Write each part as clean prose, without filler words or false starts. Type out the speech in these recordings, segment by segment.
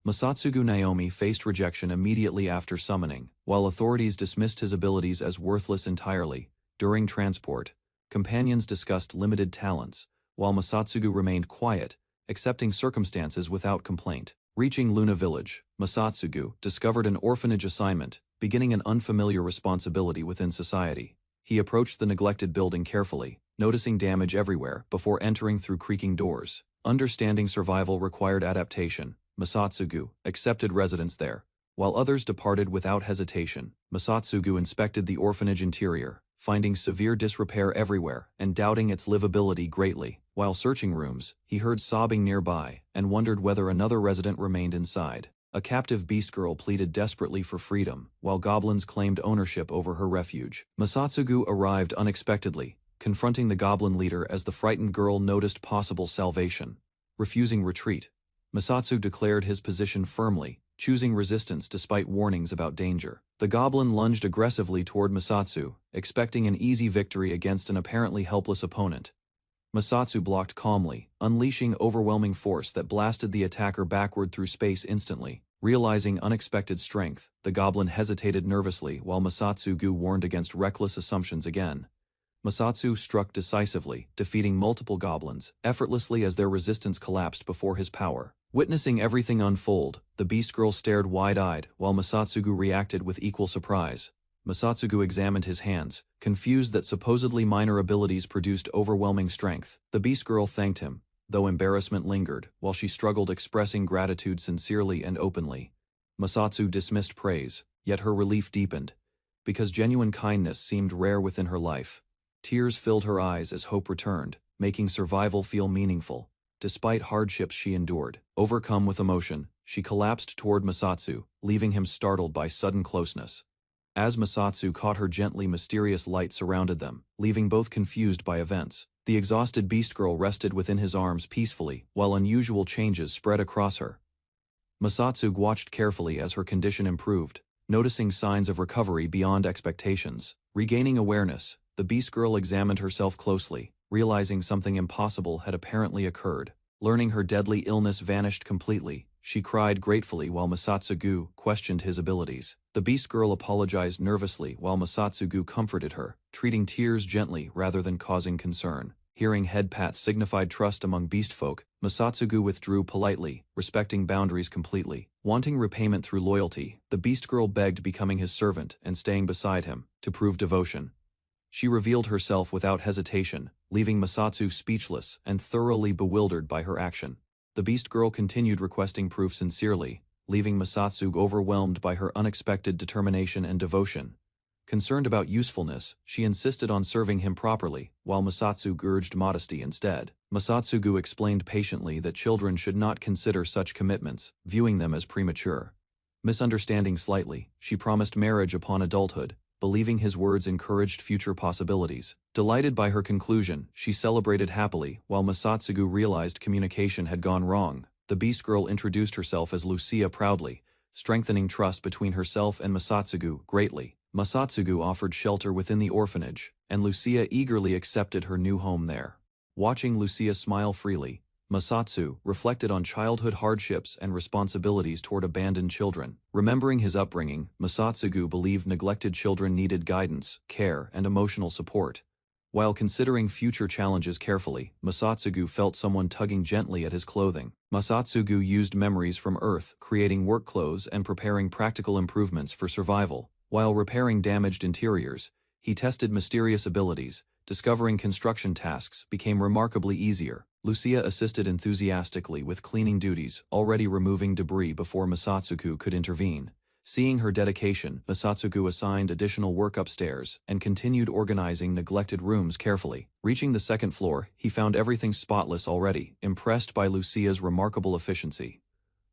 Masatsugu Naomi faced rejection immediately after summoning, while authorities dismissed his abilities as worthless entirely. During transport, companions discussed limited talents, while Masatsugu remained quiet, accepting circumstances without complaint. Reaching Luna Village, Masatsugu discovered an orphanage assignment, beginning an unfamiliar responsibility within society. He approached the neglected building carefully, noticing damage everywhere before entering through creaking doors. Understanding survival required adaptation, Masatsugu accepted residence there. While others departed without hesitation, Masatsugu inspected the orphanage interior, finding severe disrepair everywhere and doubting its livability greatly. While searching rooms, he heard sobbing nearby and wondered whether another resident remained inside. A captive beast girl pleaded desperately for freedom, while goblins claimed ownership over her refuge. Masatsugu arrived unexpectedly, confronting the goblin leader as the frightened girl noticed possible salvation. Refusing retreat, Masatsugu declared his position firmly, choosing resistance despite warnings about danger. The goblin lunged aggressively toward Masatsugu, expecting an easy victory against an apparently helpless opponent. Masatsugu blocked calmly, unleashing overwhelming force that blasted the attacker backward through space instantly. Realizing unexpected strength, the goblin hesitated nervously while Masatsugu warned against reckless assumptions again. Masatsugu struck decisively, defeating multiple goblins, effortlessly as their resistance collapsed before his power. Witnessing everything unfold, the beast girl stared wide-eyed while Masatsugu reacted with equal surprise. Masatsugu examined his hands, confused that supposedly minor abilities produced overwhelming strength. The beast girl thanked him, though embarrassment lingered, while she struggled expressing gratitude sincerely and openly. Masatsugu dismissed praise, yet her relief deepened, because genuine kindness seemed rare within her life. Tears filled her eyes as hope returned, making survival feel meaningful. Despite hardships she endured, overcome with emotion, she collapsed toward Masatsugu, leaving him startled by sudden closeness. As Masatsugu caught her gently, mysterious light surrounded them, leaving both confused by events. The exhausted beast girl rested within his arms peacefully, while unusual changes spread across her. Masatsugu watched carefully as her condition improved, noticing signs of recovery beyond expectations. Regaining awareness, the beast girl examined herself closely, realizing something impossible had apparently occurred. Learning her deadly illness vanished completely, she cried gratefully while Masatsugu questioned his abilities. The beast girl apologized nervously while Masatsugu comforted her, treating tears gently rather than causing concern. Hearing head pats signified trust among beast folk, Masatsugu withdrew politely, respecting boundaries completely. Wanting repayment through loyalty, the beast girl begged becoming his servant and staying beside him, to prove devotion. She revealed herself without hesitation, leaving Masatsugu speechless and thoroughly bewildered by her action. The beast girl continued requesting proof sincerely, leaving Masatsugu overwhelmed by her unexpected determination and devotion. Concerned about usefulness, she insisted on serving him properly, while Masatsugu urged modesty instead. Masatsugu explained patiently that children should not consider such commitments, viewing them as premature. Misunderstanding slightly, she promised marriage upon adulthood, believing his words encouraged future possibilities. Delighted by her conclusion, she celebrated happily, while Masatsugu realized communication had gone wrong. The beast girl introduced herself as Lucia proudly, strengthening trust between herself and Masatsugu greatly. Masatsugu offered shelter within the orphanage, and Lucia eagerly accepted her new home there. Watching Lucia smile freely, Masatsugu reflected on childhood hardships and responsibilities toward abandoned children. Remembering his upbringing, Masatsugu believed neglected children needed guidance, care, and emotional support. While considering future challenges carefully, Masatsugu felt someone tugging gently at his clothing. Masatsugu used memories from Earth, creating work clothes and preparing practical improvements for survival. While repairing damaged interiors, he tested mysterious abilities. Discovering construction tasks became remarkably easier. Lucia assisted enthusiastically with cleaning duties, already removing debris before Masatsugu could intervene. Seeing her dedication, Masatsugu assigned additional work upstairs and continued organizing neglected rooms carefully. Reaching the second floor, he found everything spotless already, impressed by Lucia's remarkable efficiency.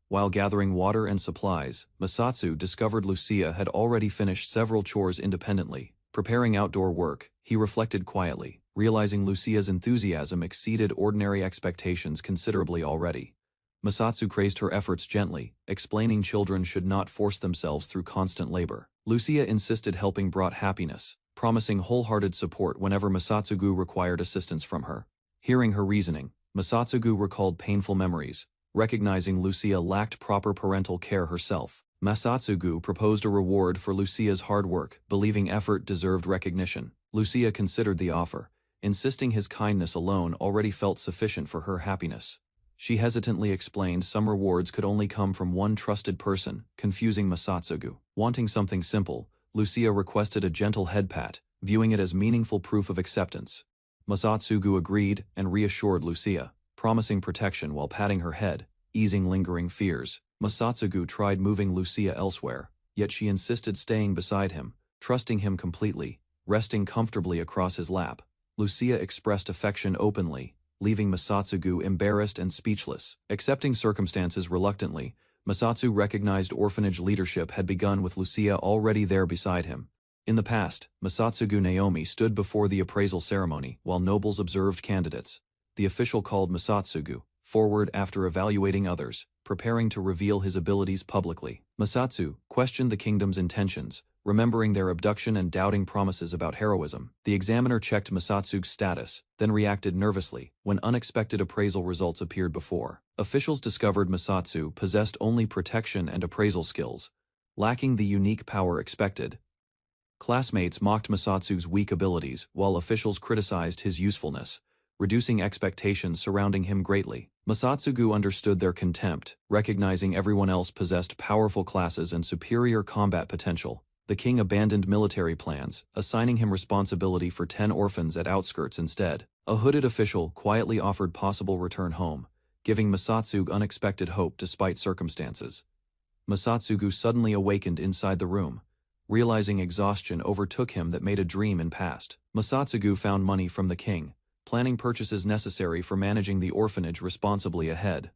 While gathering water and supplies, Masatsugu discovered Lucia had already finished several chores independently. Preparing outdoor work, he reflected quietly, realizing Lucia's enthusiasm exceeded ordinary expectations considerably already. Masatsugu praised her efforts gently, explaining children should not force themselves through constant labor. Lucia insisted helping brought happiness, promising wholehearted support whenever Masatsugu required assistance from her. Hearing her reasoning, Masatsugu recalled painful memories, recognizing Lucia lacked proper parental care herself. Masatsugu proposed a reward for Lucia's hard work, believing effort deserved recognition. Lucia considered the offer, insisting his kindness alone already felt sufficient for her happiness. She hesitantly explained some rewards could only come from one trusted person, confusing Masatsugu. Wanting something simple, Lucia requested a gentle head pat, viewing it as meaningful proof of acceptance. Masatsugu agreed and reassured Lucia, promising protection while patting her head, easing lingering fears. Masatsugu tried moving Lucia elsewhere, yet she insisted staying beside him, trusting him completely, resting comfortably across his lap. Lucia expressed affection openly, leaving Masatsugu embarrassed and speechless. Accepting circumstances reluctantly, Masatsu recognized orphanage leadership had begun with Lucia already there beside him. In the past, Masatsugu Naomi stood before the appraisal ceremony while nobles observed candidates. The official called Masatsugu forward after evaluating others, preparing to reveal his abilities publicly. Masatsu questioned the kingdom's intentions, remembering their abduction and doubting promises about heroism. The examiner checked Masatsu's status, then reacted nervously when unexpected appraisal results appeared before. Officials discovered Masatsu possessed only protection and appraisal skills, lacking the unique power expected. Classmates mocked Masatsu's weak abilities, while officials criticized his usefulness, reducing expectations surrounding him greatly. Masatsugu understood their contempt, recognizing everyone else possessed powerful classes and superior combat potential. The king abandoned military plans, assigning him responsibility for 10 orphans at outskirts instead. A hooded official quietly offered possible return home, giving Masatsugu unexpected hope despite circumstances. Masatsugu suddenly awakened inside the room, realizing exhaustion overtook him that made a dream and passed. Masatsugu found money from the king, planning purchases necessary for managing the orphanage responsibly ahead.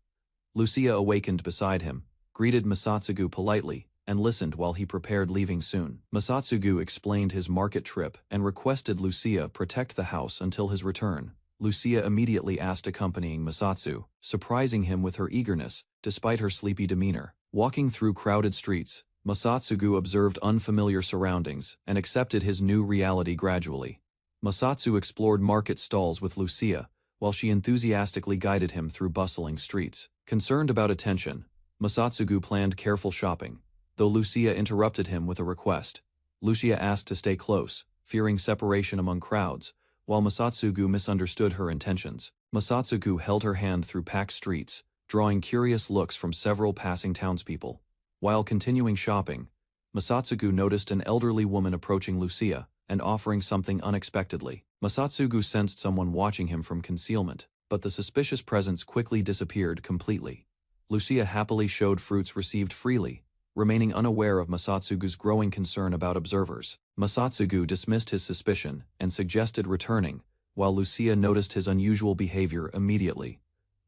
Lucia awakened beside him, greeted Masatsugu politely, and listened while he prepared leaving soon. Masatsugu explained his market trip and requested Lucia protect the house until his return. Lucia immediately asked accompanying Masatsu, surprising him with her eagerness, despite her sleepy demeanor. Walking through crowded streets, Masatsugu observed unfamiliar surroundings and accepted his new reality gradually. Masatsu explored market stalls with Lucia, while she enthusiastically guided him through bustling streets. Concerned about attention, Masatsugu planned careful shopping, though Lucia interrupted him with a request. Lucia asked to stay close, fearing separation among crowds, while Masatsugu misunderstood her intentions. Masatsugu held her hand through packed streets, drawing curious looks from several passing townspeople. While continuing shopping, Masatsugu noticed an elderly woman approaching Lucia and offering something unexpectedly. Masatsugu sensed someone watching him from concealment, but the suspicious presence quickly disappeared completely. Lucia happily showed fruits received freely, remaining unaware of Masatsugu's growing concern about observers. Masatsugu dismissed his suspicion and suggested returning, while Lucia noticed his unusual behavior immediately.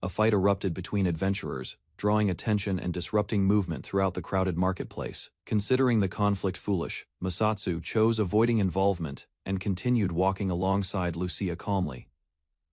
A fight erupted between adventurers, drawing attention and disrupting movement throughout the crowded marketplace. Considering the conflict foolish, Masatsu chose avoiding involvement and continued walking alongside Lucia calmly.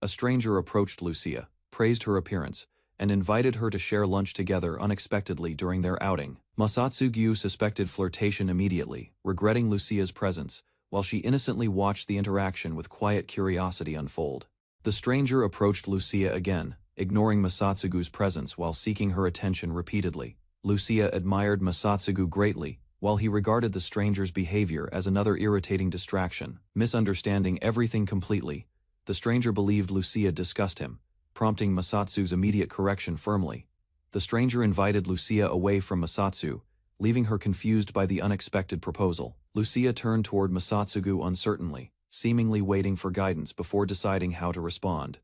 A stranger approached Lucia, praised her appearance, and invited her to share lunch together unexpectedly during their outing. Masatsugu suspected flirtation immediately, regretting Lucia's presence, while she innocently watched the interaction with quiet curiosity unfold. The stranger approached Lucia again, ignoring Masatsugu's presence while seeking her attention repeatedly. Lucia admired Masatsugu greatly, while he regarded the stranger's behavior as another irritating distraction. Misunderstanding everything completely, the stranger believed Lucia discussed him, prompting Masatsu's immediate correction firmly. The stranger invited Lucia away from Masatsu, leaving her confused by the unexpected proposal. Lucia turned toward Masatsugu uncertainly, seemingly waiting for guidance before deciding how to respond.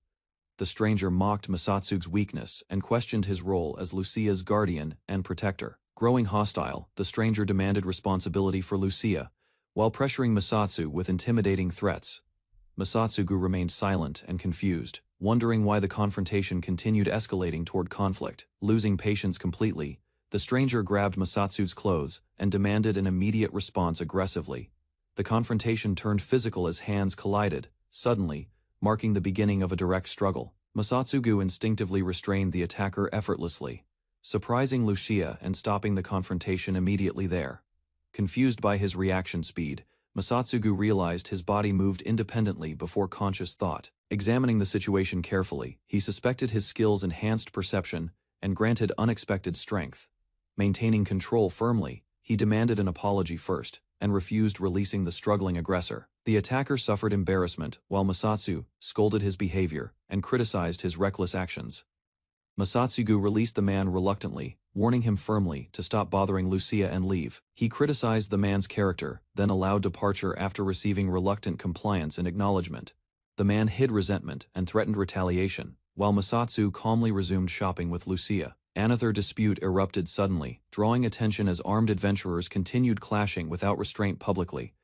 The stranger mocked Masatsu's weakness and questioned his role as Lucia's guardian and protector. Growing hostile, the stranger demanded responsibility for Lucia, while pressuring Masatsu with intimidating threats. Masatsugu remained silent and confused, wondering why the confrontation continued escalating toward conflict. Losing patience completely, the stranger grabbed Masatsu's clothes and demanded an immediate response aggressively. The confrontation turned physical as hands collided, suddenly, marking the beginning of a direct struggle. Masatsugu instinctively restrained the attacker effortlessly, surprising Lucia and stopping the confrontation immediately there. Confused by his reaction speed, Masatsugu realized his body moved independently before conscious thought. Examining the situation carefully, he suspected his skills enhanced perception and granted unexpected strength. Maintaining control firmly, he demanded an apology first, and refused releasing the struggling aggressor. The attacker suffered embarrassment, while Masatsu scolded his behavior and criticized his reckless actions. Masatsugu released the man reluctantly, warning him firmly to stop bothering Lucia and leave. He criticized the man's character, then allowed departure after receiving reluctant compliance and acknowledgement. The man hid resentment and threatened retaliation, while Masatsu calmly resumed shopping with Lucia. Another dispute erupted suddenly, drawing attention as armed adventurers continued clashing without restraint publicly.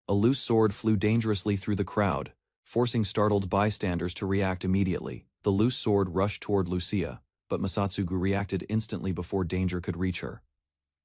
A loose sword flew dangerously through the crowd, forcing startled bystanders to react immediately. The loose sword rushed toward Lucia, but Masatsugu reacted instantly before danger could reach her.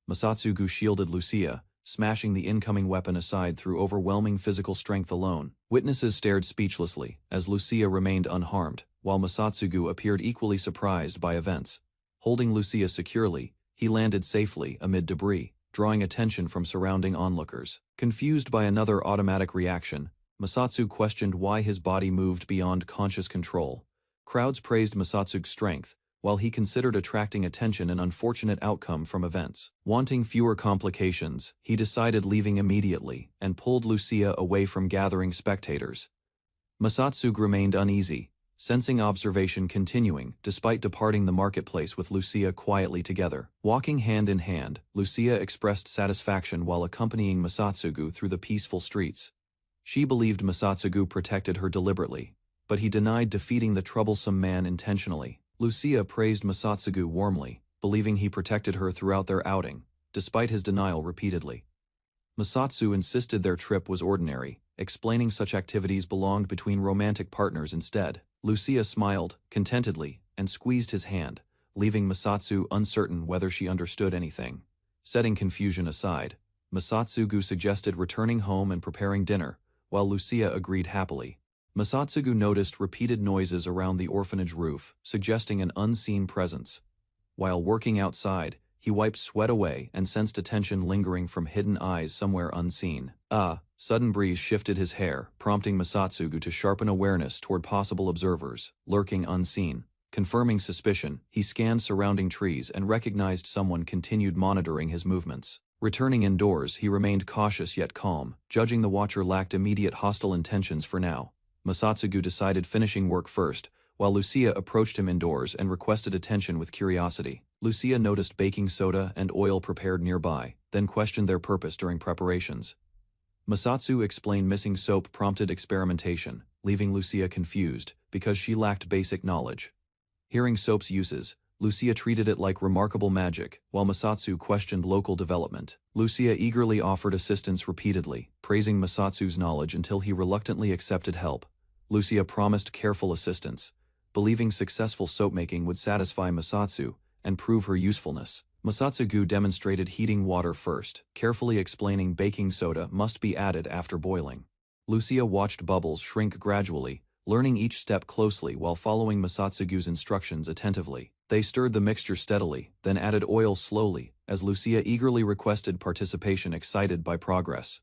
Masatsugu shielded Lucia, smashing the incoming weapon aside through overwhelming physical strength alone. Witnesses stared speechlessly, as Lucia remained unharmed, while Masatsugu appeared equally surprised by events. Holding Lucia securely, he landed safely amid debris, drawing attention from surrounding onlookers. Confused by another automatic reaction, Masatsu questioned why his body moved beyond conscious control. Crowds praised Masatsu's strength, while he considered attracting attention an unfortunate outcome from events. Wanting fewer complications, he decided leaving immediately and pulled Lucia away from gathering spectators. Masatsugu remained uneasy, sensing observation continuing despite departing the marketplace with Lucia quietly together. Walking hand in hand, Lucia expressed satisfaction while accompanying Masatsugu through the peaceful streets. She believed Masatsugu protected her deliberately, but he denied defeating the troublesome man intentionally. Lucia praised Masatsugu warmly, believing he protected her throughout their outing, despite his denial repeatedly. Masatsu insisted their trip was ordinary, explaining such activities belonged between romantic partners instead. Lucia smiled, contentedly, and squeezed his hand, leaving Masatsu uncertain whether she understood anything. Setting confusion aside, Masatsugu suggested returning home and preparing dinner, while Lucia agreed happily. Masatsugu noticed repeated noises around the orphanage roof, suggesting an unseen presence. While working outside, he wiped sweat away and sensed attention lingering from hidden eyes somewhere unseen. Sudden breeze shifted his hair, prompting Masatsugu to sharpen awareness toward possible observers, lurking unseen. Confirming suspicion, he scanned surrounding trees and recognized someone continued monitoring his movements. Returning indoors, he remained cautious yet calm, judging the watcher lacked immediate hostile intentions for now. Masatsugu decided finishing work first, while Lucia approached him indoors and requested attention with curiosity. Lucia noticed baking soda and oil prepared nearby, then questioned their purpose during preparations. Masatsu explained missing soap prompted experimentation, leaving Lucia confused because she lacked basic knowledge. Hearing soap's uses, Lucia treated it like remarkable magic, while Masatsu questioned local development. Lucia eagerly offered assistance repeatedly, praising Masatsu's knowledge until he reluctantly accepted help. Lucia promised careful assistance, believing successful soap-making would satisfy Masatsu and prove her usefulness. Masatsugu demonstrated heating water first, carefully explaining baking soda must be added after boiling. Lucia watched bubbles shrink gradually, learning each step closely while following Masatsugu's instructions attentively. They stirred the mixture steadily, then added oil slowly, as Lucia eagerly requested participation excited by progress.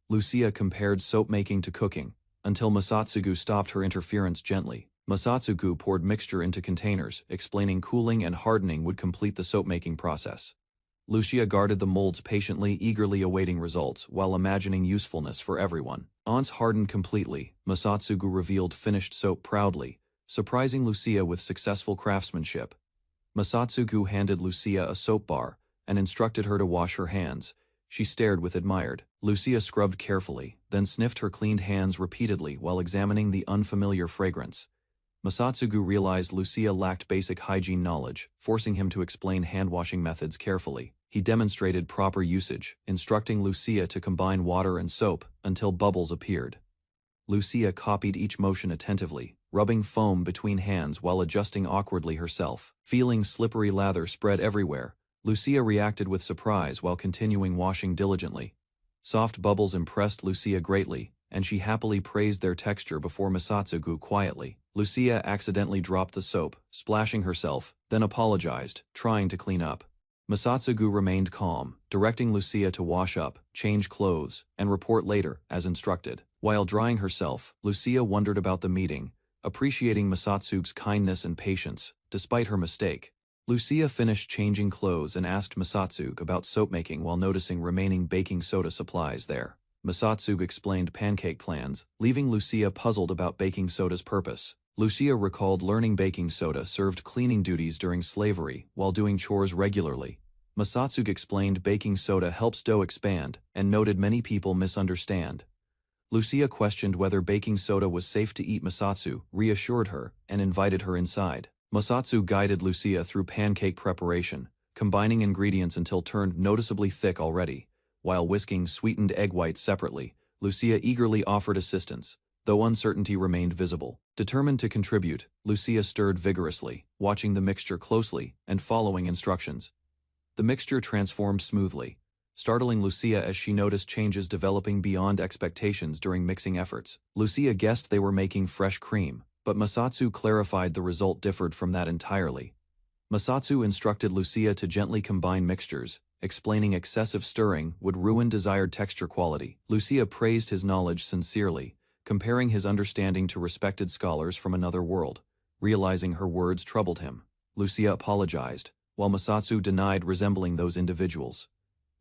Lucia compared soap-making to cooking, until Masatsugu stopped her interference gently. Masatsugu poured mixture into containers, explaining cooling and hardening would complete the soap-making process. Lucia guarded the molds patiently, eagerly awaiting results while imagining usefulness for everyone. Once hardened completely, Masatsugu revealed finished soap proudly, surprising Lucia with successful craftsmanship. Masatsugu handed Lucia a soap bar and instructed her to wash her hands. She stared with admired. Lucia scrubbed carefully, then sniffed her cleaned hands repeatedly while examining the unfamiliar fragrance. Masatsugu realized Lucia lacked basic hygiene knowledge, forcing him to explain hand-washing methods carefully. He demonstrated proper usage, instructing Lucia to combine water and soap until bubbles appeared. Lucia copied each motion attentively, rubbing foam between hands while adjusting awkwardly herself. Feeling slippery lather spread everywhere, Lucia reacted with surprise while continuing washing diligently. Soft bubbles impressed Lucia greatly, and she happily praised their texture before Masatsugu quietly. Lucia accidentally dropped the soap, splashing herself, then apologized, trying to clean up. Masatsugu remained calm, directing Lucia to wash up, change clothes, and report later, as instructed. While drying herself, Lucia wondered about the meeting, appreciating Masatsugu's kindness and patience, despite her mistake. Lucia finished changing clothes and asked Masatsugu about soap making while noticing remaining baking soda supplies there. Masatsugu explained pancake plans, leaving Lucia puzzled about baking soda's purpose. Lucia recalled learning baking soda served cleaning duties during slavery while doing chores regularly. Masatsugu explained baking soda helps dough expand and noted many people misunderstand. Lucia questioned whether baking soda was safe to eat. Masatsugu reassured her and invited her inside. Masatsugu guided Lucia through pancake preparation, combining ingredients until turned noticeably thick already. While whisking sweetened egg whites separately, Lucia eagerly offered assistance, though uncertainty remained visible. Determined to contribute, Lucia stirred vigorously, watching the mixture closely and following instructions. The mixture transformed smoothly, startling Lucia as she noticed changes developing beyond expectations during mixing efforts. Lucia guessed they were making fresh cream, but Masatsugu clarified the result differed from that entirely. Masatsugu instructed Lucia to gently combine mixtures, explaining excessive stirring would ruin desired texture quality. Lucia praised his knowledge sincerely, comparing his understanding to respected scholars from another world. Realizing her words troubled him, Lucia apologized, while Masatsugu denied resembling those individuals.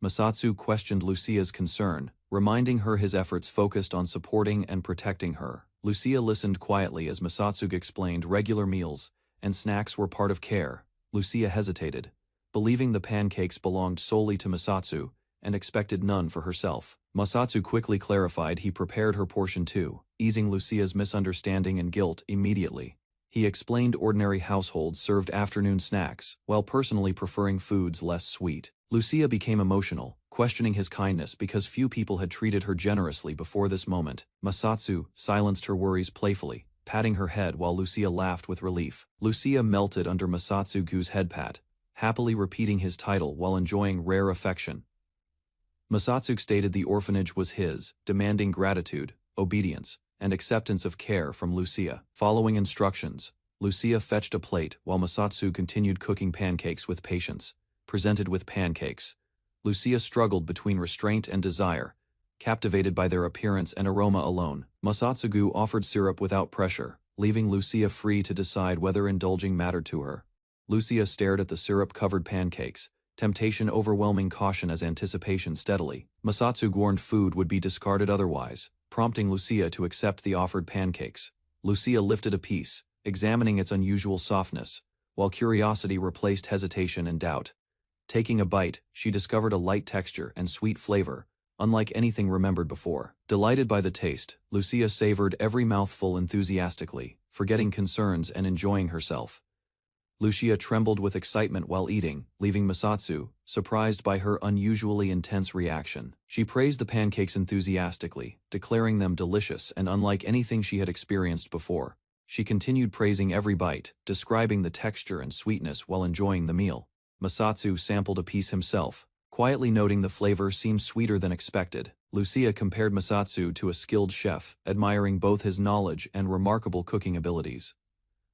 Masatsugu questioned Lucia's concern, reminding her his efforts focused on supporting and protecting her. Lucia listened quietly as Masatsugu explained regular meals and snacks were part of care. Lucia hesitated, believing the pancakes belonged solely to Masatsugu, and expected none for herself. Masatsugu quickly clarified he prepared her portion too, easing Lucia's misunderstanding and guilt immediately. He explained ordinary households served afternoon snacks, while personally preferring foods less sweet. Lucia became emotional, questioning his kindness because few people had treated her generously before this moment. Masatsugu silenced her worries playfully, patting her head while Lucia laughed with relief. Lucia melted under Masatsugu's head pat, happily repeating his title while enjoying rare affection. Masatsugu stated the orphanage was his, demanding gratitude, obedience, and acceptance of care from Lucia. Following instructions, Lucia fetched a plate while Masatsugu continued cooking pancakes with patience. Presented with pancakes, Lucia struggled between restraint and desire, captivated by their appearance and aroma alone. Masatsugu offered syrup without pressure, leaving Lucia free to decide whether indulging mattered to her. Lucia stared at the syrup-covered pancakes, temptation overwhelming caution as anticipation steadily. Masatsugu warned food would be discarded otherwise, prompting Lucia to accept the offered pancakes. Lucia lifted a piece, examining its unusual softness, while curiosity replaced hesitation and doubt. Taking a bite, she discovered a light texture and sweet flavor, unlike anything remembered before. Delighted by the taste, Lucia savored every mouthful enthusiastically, forgetting concerns and enjoying herself. Lucia trembled with excitement while eating, leaving Masatsugu surprised by her unusually intense reaction. She praised the pancakes enthusiastically, declaring them delicious and unlike anything she had experienced before. She continued praising every bite, describing the texture and sweetness while enjoying the meal. Masatsugu sampled a piece himself, quietly noting the flavor seemed sweeter than expected. Lucia compared Masatsugu to a skilled chef, admiring both his knowledge and remarkable cooking abilities.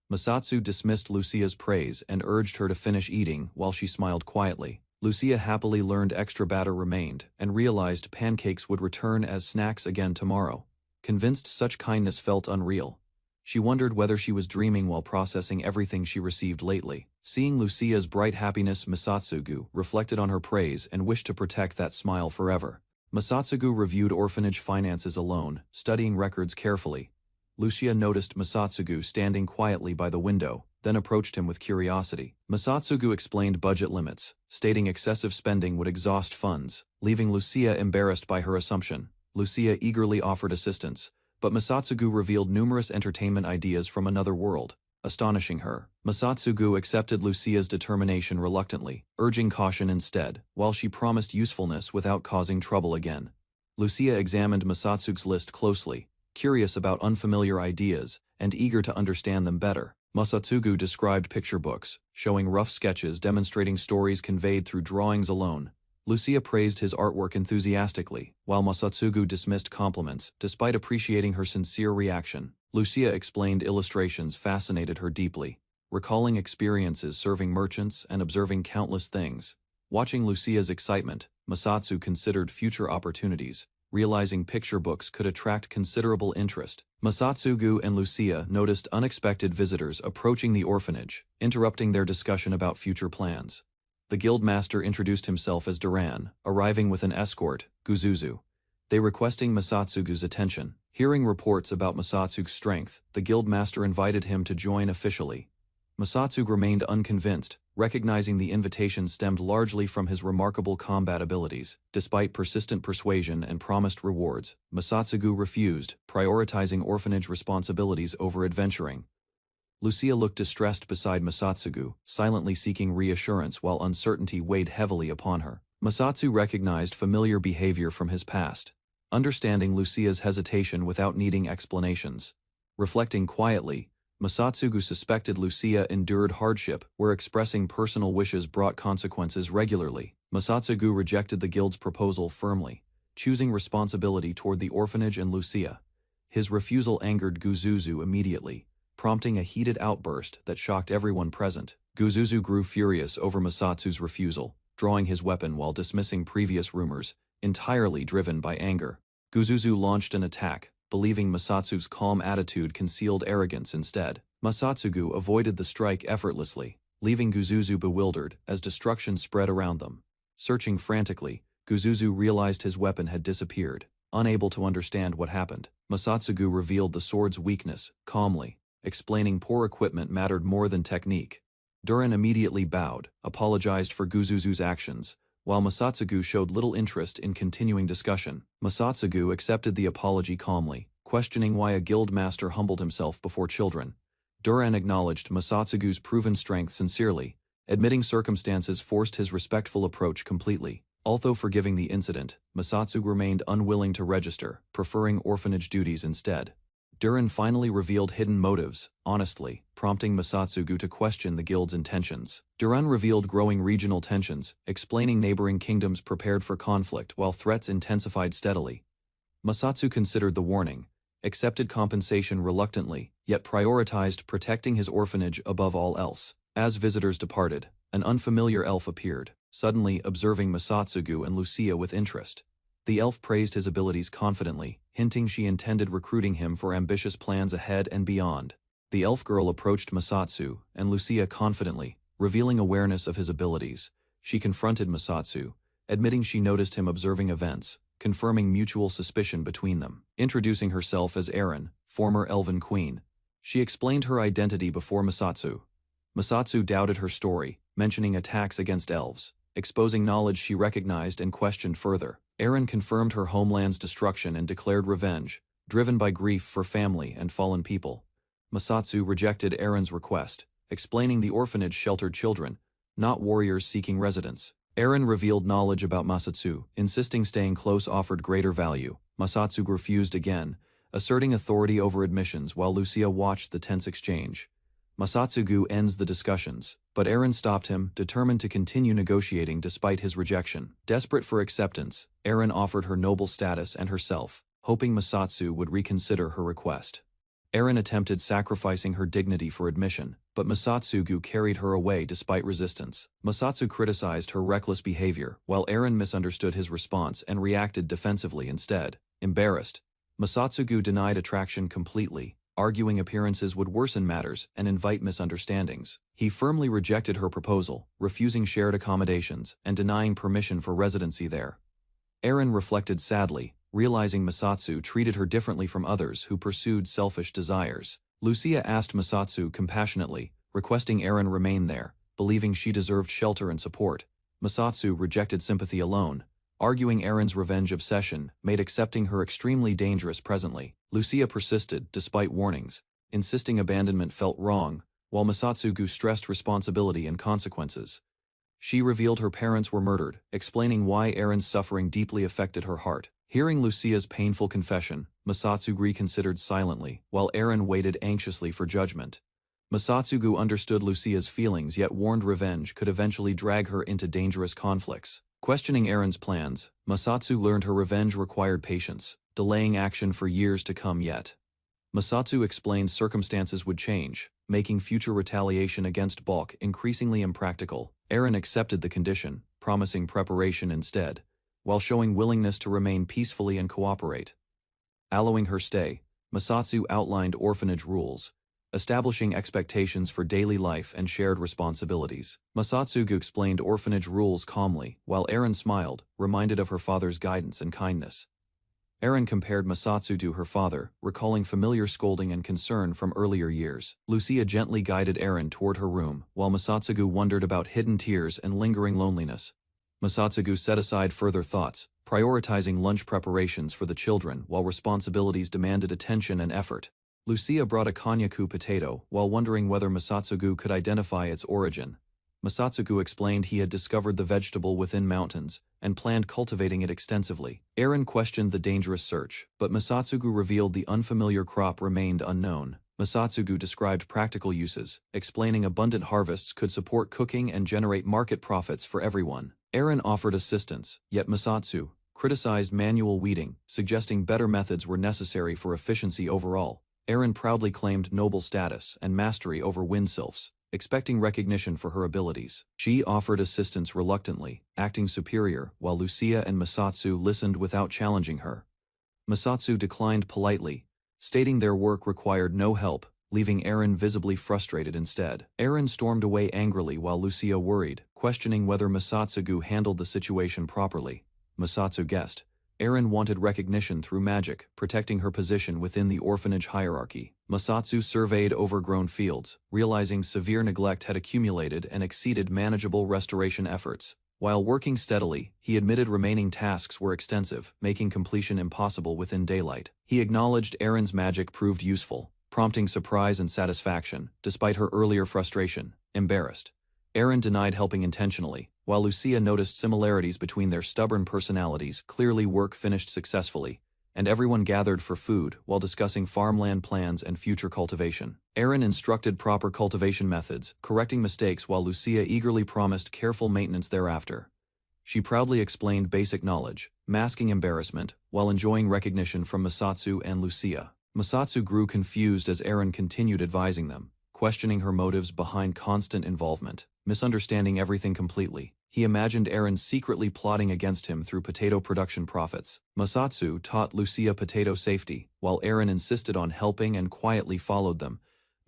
Masatsugu dismissed Lucia's praise and urged her to finish eating while she smiled quietly. Lucia happily learned extra batter remained and realized pancakes would return as snacks again tomorrow. Convinced such kindness felt unreal, she wondered whether she was dreaming while processing everything she received lately. Seeing Lucia's bright happiness, Masatsugu reflected on her praise and wished to protect that smile forever. Masatsugu reviewed orphanage finances alone, studying records carefully. Lucia noticed Masatsugu standing quietly by the window, then approached him with curiosity. Masatsugu explained budget limits, stating excessive spending would exhaust funds, leaving Lucia embarrassed by her assumption. Lucia eagerly offered assistance, but Masatsugu revealed numerous entertainment ideas from another world, astonishing her. Masatsugu accepted Lucia's determination reluctantly, urging caution instead, while she promised usefulness without causing trouble again. Lucia examined Masatsugu's list closely, curious about unfamiliar ideas and eager to understand them better. Masatsugu described picture books, showing rough sketches demonstrating stories conveyed through drawings alone. Lucia praised his artwork enthusiastically, while Masatsugu dismissed compliments, despite appreciating her sincere reaction. Lucia explained illustrations fascinated her deeply, recalling experiences serving merchants and observing countless things. Watching Lucia's excitement, Masatsugu considered future opportunities, realizing picture books could attract considerable interest. Masatsugu and Lucia noticed unexpected visitors approaching the orphanage, interrupting their discussion about future plans. The guildmaster introduced himself as Duran, arriving with an escort, Guzuzu. They requesting Masatsugu's attention. Hearing reports about Masatsugu's strength, the guildmaster invited him to join officially. Masatsugu remained unconvinced, recognizing the invitation stemmed largely from his remarkable combat abilities. Despite persistent persuasion and promised rewards, Masatsugu refused, prioritizing orphanage responsibilities over adventuring. Lucia looked distressed beside Masatsugu, silently seeking reassurance while uncertainty weighed heavily upon her. Masatsugu recognized familiar behavior from his past, understanding Lucia's hesitation without needing explanations. Reflecting quietly, Masatsugu suspected Lucia endured hardship where expressing personal wishes brought consequences regularly. Masatsugu rejected the guild's proposal firmly, choosing responsibility toward the orphanage and Lucia. His refusal angered Guzuzu immediately, prompting a heated outburst that shocked everyone present. Guzuzu grew furious over Masatsugu's refusal, drawing his weapon while dismissing previous rumors, entirely driven by anger. Guzuzu launched an attack, believing Masatsugu's calm attitude concealed arrogance instead. Masatsugu avoided the strike effortlessly, leaving Guzuzu bewildered as destruction spread around them. Searching frantically, Guzuzu realized his weapon had disappeared. Unable to understand what happened, Masatsugu revealed the sword's weakness, calmly, explaining poor equipment mattered more than technique. Duran immediately bowed, apologized for Guzuzu's actions, while Masatsugu showed little interest in continuing discussion. Masatsugu accepted the apology calmly, questioning why a guild master humbled himself before children. Duran acknowledged Masatsugu's proven strength sincerely, admitting circumstances forced his respectful approach completely. Although forgiving the incident, Masatsugu remained unwilling to register, preferring orphanage duties instead. Duran finally revealed hidden motives, honestly, prompting Masatsugu to question the guild's intentions. Duran revealed growing regional tensions, explaining neighboring kingdoms prepared for conflict while threats intensified steadily. Masatsugu considered the warning, accepted compensation reluctantly, yet prioritized protecting his orphanage above all else. As visitors departed, an unfamiliar elf appeared, suddenly observing Masatsugu and Lucia with interest. The elf praised his abilities confidently, hinting she intended recruiting him for ambitious plans ahead and beyond. The elf girl approached Masatsugu and Lucia confidently, revealing awareness of his abilities. She confronted Masatsugu, admitting she noticed him observing events, confirming mutual suspicion between them. Introducing herself as Erin, former elven queen, she explained her identity before Masatsugu. Masatsugu doubted her story, mentioning attacks against elves, exposing knowledge she recognized and questioned further. Erin confirmed her homeland's destruction and declared revenge, driven by grief for family and fallen people. Masatsugu rejected Erin's request, explaining the orphanage sheltered children, not warriors seeking residence. Erin revealed knowledge about Masatsugu, insisting staying close offered greater value. Masatsugu refused again, asserting authority over admissions while Lucia watched the tense exchange. Masatsugu ends the discussions, but Erin stopped him, determined to continue negotiating despite his rejection. Desperate for acceptance, Erin offered her noble status and herself, hoping Masatsugu would reconsider her request. Erin attempted sacrificing her dignity for admission, but Masatsugu carried her away despite resistance. Masatsugu criticized her reckless behavior, while Erin misunderstood his response and reacted defensively instead. Embarrassed, Masatsugu denied attraction completely, arguing appearances would worsen matters and invite misunderstandings. He firmly rejected her proposal, refusing shared accommodations and denying permission for residency there. Erin reflected sadly, realizing Masatsugu treated her differently from others who pursued selfish desires. Lucia asked Masatsugu compassionately, requesting Erin remain there, believing she deserved shelter and support. Masatsugu rejected sympathy alone, arguing Erin's revenge obsession made accepting her extremely dangerous presently. Lucia persisted despite warnings, insisting abandonment felt wrong, while Masatsugu stressed responsibility and consequences. She revealed her parents were murdered, explaining why Erin's suffering deeply affected her heart. Hearing Lucia's painful confession, Masatsugu reconsidered silently, while Erin waited anxiously for judgment. Masatsugu understood Lucia's feelings yet warned revenge could eventually drag her into dangerous conflicts. Questioning Erin's plans, Masatsugu learned her revenge required patience, delaying action for years to come yet. Masatsugu explained circumstances would change, making future retaliation against Balk increasingly impractical. Erin accepted the condition, promising preparation instead, while showing willingness to remain peacefully and cooperate. Allowing her stay, Masatsu outlined orphanage rules, establishing expectations for daily life and shared responsibilities. Masatsugu explained orphanage rules calmly, while Eren smiled, reminded of her father's guidance and kindness. Eren compared Masatsu to her father, recalling familiar scolding and concern from earlier years. Lucia gently guided Eren toward her room, while Masatsugu wondered about hidden tears and lingering loneliness. Masatsugu set aside further thoughts, prioritizing lunch preparations for the children while responsibilities demanded attention and effort. Lucia brought a konyaku potato while wondering whether Masatsugu could identify its origin. Masatsugu explained he had discovered the vegetable within mountains and planned cultivating it extensively. Eren questioned the dangerous search, but Masatsugu revealed the unfamiliar crop remained unknown. Masatsugu described practical uses, explaining abundant harvests could support cooking and generate market profits for everyone. Eren offered assistance, yet Masatsu criticized manual weeding, suggesting better methods were necessary for efficiency overall. Eren proudly claimed noble status and mastery over wind sylphs, expecting recognition for her abilities. She offered assistance reluctantly, acting superior, while Lucia and Masatsu listened without challenging her. Masatsu declined politely, stating their work required no help, leaving Eren visibly frustrated instead. Eren stormed away angrily while Lucia worried, questioning whether Masatsugu handled the situation properly. Masatsu guessed. Eren wanted recognition through magic, protecting her position within the orphanage hierarchy. Masatsu surveyed overgrown fields, realizing severe neglect had accumulated and exceeded manageable restoration efforts. While working steadily, he admitted remaining tasks were extensive, making completion impossible within daylight. He acknowledged Eren's magic proved useful, prompting surprise and satisfaction, despite her earlier frustration. Embarrassed, Eren denied helping intentionally, while Lucia noticed similarities between their stubborn personalities. Clearly work finished successfully, and everyone gathered for food while discussing farmland plans and future cultivation. Eren instructed proper cultivation methods, correcting mistakes while Lucia eagerly promised careful maintenance thereafter. She proudly explained basic knowledge, masking embarrassment, while enjoying recognition from Masatsu and Lucia. Masatsu grew confused as Eren continued advising them, questioning her motives behind constant involvement. Misunderstanding everything completely, he imagined Eren secretly plotting against him through potato production profits. Masatsu taught Lucia potato safety, while Eren insisted on helping and quietly followed them.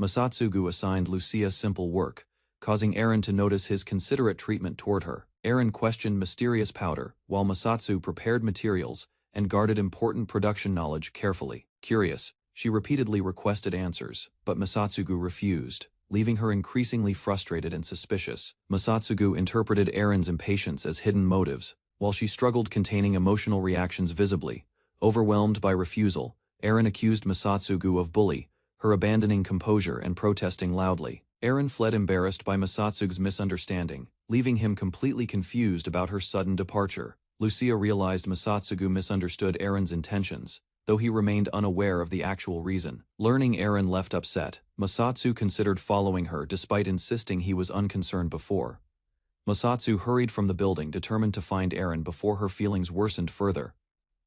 Masatsugu assigned Lucia simple work, causing Eren to notice his considerate treatment toward her. Eren questioned mysterious powder, while Masatsu prepared materials and guarded important production knowledge carefully. Curious, she repeatedly requested answers, but Masatsugu refused, leaving her increasingly frustrated and suspicious. Masatsugu interpreted Eren's impatience as hidden motives, while she struggled containing emotional reactions visibly. Overwhelmed by refusal, Eren accused Masatsugu of bully, her abandoning composure and protesting loudly. Eren fled embarrassed by Masatsugu's misunderstanding, leaving him completely confused about her sudden departure. Lucia realized Masatsugu misunderstood Eren's intentions, though he remained unaware of the actual reason. Learning Eren left upset, Masatsu considered following her despite insisting he was unconcerned before. Masatsu hurried from the building determined to find Eren before her feelings worsened further.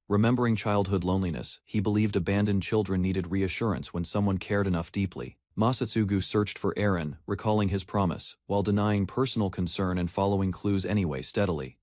Remembering childhood loneliness, he believed abandoned children needed reassurance when someone cared enough deeply. Masatsugu searched for Eren, recalling his promise, while denying personal concern and following clues anyway steadily.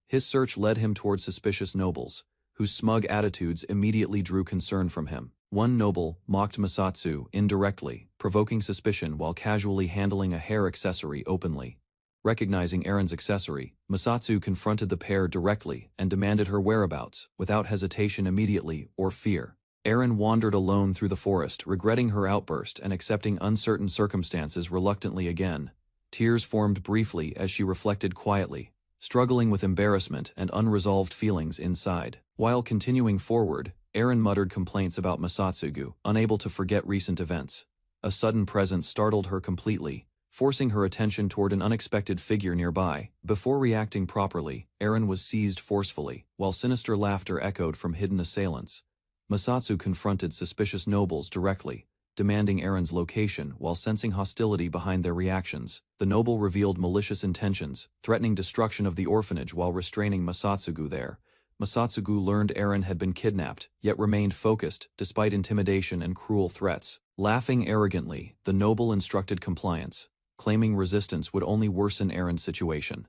His search led him toward suspicious nobles, whose smug attitudes immediately drew concern from him. One noble mocked Masatsu indirectly, provoking suspicion while casually handling a hair accessory openly. Recognizing Eren's accessory, Masatsu confronted the pair directly and demanded her whereabouts, without hesitation immediately or fear. Eren wandered alone through the forest, regretting her outburst and accepting uncertain circumstances reluctantly again. Tears formed briefly as she reflected quietly, struggling with embarrassment and unresolved feelings inside. While continuing forward, Eren muttered complaints about Masatsugu, unable to forget recent events. A sudden presence startled her completely, forcing her attention toward an unexpected figure nearby. Before reacting properly, Eren was seized forcefully, while sinister laughter echoed from hidden assailants. Masatsu confronted suspicious nobles directly, demanding Eren's location while sensing hostility behind their reactions. The noble revealed malicious intentions, threatening destruction of the orphanage while restraining Masatsugu there. Masatsugu learned Eren had been kidnapped, yet remained focused despite intimidation and cruel threats. Laughing arrogantly, the noble instructed compliance, claiming resistance would only worsen Eren's situation.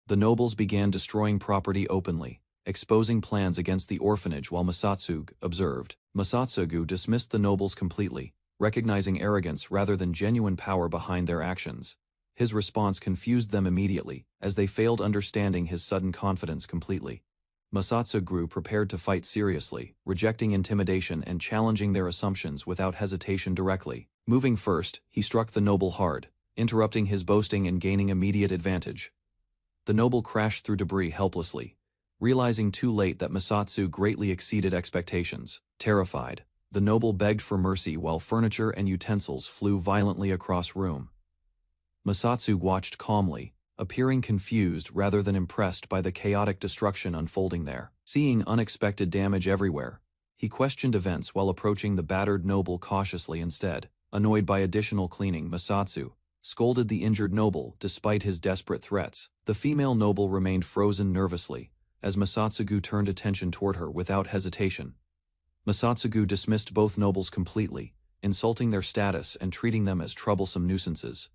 The nobles began destroying property openly, exposing plans against the orphanage while Masatsugu observed. Masatsugu dismissed the nobles completely, recognizing arrogance rather than genuine power behind their actions. His response confused them immediately, as they failed understanding his sudden confidence completely. Masatsugu prepared to fight seriously, rejecting intimidation and challenging their assumptions without hesitation directly. Moving first, he struck the noble hard, interrupting his boasting and gaining immediate advantage. The noble crashed through debris helplessly, realizing too late that Masatsugu greatly exceeded expectations. Terrified, the noble begged for mercy while furniture and utensils flew violently across room. Masatsugu watched calmly, appearing confused rather than impressed by the chaotic destruction unfolding there. Seeing unexpected damage everywhere, he questioned events while approaching the battered noble cautiously instead. Annoyed by additional cleaning, Masatsugu scolded the injured noble despite his desperate threats. The female noble remained frozen nervously, as Masatsugu turned attention toward her without hesitation. Masatsugu dismissed both nobles completely, insulting their status and treating them as troublesome nuisances.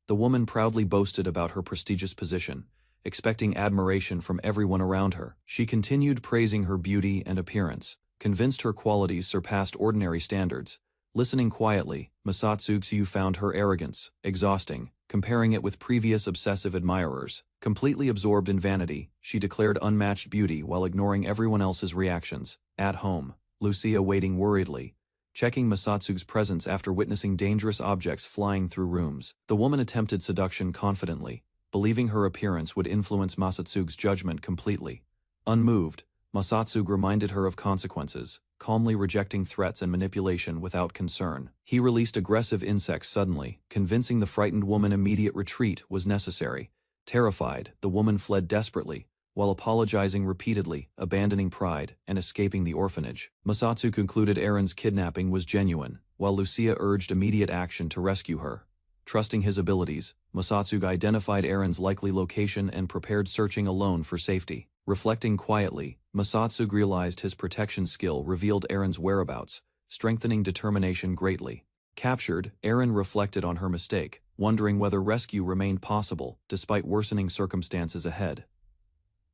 The woman proudly boasted about her prestigious position, expecting admiration from everyone around her. She continued praising her beauty and appearance, convinced her qualities surpassed ordinary standards. Listening quietly, Masatsugu found her arrogance exhausting, comparing it with previous obsessive admirers. Completely absorbed in vanity, she declared unmatched beauty while ignoring everyone else's reactions. At home, Lucia waiting worriedly, checking Masatsugu's presence after witnessing dangerous objects flying through rooms. The woman attempted seduction confidently, believing her appearance would influence Masatsugu's judgment completely. Unmoved, Masatsugu reminded her of consequences, calmly rejecting threats and manipulation without concern. He released aggressive insects suddenly, convincing the frightened woman immediate retreat was necessary. Terrified, the woman fled desperately, while apologizing repeatedly, abandoning pride, and escaping the orphanage. Masatsugu concluded Erin's kidnapping was genuine, while Lucia urged immediate action to rescue her. Trusting his abilities, Masatsugu identified Erin's likely location and prepared searching alone for safety. Reflecting quietly, Masatsugu realized his protection skill revealed Erin's whereabouts, strengthening determination greatly. Captured, Erin reflected on her mistake, wondering whether rescue remained possible despite worsening circumstances ahead.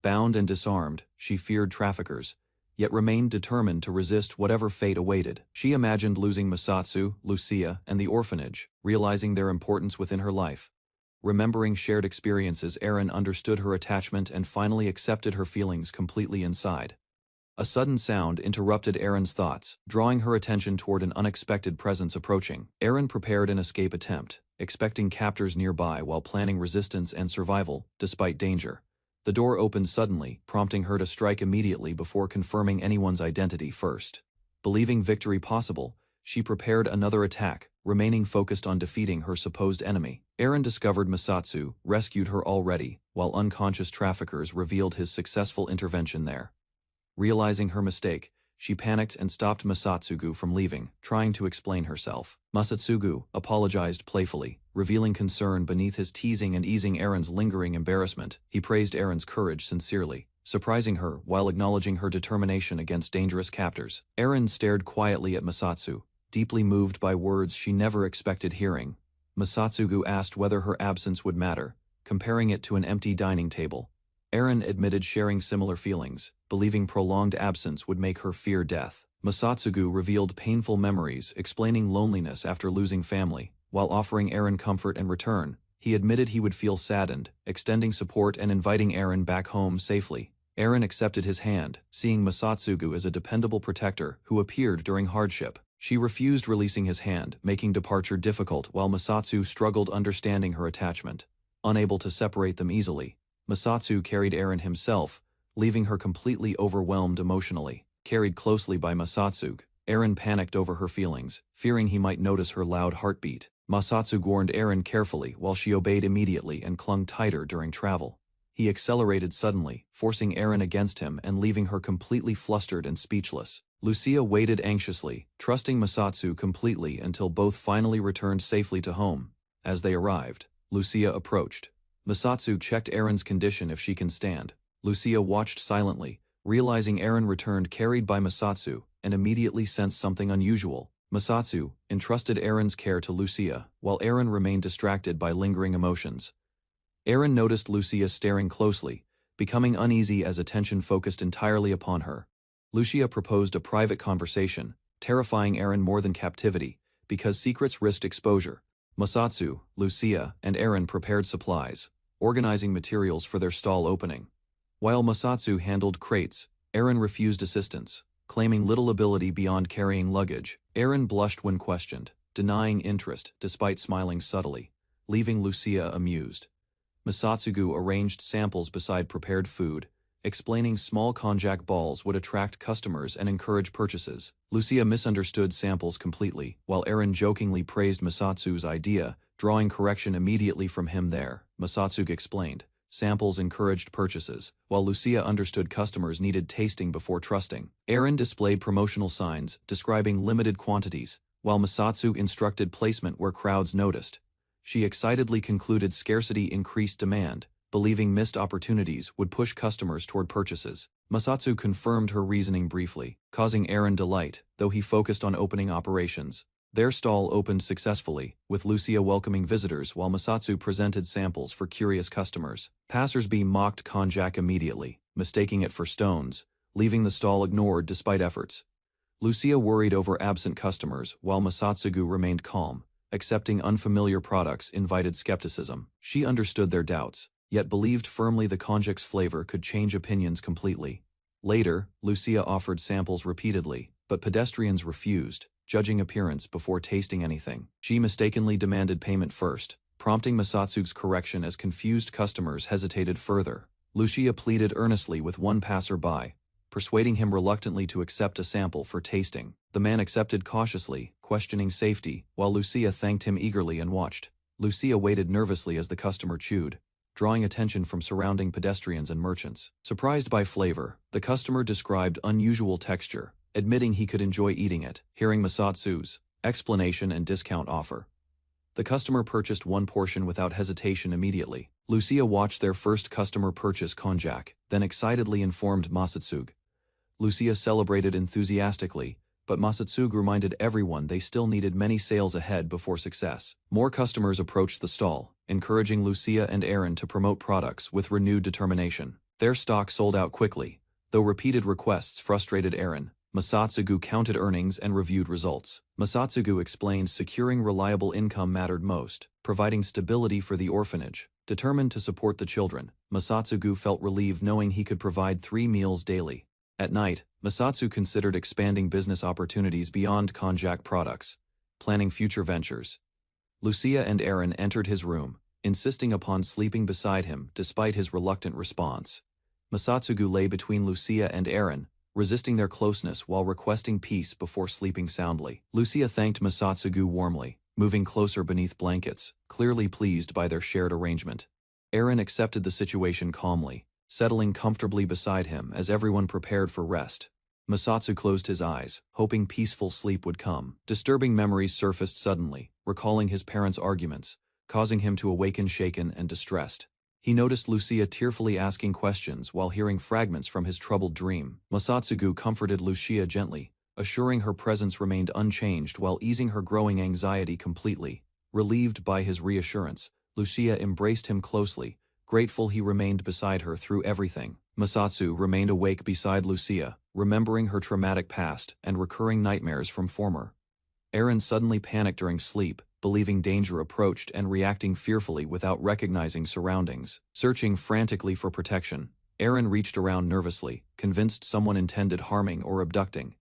Bound and disarmed, she feared traffickers, yet remained determined to resist whatever fate awaited. She imagined losing Masatsugu, Lucia, and the orphanage, realizing their importance within her life. Remembering shared experiences, Erin understood her attachment and finally accepted her feelings completely inside. A sudden sound interrupted Erin's thoughts, drawing her attention toward an unexpected presence approaching. Erin prepared an escape attempt, expecting captors nearby while planning resistance and survival, despite danger. The door opened suddenly, prompting her to strike immediately before confirming anyone's identity first. Believing victory possible, she prepared another attack, remaining focused on defeating her supposed enemy. Erin discovered Masatsugu rescued her already, while unconscious traffickers revealed his successful intervention there. Realizing her mistake, she panicked and stopped Masatsugu from leaving, trying to explain herself. Masatsugu apologized playfully, revealing concern beneath his teasing and easing Erin's lingering embarrassment. He praised Erin's courage sincerely, surprising her while acknowledging her determination against dangerous captors. Erin stared quietly at Masatsugu, deeply moved by words she never expected hearing. Masatsugu asked whether her absence would matter, comparing it to an empty dining table. Erin admitted sharing similar feelings, believing prolonged absence would make her fear death. Masatsugu revealed painful memories, explaining loneliness after losing family. While offering Erin comfort in return, he admitted he would feel saddened, extending support and inviting Erin back home safely. Erin accepted his hand, seeing Masatsugu as a dependable protector who appeared during hardship. She refused releasing his hand, making departure difficult while Masatsugu struggled understanding her attachment. Unable to separate them easily, Masatsugu carried Erin himself, leaving her completely overwhelmed emotionally. Carried closely by Masatsugu, Erin panicked over her feelings, fearing he might notice her loud heartbeat. Masatsugu warned Erin carefully while she obeyed immediately and clung tighter during travel. He accelerated suddenly, forcing Erin against him and leaving her completely flustered and speechless. Lucia waited anxiously, trusting Masatsugu completely until both finally returned safely to home. As they arrived, Lucia approached. Masatsugu checked Erin's condition if she can stand. Lucia watched silently, realizing Erin returned carried by Masatsugu, and immediately sensed something unusual. Masatsugu entrusted Erin's care to Lucia, while Erin remained distracted by lingering emotions. Erin noticed Lucia staring closely, becoming uneasy as attention focused entirely upon her. Lucia proposed a private conversation, terrifying Aaron more than captivity, because secrets risked exposure. Masatsu, Lucia, and Aaron prepared supplies, organizing materials for their stall opening. While Masatsu handled crates, Aaron refused assistance, claiming little ability beyond carrying luggage. Aaron blushed when questioned, denying interest despite smiling subtly, leaving Lucia amused. Masatsugu arranged samples beside prepared food, explaining small konjac balls would attract customers and encourage purchases. Lucia misunderstood samples completely, while Aaron jokingly praised Masatsu's idea, drawing correction immediately from him there. Masatsugu explained, samples encouraged purchases, while Lucia understood customers needed tasting before trusting. Aaron displayed promotional signs, describing limited quantities, while Masatsu instructed placement where crowds noticed. She excitedly concluded scarcity increased demand, believing missed opportunities would push customers toward purchases. Masatsu confirmed her reasoning briefly, causing Aaron delight, though he focused on opening operations. Their stall opened successfully, with Lucia welcoming visitors while Masatsu presented samples for curious customers. Passers-by mocked konjac immediately, mistaking it for stones, leaving the stall ignored despite efforts. Lucia worried over absent customers while Masatsugu remained calm. Accepting unfamiliar products invited skepticism. She understood their doubts, yet believed firmly the konjac's flavor could change opinions completely. Later, Lucia offered samples repeatedly, but pedestrians refused, judging appearance before tasting anything. She mistakenly demanded payment first, prompting Masatsu's correction as confused customers hesitated further. Lucia pleaded earnestly with one passer-by, persuading him reluctantly to accept a sample for tasting. The man accepted cautiously, questioning safety, while Lucia thanked him eagerly and watched. Lucia waited nervously as the customer chewed, drawing attention from surrounding pedestrians and merchants. Surprised by flavor, the customer described unusual texture, admitting he could enjoy eating it. Hearing Masatsu's explanation and discount offer, the customer purchased one portion without hesitation immediately. Lucia watched their first customer purchase konjac, then excitedly informed Masatsugu. Lucia celebrated enthusiastically, but Masatsugu reminded everyone they still needed many sales ahead before success. More customers approached the stall, encouraging Lucia and Aaron to promote products with renewed determination. Their stock sold out quickly, though repeated requests frustrated Aaron. Masatsugu counted earnings and reviewed results. Masatsugu explained securing reliable income mattered most, providing stability for the orphanage. Determined to support the children, Masatsugu felt relieved knowing he could provide 3 meals daily. At night, Masatsu considered expanding business opportunities beyond konjac products, planning future ventures. Lucia and Aaron entered his room, insisting upon sleeping beside him despite his reluctant response. Masatsugu lay between Lucia and Aaron, resisting their closeness while requesting peace before sleeping soundly. Lucia thanked Masatsugu warmly, moving closer beneath blankets, clearly pleased by their shared arrangement. Aaron accepted the situation calmly, settling comfortably beside him as everyone prepared for rest. Masatsu closed his eyes, hoping peaceful sleep would come. Disturbing memories surfaced suddenly, recalling his parents' arguments, causing him to awaken shaken and distressed. He noticed Lucia tearfully asking questions while hearing fragments from his troubled dream. Masatsugu comforted Lucia gently, assuring her presence remained unchanged while easing her growing anxiety completely. Relieved by his reassurance, Lucia embraced him closely, grateful he remained beside her through everything. Masatsu remained awake beside Lucia, remembering her traumatic past and recurring nightmares from former. Aaron suddenly panicked during sleep, believing danger approached and reacting fearfully without recognizing surroundings. Searching frantically for protection, Aaron reached around nervously, convinced someone intended harming or abducting.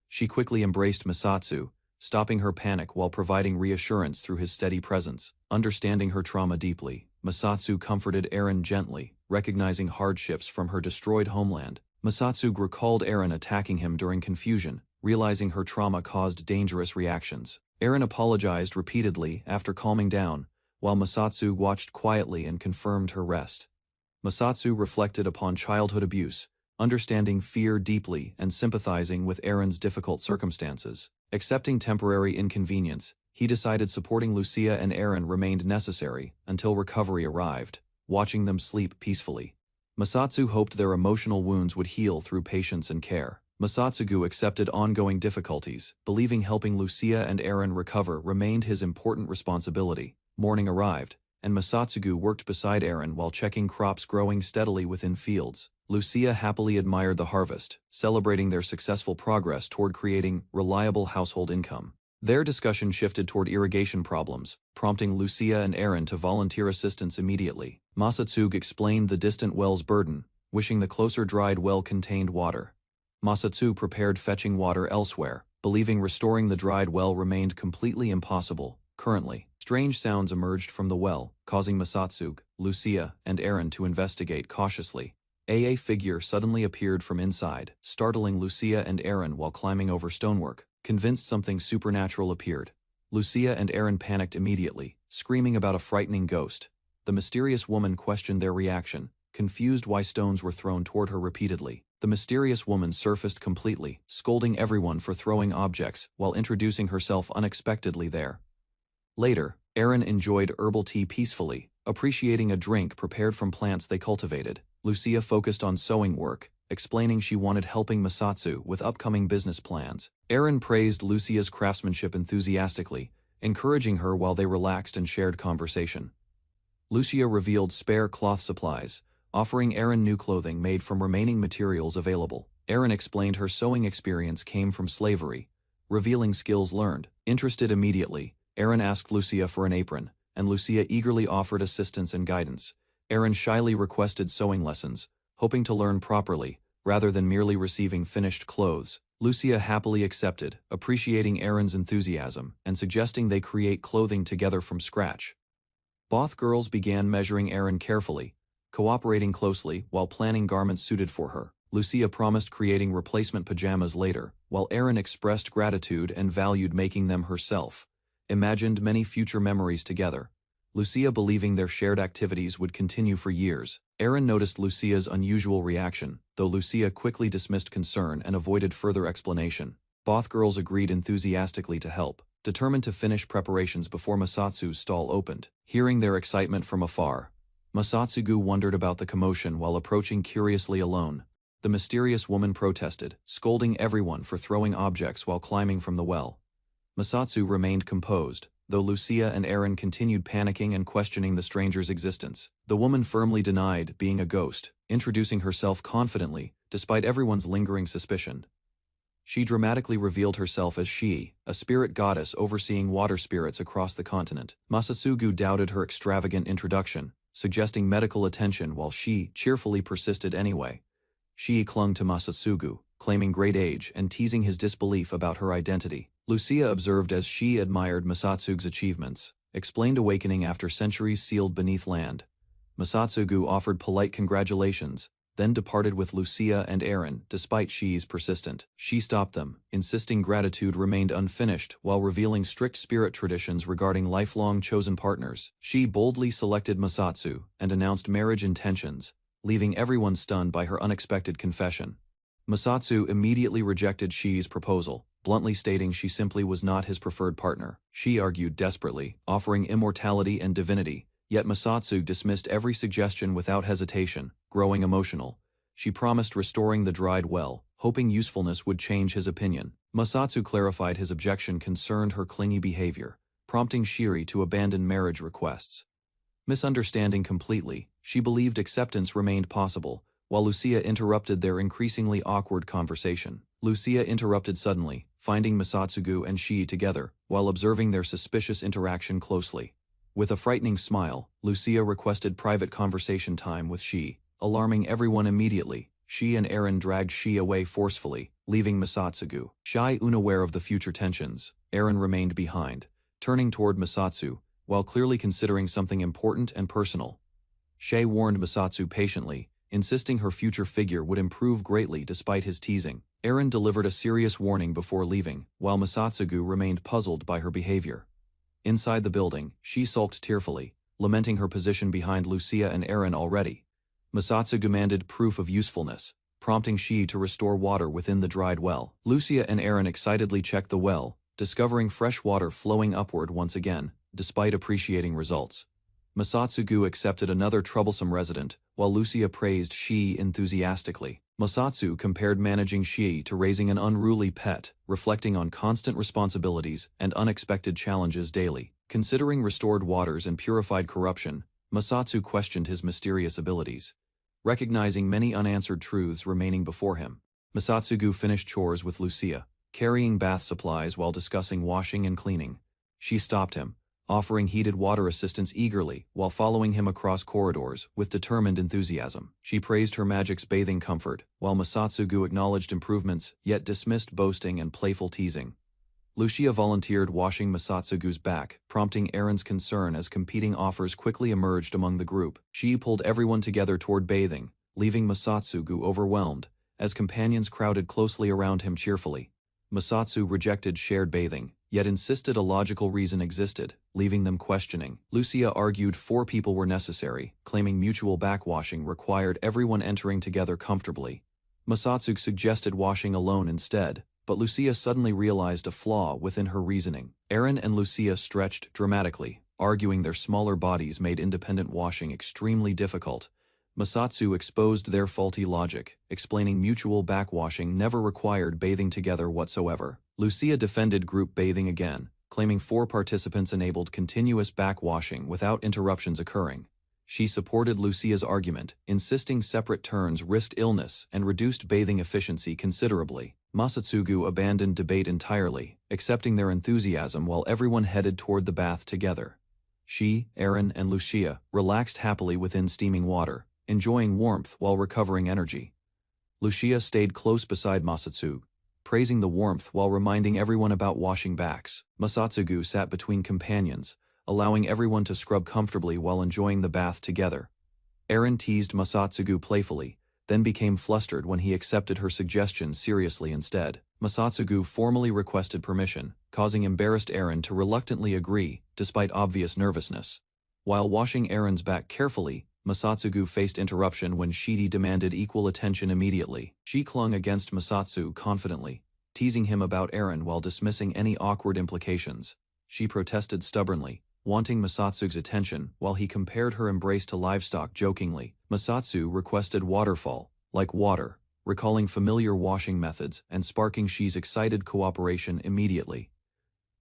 She quickly embraced Masatsu, stopping her panic while providing reassurance through his steady presence. Understanding her trauma deeply, Masatsu comforted Aaron gently, recognizing hardships from her destroyed homeland. Masatsu recalled Aaron attacking him during confusion, realizing her trauma caused dangerous reactions. Aaron apologized repeatedly after calming down, while Masatsu watched quietly and confirmed her rest. Masatsu reflected upon childhood abuse, understanding fear deeply and sympathizing with Aaron's difficult circumstances. Accepting temporary inconvenience, he decided supporting Lucia and Aaron remained necessary until recovery arrived, watching them sleep peacefully. Masatsu hoped their emotional wounds would heal through patience and care. Masatsugu accepted ongoing difficulties, believing helping Lucia and Aaron recover remained his important responsibility. Morning arrived, and Masatsugu worked beside Aaron while checking crops growing steadily within fields. Lucia happily admired the harvest, celebrating their successful progress toward creating reliable household income. Their discussion shifted toward irrigation problems, prompting Lucia and Aaron to volunteer assistance immediately. Masatsugu explained the distant well's burden, wishing the closer dried well contained water. Masatsugu prepared fetching water elsewhere, believing restoring the dried well remained completely impossible. Currently, strange sounds emerged from the well, causing Masatsugu, Lucia, and Aaron to investigate cautiously. A figure suddenly appeared from inside, startling Lucia and Aaron while climbing over stonework. Convinced something supernatural appeared, Lucia and Aaron panicked immediately, screaming about a frightening ghost. The mysterious woman questioned their reaction, confused why stones were thrown toward her repeatedly. The mysterious woman surfaced completely, scolding everyone for throwing objects while introducing herself unexpectedly there. Later, Aaron enjoyed herbal tea peacefully, appreciating a drink prepared from plants they cultivated. Lucia focused on sewing work, explaining she wanted helping Masatsugu with upcoming business plans. Aaron praised Lucia's craftsmanship enthusiastically, encouraging her while they relaxed and shared conversation. Lucia revealed spare cloth supplies, offering Aaron new clothing made from remaining materials available. Aaron explained her sewing experience came from slavery, revealing skills learned. Interested immediately, Aaron asked Lucia for an apron, and Lucia eagerly offered assistance and guidance. Aaron shyly requested sewing lessons, hoping to learn properly, rather than merely receiving finished clothes. Lucia happily accepted, appreciating Aaron's enthusiasm and suggesting they create clothing together from scratch. Both girls began measuring Aaron carefully, cooperating closely while planning garments suited for her. Lucia promised creating replacement pajamas later, while Aaron expressed gratitude and valued making them herself. Imagined many future memories together, Lucia believing their shared activities would continue for years. Aaron noticed Lucia's unusual reaction, though Lucia quickly dismissed concern and avoided further explanation. Both girls agreed enthusiastically to help, determined to finish preparations before Masatsugu's stall opened. Hearing their excitement from afar, Masatsugu wondered about the commotion while approaching curiously alone. The mysterious woman protested, scolding everyone for throwing objects while climbing from the well. Masatsugu remained composed, though Lucia and Aaron continued panicking and questioning the stranger's existence. The woman firmly denied being a ghost, introducing herself confidently, despite everyone's lingering suspicion. She dramatically revealed herself as Shi, a spirit goddess overseeing water spirits across the continent. Masatsugu doubted her extravagant introduction, suggesting medical attention while Shi cheerfully persisted anyway. Shi clung to Masatsugu, claiming great age and teasing his disbelief about her identity. Lucia observed as Shi admired Masatsugu's achievements, explained awakening after centuries sealed beneath land. Masatsugu offered polite congratulations, then departed with Lucia and Aaron despite Shi's persistent. Shi stopped them, insisting gratitude remained unfinished while revealing strict spirit traditions regarding lifelong chosen partners. Shi boldly selected Masatsugu and announced marriage intentions, leaving everyone stunned by her unexpected confession. Masatsugu immediately rejected Shi's proposal, bluntly stating she simply was not his preferred partner. Shi argued desperately, offering immortality and divinity, yet Masatsugu dismissed every suggestion without hesitation. Growing emotional, she promised restoring the dried well, hoping usefulness would change his opinion. Masatsugu clarified his objection concerned her clingy behavior, prompting Shiri to abandon marriage requests. Misunderstanding completely, she believed acceptance remained possible, while Lucia interrupted their increasingly awkward conversation. Lucia interrupted suddenly, finding Masatsugu and Shi together, while observing their suspicious interaction closely. With a frightening smile, Lucia requested private conversation time with Shi, alarming everyone immediately. Shi and Aaron dragged Shi away forcefully, leaving Masatsugu. Shy unaware of the future tensions, Aaron remained behind, turning toward Masatsugu, while clearly considering something important and personal. Shay warned Masatsugu patiently, insisting her future figure would improve greatly despite his teasing. Aaron delivered a serious warning before leaving, while Masatsugu remained puzzled by her behavior. Inside the building, she sulked tearfully, lamenting her position behind Lucia and Aaron already. Masatsugu demanded proof of usefulness, prompting Shi to restore water within the dried well. Lucia and Aaron excitedly checked the well, discovering fresh water flowing upward once again, despite appreciating results. Masatsugu accepted another troublesome resident, while Lucia praised Shi enthusiastically. Masatsugu compared managing Shi to raising an unruly pet, reflecting on constant responsibilities and unexpected challenges daily. Considering restored waters and purified corruption, Masatsu questioned his mysterious abilities. Recognizing many unanswered truths remaining before him, Masatsugu finished chores with Lucia, carrying bath supplies while discussing washing and cleaning. She stopped him, offering heated water assistance eagerly while following him across corridors with determined enthusiasm. She praised her magic's bathing comfort, while Masatsugu acknowledged improvements yet dismissed boasting and playful teasing. Lucia volunteered washing Masatsugu's back, prompting Aaron's concern as competing offers quickly emerged among the group. She pulled everyone together toward bathing, leaving Masatsugu overwhelmed, as companions crowded closely around him cheerfully. Masatsu rejected shared bathing, yet insisted a logical reason existed, leaving them questioning. Lucia argued 4 people were necessary, claiming mutual backwashing required everyone entering together comfortably. Masatsu suggested washing alone instead, but Lucia suddenly realized a flaw within her reasoning. Aaron and Lucia stretched dramatically, arguing their smaller bodies made independent washing extremely difficult. Masatsu exposed their faulty logic, explaining mutual backwashing never required bathing together whatsoever. Lucia defended group bathing again, claiming 4 participants enabled continuous backwashing without interruptions occurring. She supported Lucia's argument, insisting separate turns risked illness and reduced bathing efficiency considerably. Masatsugu abandoned debate entirely, accepting their enthusiasm while everyone headed toward the bath together. She, Aaron, and Lucia relaxed happily within steaming water, enjoying warmth while recovering energy. Lucia stayed close beside Masatsugu, praising the warmth while reminding everyone about washing backs. Masatsugu sat between companions, allowing everyone to scrub comfortably while enjoying the bath together. Aaron teased Masatsugu playfully, then became flustered when he accepted her suggestion seriously instead. Masatsugu formally requested permission, causing embarrassed Aaron to reluctantly agree, despite obvious nervousness. While washing Aaron's back carefully, Masatsugu faced interruption when Shidi demanded equal attention immediately. She clung against Masatsu confidently, teasing him about Aaron while dismissing any awkward implications. She protested stubbornly, wanting Masatsu's attention while he compared her embrace to livestock jokingly. Masatsu requested waterfall, like water, recalling familiar washing methods and sparking Shi's excited cooperation immediately.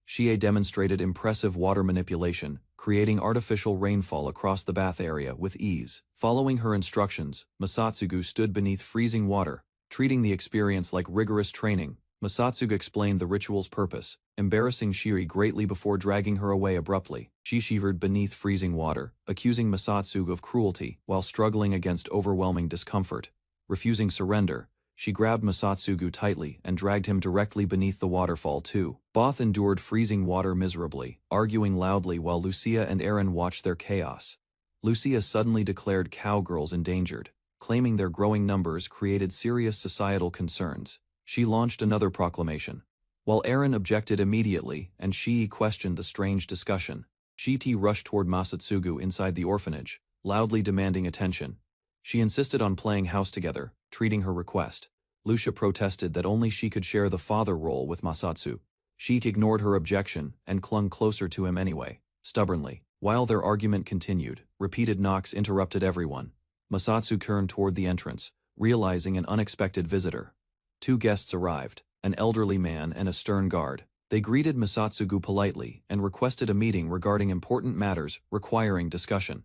Shie demonstrated impressive water manipulation, creating artificial rainfall across the bath area with ease. Following her instructions, Masatsugu stood beneath freezing water, treating the experience like rigorous training. Masatsugu explained the ritual's purpose, embarrassing Shiri greatly before dragging her away abruptly. She shivered beneath freezing water, accusing Masatsugu of cruelty while struggling against overwhelming discomfort. Refusing surrender, she grabbed Masatsugu tightly and dragged him directly beneath the waterfall too. Both endured freezing water miserably, arguing loudly while Lucia and Aaron watched their chaos. Lucia suddenly declared cowgirls endangered, claiming their growing numbers created serious societal concerns. She launched another proclamation. While Aaron objected immediately and Shii questioned the strange discussion, Shiti rushed toward Masatsugu inside the orphanage, loudly demanding attention. She insisted on playing house together, treating her request. Lucia protested that only she could share the father role with Masatsu. Sheik ignored her objection and clung closer to him anyway, stubbornly. While their argument continued, repeated knocks interrupted everyone. Masatsu turned toward the entrance, realizing an unexpected visitor. 2 guests arrived, an elderly man and a stern guard. They greeted Masatsugu politely and requested a meeting regarding important matters requiring discussion.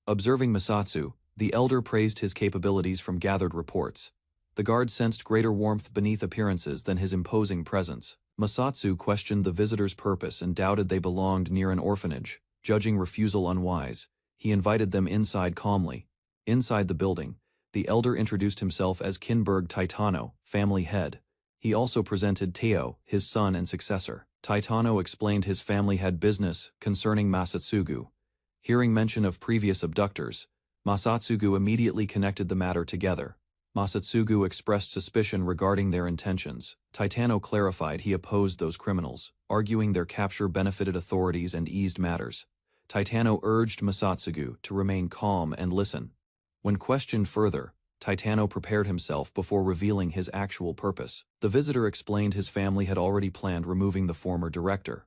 Observing Masatsu, the elder praised his capabilities from gathered reports. The guard sensed greater warmth beneath appearances than his imposing presence. Masatsu questioned the visitor's purpose and doubted they belonged near an orphanage. Judging refusal unwise, he invited them inside calmly. Inside the building, the elder introduced himself as Kinberg Titano, family head. He also presented Teo, his son and successor. Titano explained his family had business concerning Masatsugu. Hearing mention of previous abductors, Masatsugu immediately connected the matter together. Masatsugu expressed suspicion regarding their intentions. Titano clarified he opposed those criminals, arguing their capture benefited authorities and eased matters. Titano urged Masatsugu to remain calm and listen. When questioned further, Titano prepared himself before revealing his actual purpose. The visitor explained his family had already planned removing the former director.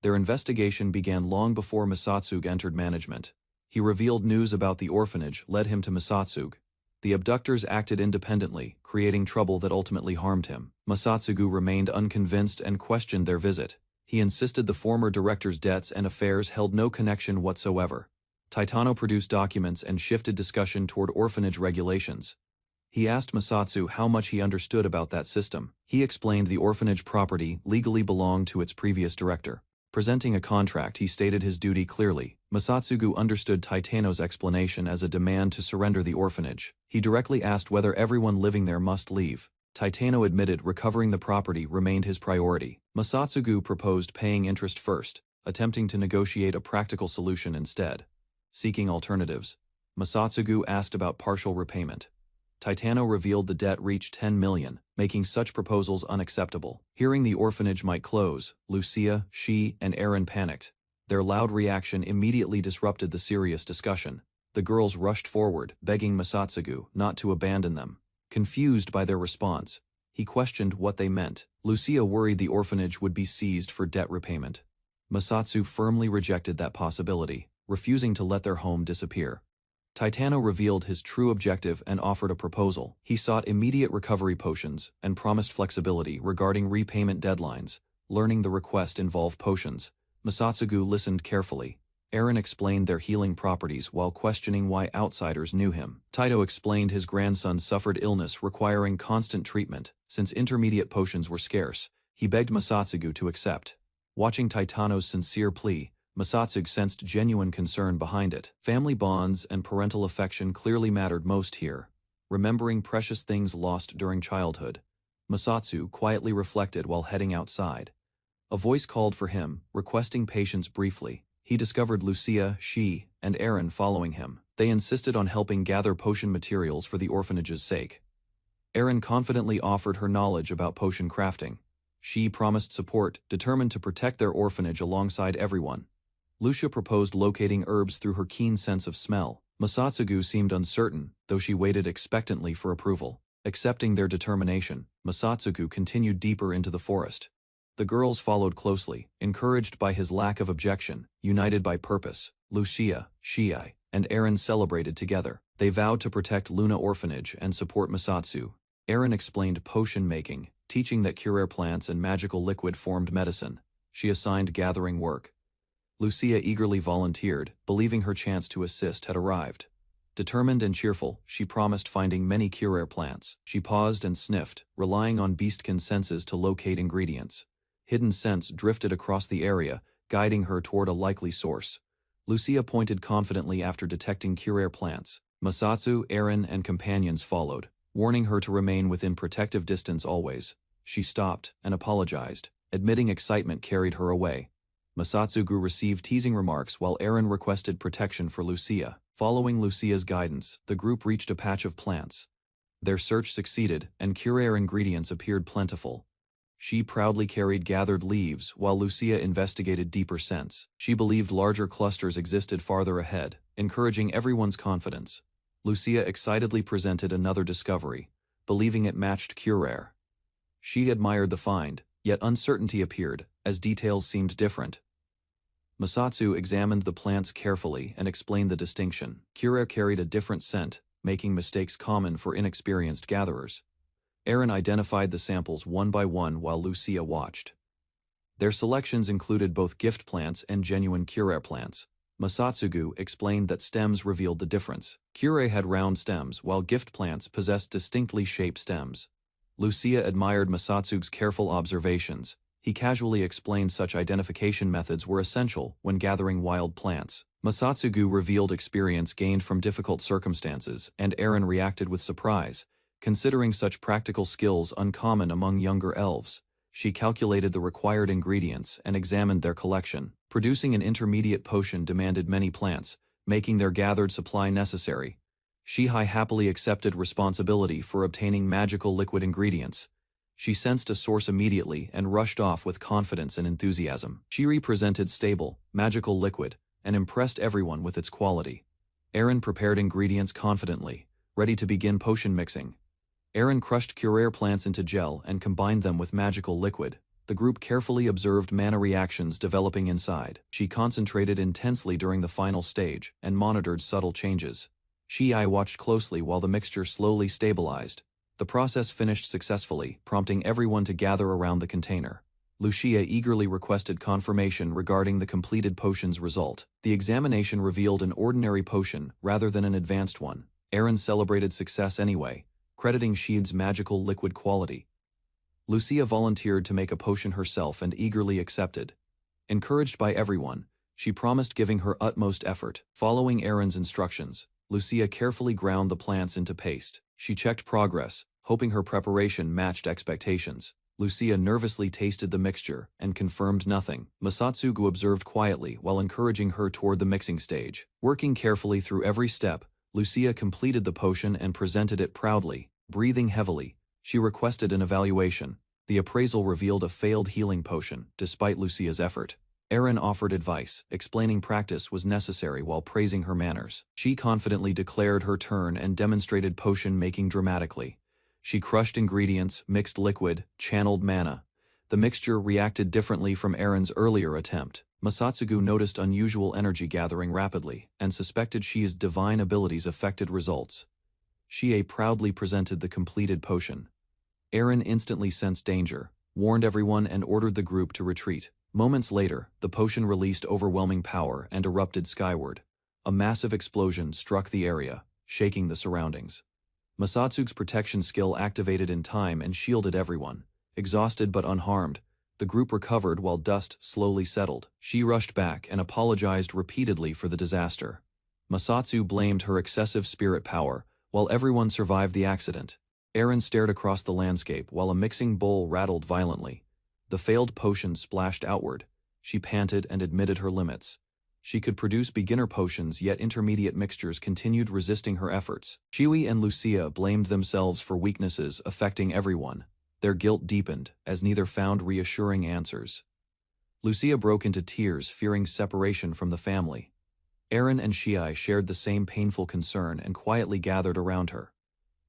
Their investigation began long before Masatsugu entered management. He revealed news about the orphanage led him to Masatsugu. The abductors acted independently, creating trouble that ultimately harmed him. Masatsugu remained unconvinced and questioned their visit. He insisted the former director's debts and affairs held no connection whatsoever. Titano produced documents and shifted discussion toward orphanage regulations. He asked Masatsu how much he understood about that system. He explained the orphanage property legally belonged to its previous director. Presenting a contract, he stated his duty clearly. Masatsugu understood Titano's explanation as a demand to surrender the orphanage. He directly asked whether everyone living there must leave. Titano admitted recovering the property remained his priority. Masatsugu proposed paying interest first, attempting to negotiate a practical solution instead. Seeking alternatives, Masatsugu asked about partial repayment. Titano revealed the debt reached 10 million, making such proposals unacceptable. Hearing the orphanage might close, Lucia, she, and Aaron panicked. Their loud reaction immediately disrupted the serious discussion. The girls rushed forward, begging Masatsugu not to abandon them. Confused by their response, he questioned what they meant. Lucia worried the orphanage would be seized for debt repayment. Masatsu firmly rejected that possibility, refusing to let their home disappear. Titano revealed his true objective and offered a proposal. He sought immediate recovery potions and promised flexibility regarding repayment deadlines. Learning the request involved potions, Masatsugu listened carefully. Aaron explained their healing properties while questioning why outsiders knew him. Taito explained his grandson suffered illness requiring constant treatment. Since intermediate potions were scarce, he begged Masatsugu to accept. Watching Titano's sincere plea, Masatsugu sensed genuine concern behind it. Family bonds and parental affection clearly mattered most here. Remembering precious things lost during childhood, Masatsugu quietly reflected while heading outside. A voice called for him, requesting patience briefly. He discovered Lucia, she, and Aaron following him. They insisted on helping gather potion materials for the orphanage's sake. Aaron confidently offered her knowledge about potion crafting. She promised support, determined to protect their orphanage alongside everyone. Lucia proposed locating herbs through her keen sense of smell. Masatsugu seemed uncertain, though she waited expectantly for approval. Accepting their determination, Masatsugu continued deeper into the forest. The girls followed closely, encouraged by his lack of objection, united by purpose. Lucia, Shii, and Aaron celebrated together. They vowed to protect Luna Orphanage and support Masatsu. Aaron explained potion making, teaching that cure plants and magical liquid formed medicine. She assigned gathering work. Lucia eagerly volunteered, believing her chance to assist had arrived. Determined and cheerful, she promised finding many cure plants. She paused and sniffed, relying on beastkin senses to locate ingredients. Hidden scents drifted across the area, guiding her toward a likely source. Lucia pointed confidently after detecting cure plants. Masatsu, Aaron, and companions followed, warning her to remain within protective distance always. She stopped and apologized, admitting excitement carried her away. Masatsugu received teasing remarks while Aaron requested protection for Lucia. Following Lucia's guidance, the group reached a patch of plants. Their search succeeded, and cure ingredients appeared plentiful. She proudly carried gathered leaves while Lucia investigated deeper scents. She believed larger clusters existed farther ahead, encouraging everyone's confidence. Lucia excitedly presented another discovery, believing it matched cure. She admired the find, yet uncertainty appeared, as details seemed different. Masatsu examined the plants carefully and explained the distinction. Cure carried a different scent, making mistakes common for inexperienced gatherers. Aaron identified the samples one by one while Lucia watched. Their selections included both gift plants and genuine cure plants. Masatsugu explained that stems revealed the difference. Cure had round stems while gift plants possessed distinctly shaped stems. Lucia admired Masatsugu's careful observations. He casually explained such identification methods were essential when gathering wild plants. Masatsugu revealed experience gained from difficult circumstances, and Aaron reacted with surprise, considering such practical skills uncommon among younger elves. She calculated the required ingredients and examined their collection. Producing an intermediate potion demanded many plants, making their gathered supply necessary. Shihai happily accepted responsibility for obtaining magical liquid ingredients. She sensed a source immediately and rushed off with confidence and enthusiasm. Shiri presented stable, magical liquid, and impressed everyone with its quality. Aaron prepared ingredients confidently, ready to begin potion mixing. Aaron crushed cure plants into gel and combined them with magical liquid. The group carefully observed mana reactions developing inside. She concentrated intensely during the final stage and monitored subtle changes. Shii watched closely while the mixture slowly stabilized. The process finished successfully, prompting everyone to gather around the container. Lucia eagerly requested confirmation regarding the completed potion's result. The examination revealed an ordinary potion rather than an advanced one. Aaron celebrated success anyway, crediting Sheed's magical liquid quality. Lucia volunteered to make a potion herself and eagerly accepted. Encouraged by everyone, she promised giving her utmost effort. Following Aaron's instructions, Lucia carefully ground the plants into paste. She checked progress, hoping her preparation matched expectations. Lucia nervously tasted the mixture and confirmed nothing. Masatsugu observed quietly while encouraging her toward the mixing stage. Working carefully through every step, Lucia completed the potion and presented it proudly. Breathing heavily, she requested an evaluation. The appraisal revealed a failed healing potion, despite Lucia's effort. Aaron offered advice, explaining practice was necessary while praising her manners. She confidently declared her turn and demonstrated potion making dramatically. She crushed ingredients, mixed liquid, channeled mana. The mixture reacted differently from Aaron's earlier attempt. Masatsugu noticed unusual energy gathering rapidly and suspected Shia's divine abilities affected results. Shie proudly presented the completed potion. Aaron instantly sensed danger, warned everyone and ordered the group to retreat. Moments later, the potion released overwhelming power and erupted skyward. A massive explosion struck the area, shaking the surroundings. Masatsugu's protection skill activated in time and shielded everyone. Exhausted but unharmed, the group recovered while dust slowly settled. She rushed back and apologized repeatedly for the disaster. Masatsu blamed her excessive spirit power, while everyone survived the accident. Aaron stared across the landscape while a mixing bowl rattled violently. The failed potion splashed outward. She panted and admitted her limits. She could produce beginner potions, yet intermediate mixtures continued resisting her efforts. Shiwi and Lucia blamed themselves for weaknesses affecting everyone. Their guilt deepened, as neither found reassuring answers. Lucia broke into tears, fearing separation from the family. Aaron and Shii shared the same painful concern and quietly gathered around her.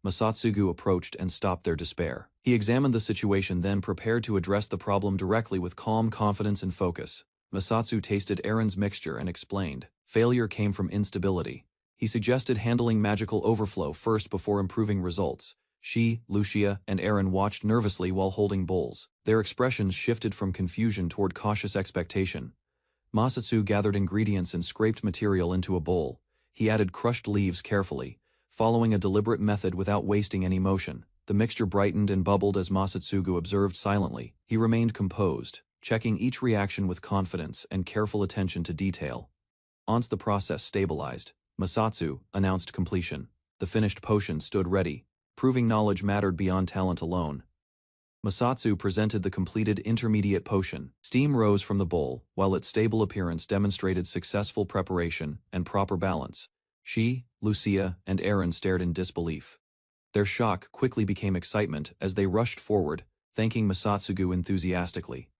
Masatsugu approached and stopped their despair. He examined the situation, then prepared to address the problem directly with calm confidence and focus. Masatsu tasted Aaron's mixture and explained. Failure came from instability. He suggested handling magical overflow first before improving results. She, Lucia, and Aaron watched nervously while holding bowls. Their expressions shifted from confusion toward cautious expectation. Masatsu gathered ingredients and scraped material into a bowl. He added crushed leaves carefully, following a deliberate method without wasting any motion. The mixture brightened and bubbled as Masatsugu observed silently. He remained composed, checking each reaction with confidence and careful attention to detail. Once the process stabilized, Masatsu announced completion. The finished potion stood ready, proving knowledge mattered beyond talent alone. Masatsu presented the completed intermediate potion. Steam rose from the bowl, while its stable appearance demonstrated successful preparation and proper balance. She, Lucia, and Aaron stared in disbelief. Their shock quickly became excitement as they rushed forward, thanking Masatsugu enthusiastically.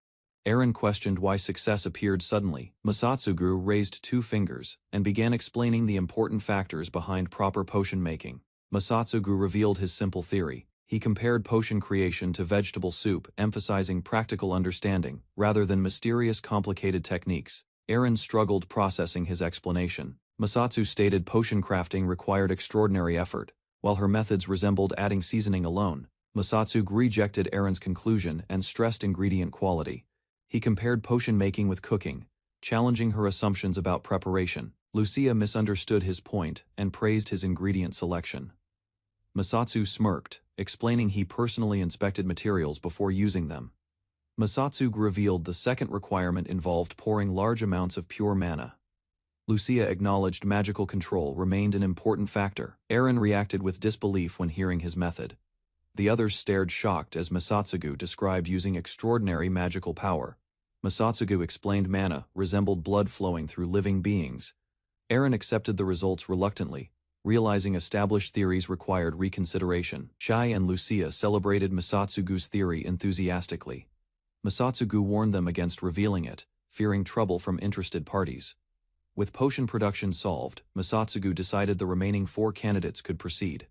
Aaron questioned why success appeared suddenly. Masatsugu raised 2 fingers and began explaining the important factors behind proper potion making. Masatsugu revealed his simple theory. He compared potion creation to vegetable soup, emphasizing practical understanding rather than mysterious complicated techniques. Aaron struggled processing his explanation. Masatsu stated potion crafting required extraordinary effort, while her methods resembled adding seasoning alone. Masatsu rejected Aaron's conclusion and stressed ingredient quality. He compared potion making with cooking, challenging her assumptions about preparation. Lucia misunderstood his point and praised his ingredient selection. Masatsu smirked, explaining he personally inspected materials before using them. Masatsu revealed the second requirement involved pouring large amounts of pure mana. Lucia acknowledged magical control remained an important factor. Aaron reacted with disbelief when hearing his method. The others stared shocked as Masatsugu described using extraordinary magical power. Masatsugu explained mana resembled blood flowing through living beings. Aaron accepted the results reluctantly, realizing established theories required reconsideration. Shai and Lucia celebrated Masatsugu's theory enthusiastically. Masatsugu warned them against revealing it, fearing trouble from interested parties. With potion production solved, Masatsugu decided the remaining 4 candidates could proceed.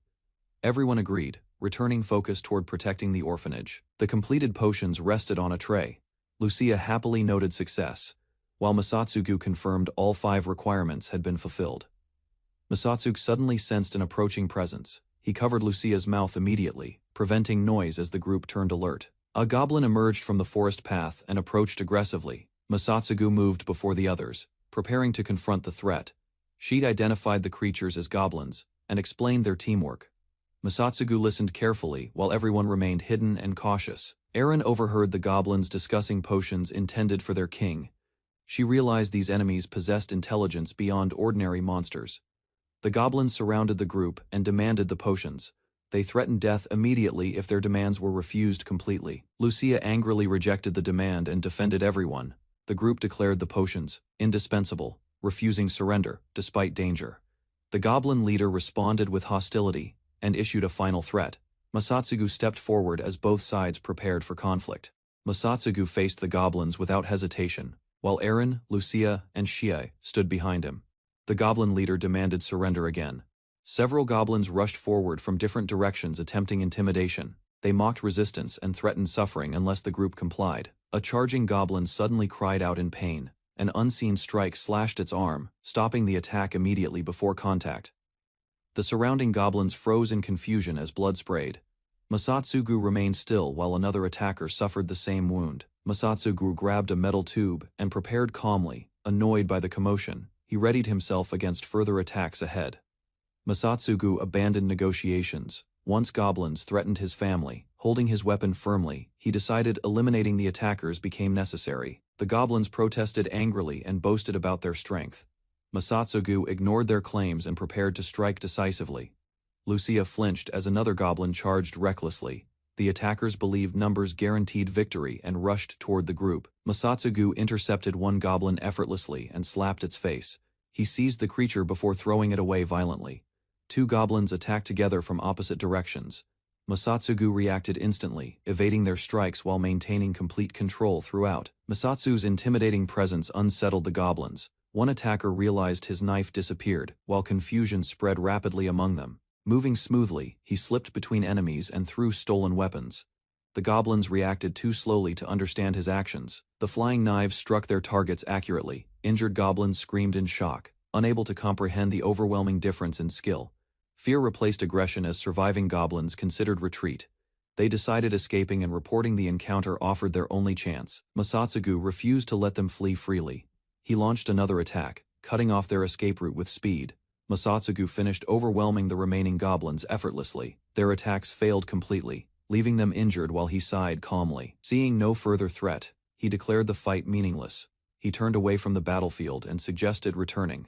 Everyone agreed, returning focus toward protecting the orphanage. The completed potions rested on a tray. Lucia happily noted success, while Masatsugu confirmed all 5 requirements had been fulfilled. Masatsugu suddenly sensed an approaching presence. He covered Lucia's mouth immediately, preventing noise as the group turned alert. A goblin emerged from the forest path and approached aggressively. Masatsugu moved before the others, preparing to confront the threat. She'd identified the creatures as goblins and explained their teamwork. Masatsugu listened carefully while everyone remained hidden and cautious. Eren overheard the goblins discussing potions intended for their king. She realized these enemies possessed intelligence beyond ordinary monsters. The goblins surrounded the group and demanded the potions. They threatened death immediately if their demands were refused completely. Lucia angrily rejected the demand and defended everyone. The group declared the potions indispensable, refusing surrender, despite danger. The goblin leader responded with hostility and issued a final threat. Masatsugu stepped forward as both sides prepared for conflict. Masatsugu faced the goblins without hesitation, while Eren, Lucia, and Shie stood behind him. The goblin leader demanded surrender again. Several goblins rushed forward from different directions attempting intimidation. They mocked resistance and threatened suffering unless the group complied. A charging goblin suddenly cried out in pain. An unseen strike slashed its arm, stopping the attack immediately before contact. The surrounding goblins froze in confusion as blood sprayed. Masatsugu remained still while another attacker suffered the same wound. Masatsugu grabbed a metal tube and prepared calmly. Annoyed by the commotion, he readied himself against further attacks ahead. Masatsugu abandoned negotiations. Once goblins threatened his family. Holding his weapon firmly, he decided eliminating the attackers became necessary. The goblins protested angrily and boasted about their strength. Masatsugu ignored their claims and prepared to strike decisively. Lucia flinched as another goblin charged recklessly. The attackers believed numbers guaranteed victory and rushed toward the group. Masatsugu intercepted one goblin effortlessly and slapped its face. He seized the creature before throwing it away violently. Two goblins attacked together from opposite directions. Masatsugu reacted instantly, evading their strikes while maintaining complete control throughout. Masatsu's intimidating presence unsettled the goblins. One attacker realized his knife disappeared, while confusion spread rapidly among them. Moving smoothly, he slipped between enemies and threw stolen weapons. The goblins reacted too slowly to understand his actions. The flying knives struck their targets accurately. Injured goblins screamed in shock, unable to comprehend the overwhelming difference in skill. Fear replaced aggression as surviving goblins considered retreat. They decided escaping and reporting the encounter offered their only chance. Masatsugu refused to let them flee freely. He launched another attack, cutting off their escape route with speed. Masatsugu finished overwhelming the remaining goblins effortlessly. Their attacks failed completely, leaving them injured while he sighed calmly. Seeing no further threat, he declared the fight meaningless. He turned away from the battlefield and suggested returning.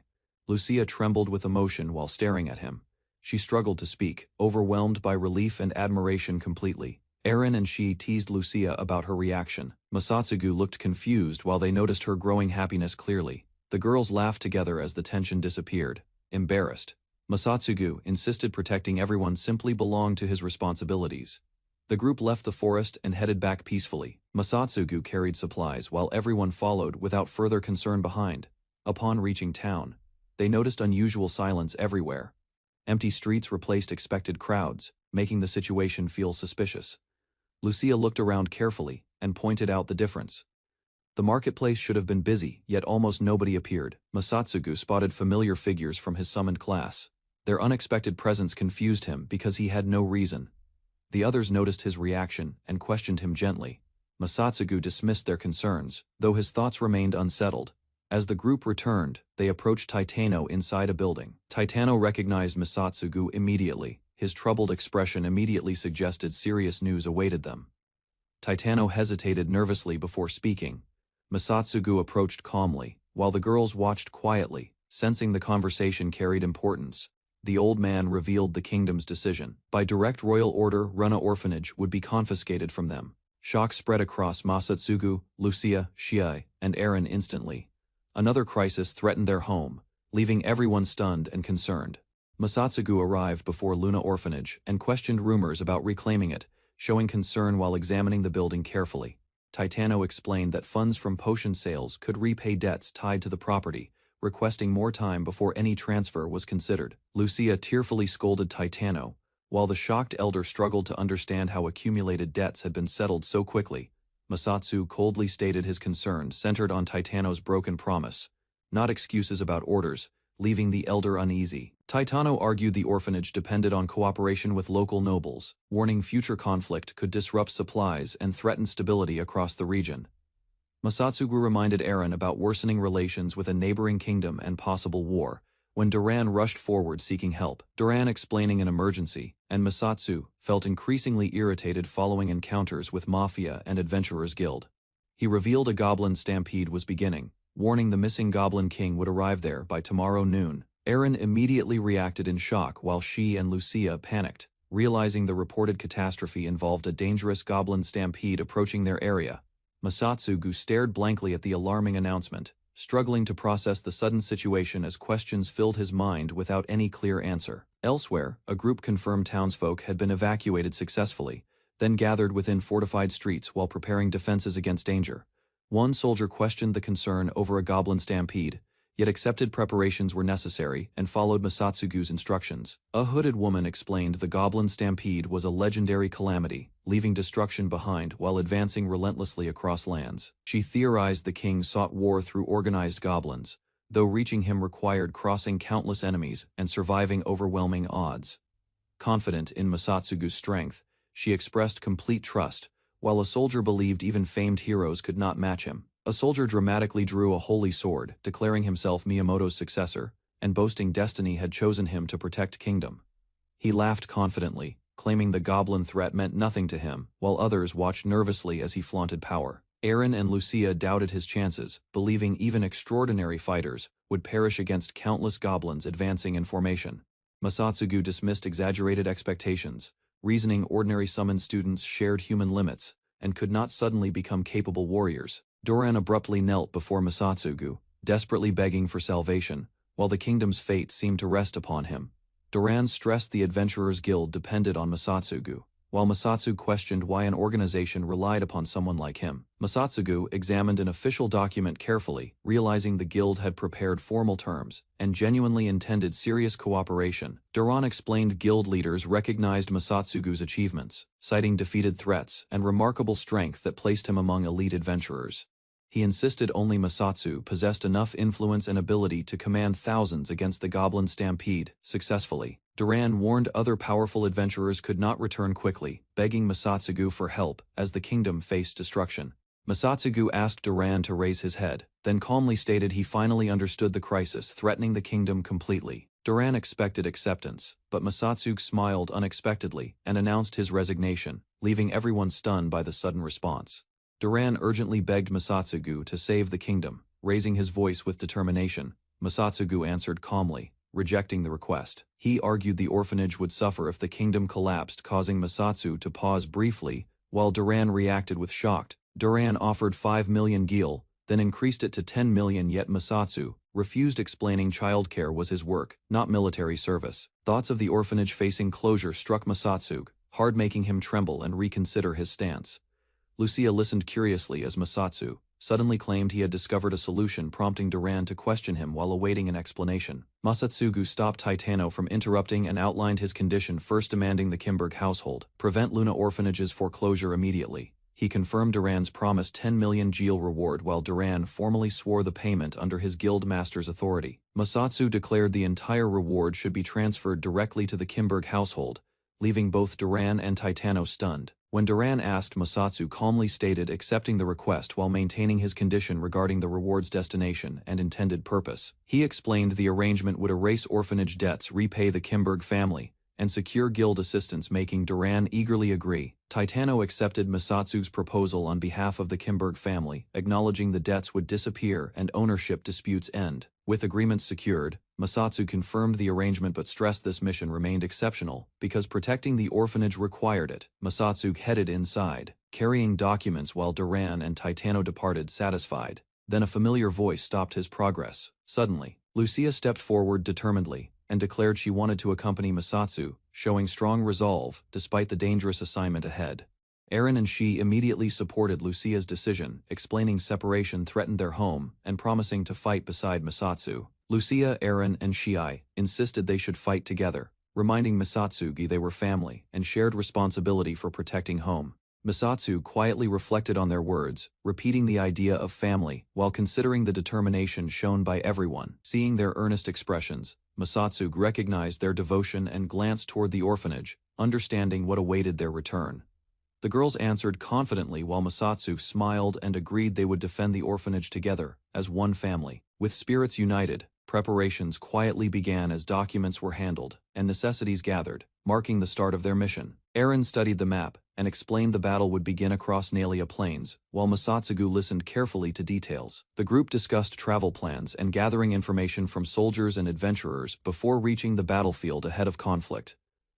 Lucia trembled with emotion while staring at him. She struggled to speak, overwhelmed by relief and admiration completely. Eren and she teased Lucia about her reaction. Masatsugu looked confused while they noticed her growing happiness clearly. The girls laughed together as the tension disappeared. Embarrassed, Masatsugu insisted protecting everyone simply belonged to his responsibilities. The group left the forest and headed back peacefully. Masatsugu carried supplies while everyone followed without further concern behind. Upon reaching town, they noticed unusual silence everywhere. Empty streets replaced expected crowds, making the situation feel suspicious. Lucia looked around carefully and pointed out the difference. The marketplace should have been busy, yet almost nobody appeared. Masatsugu spotted familiar figures from his summoned class. Their unexpected presence confused him because he had no reason. The others noticed his reaction and questioned him gently. Masatsugu dismissed their concerns, though his thoughts remained unsettled. As the group returned, they approached Titano inside a building. Titano recognized Masatsugu immediately. His troubled expression immediately suggested serious news awaited them. Titano hesitated nervously before speaking. Masatsugu approached calmly, while the girls watched quietly, sensing the conversation carried importance. The old man revealed the kingdom's decision. By direct royal order, Runa Orphanage would be confiscated from them. Shock spread across Masatsugu, Lucia, Shie, and Eren instantly. Another crisis threatened their home, leaving everyone stunned and concerned. Masatsugu arrived before Luna Orphanage and questioned rumors about reclaiming it, showing concern while examining the building carefully. Titano explained that funds from potion sales could repay debts tied to the property, requesting more time before any transfer was considered. Lucia tearfully scolded Titano, while the shocked elder struggled to understand how accumulated debts had been settled so quickly. Masatsu coldly stated his concerns centered on Titano's broken promise, not excuses about orders, leaving the elder uneasy. Taitano argued the orphanage depended on cooperation with local nobles, warning future conflict could disrupt supplies and threaten stability across the region. Masatsugu reminded Eren about worsening relations with a neighboring kingdom and possible war, when Duran rushed forward seeking help, Duran explaining an emergency, and Masatsu felt increasingly irritated following encounters with Mafia and Adventurers Guild. He revealed a goblin stampede was beginning, warning the missing Goblin King would arrive there by tomorrow noon. Eren immediately reacted in shock while she and Lucia panicked, realizing the reported catastrophe involved a dangerous goblin stampede approaching their area. Masatsugu stared blankly at the alarming announcement, struggling to process the sudden situation as questions filled his mind without any clear answer. Elsewhere, a group confirmed townsfolk had been evacuated successfully, then gathered within fortified streets while preparing defenses against danger. One soldier questioned the concern over a goblin stampede, yet accepted preparations were necessary and followed Masatsugu's instructions. A hooded woman explained the goblin stampede was a legendary calamity, leaving destruction behind while advancing relentlessly across lands. She theorized the king sought war through organized goblins, though reaching him required crossing countless enemies and surviving overwhelming odds. Confident in Masatsugu's strength, she expressed complete trust, while a soldier believed even famed heroes could not match him. A soldier dramatically drew a holy sword, declaring himself Miyamoto's successor, and boasting destiny had chosen him to protect kingdom. He laughed confidently, claiming the goblin threat meant nothing to him, while others watched nervously as he flaunted power. Eren and Lucia doubted his chances, believing even extraordinary fighters would perish against countless goblins advancing in formation. Masatsugu dismissed exaggerated expectations, reasoning ordinary summoned students shared human limits and could not suddenly become capable warriors. Duran abruptly knelt before Masatsugu, desperately begging for salvation, while the kingdom's fate seemed to rest upon him. Duran stressed the Adventurers Guild depended on Masatsugu, while Masatsugu questioned why an organization relied upon someone like him. Masatsugu examined an official document carefully, realizing the guild had prepared formal terms and genuinely intended serious cooperation. Duran explained guild leaders recognized Masatsugu's achievements, citing defeated threats and remarkable strength that placed him among elite adventurers. He insisted only Masatsu possessed enough influence and ability to command thousands against the goblin stampede successfully. Duran warned other powerful adventurers could not return quickly, begging Masatsugu for help as the kingdom faced destruction. Masatsugu asked Duran to raise his head, then calmly stated he finally understood the crisis threatening the kingdom completely. Duran expected acceptance, but Masatsugu smiled unexpectedly and announced his resignation, leaving everyone stunned by the sudden response. Duran urgently begged Masatsugu to save the kingdom, raising his voice with determination. Masatsugu answered calmly, rejecting the request. He argued the orphanage would suffer if the kingdom collapsed, causing Masatsu to pause briefly, while Duran reacted with shocked. Duran offered 5 million gil, then increased it to 10 million, yet Masatsu refused, explaining childcare was his work, not military service. Thoughts of the orphanage facing closure struck Masatsugu, hard, making him tremble and reconsider his stance. Lucia listened curiously as Masatsu suddenly claimed he had discovered a solution, prompting Duran to question him while awaiting an explanation. Masatsugu stopped Taitano from interrupting and outlined his condition, first demanding the Kimberg household prevent Luna Orphanage's foreclosure immediately. He confirmed Duran's promised 10 million gil reward while Duran formally swore the payment under his guild master's authority. Masatsu declared the entire reward should be transferred directly to the Kimberg household, leaving both Duran and Taitano stunned. When Duran asked, Masatsu calmly stated accepting the request while maintaining his condition regarding the reward's destination and intended purpose. He explained the arrangement would erase orphanage debts, repay the Kimberg family, and secure guild assistance, making Duran eagerly agree. Taitano accepted Masatsu's proposal on behalf of the Kimberg family, acknowledging the debts would disappear and ownership disputes end. With agreements secured, Masatsu confirmed the arrangement but stressed this mission remained exceptional because protecting the orphanage required it. Masatsu headed inside, carrying documents while Duran and Taitano departed satisfied. Then a familiar voice stopped his progress. Suddenly, Lucia stepped forward determinedly and declared she wanted to accompany Masatsu, showing strong resolve despite the dangerous assignment ahead. Eren and she immediately supported Lucia's decision, explaining separation threatened their home and promising to fight beside Masatsu. Lucia, Eren, and Shiai insisted they should fight together, reminding Masatsugu they were family and shared responsibility for protecting home. Masatsu quietly reflected on their words, repeating the idea of family while considering the determination shown by everyone. Seeing their earnest expressions, Masatsugu recognized their devotion and glanced toward the orphanage, understanding what awaited their return. The girls answered confidently while Masatsugu smiled and agreed they would defend the orphanage together, as one family. With spirits united, preparations quietly began as documents were handled and necessities gathered, marking the start of their mission. Eren studied the map and explained the battle would begin across Nalia Plains, while Masatsugu listened carefully to details. The group discussed travel plans and gathering information from soldiers and adventurers before reaching the battlefield ahead of conflict.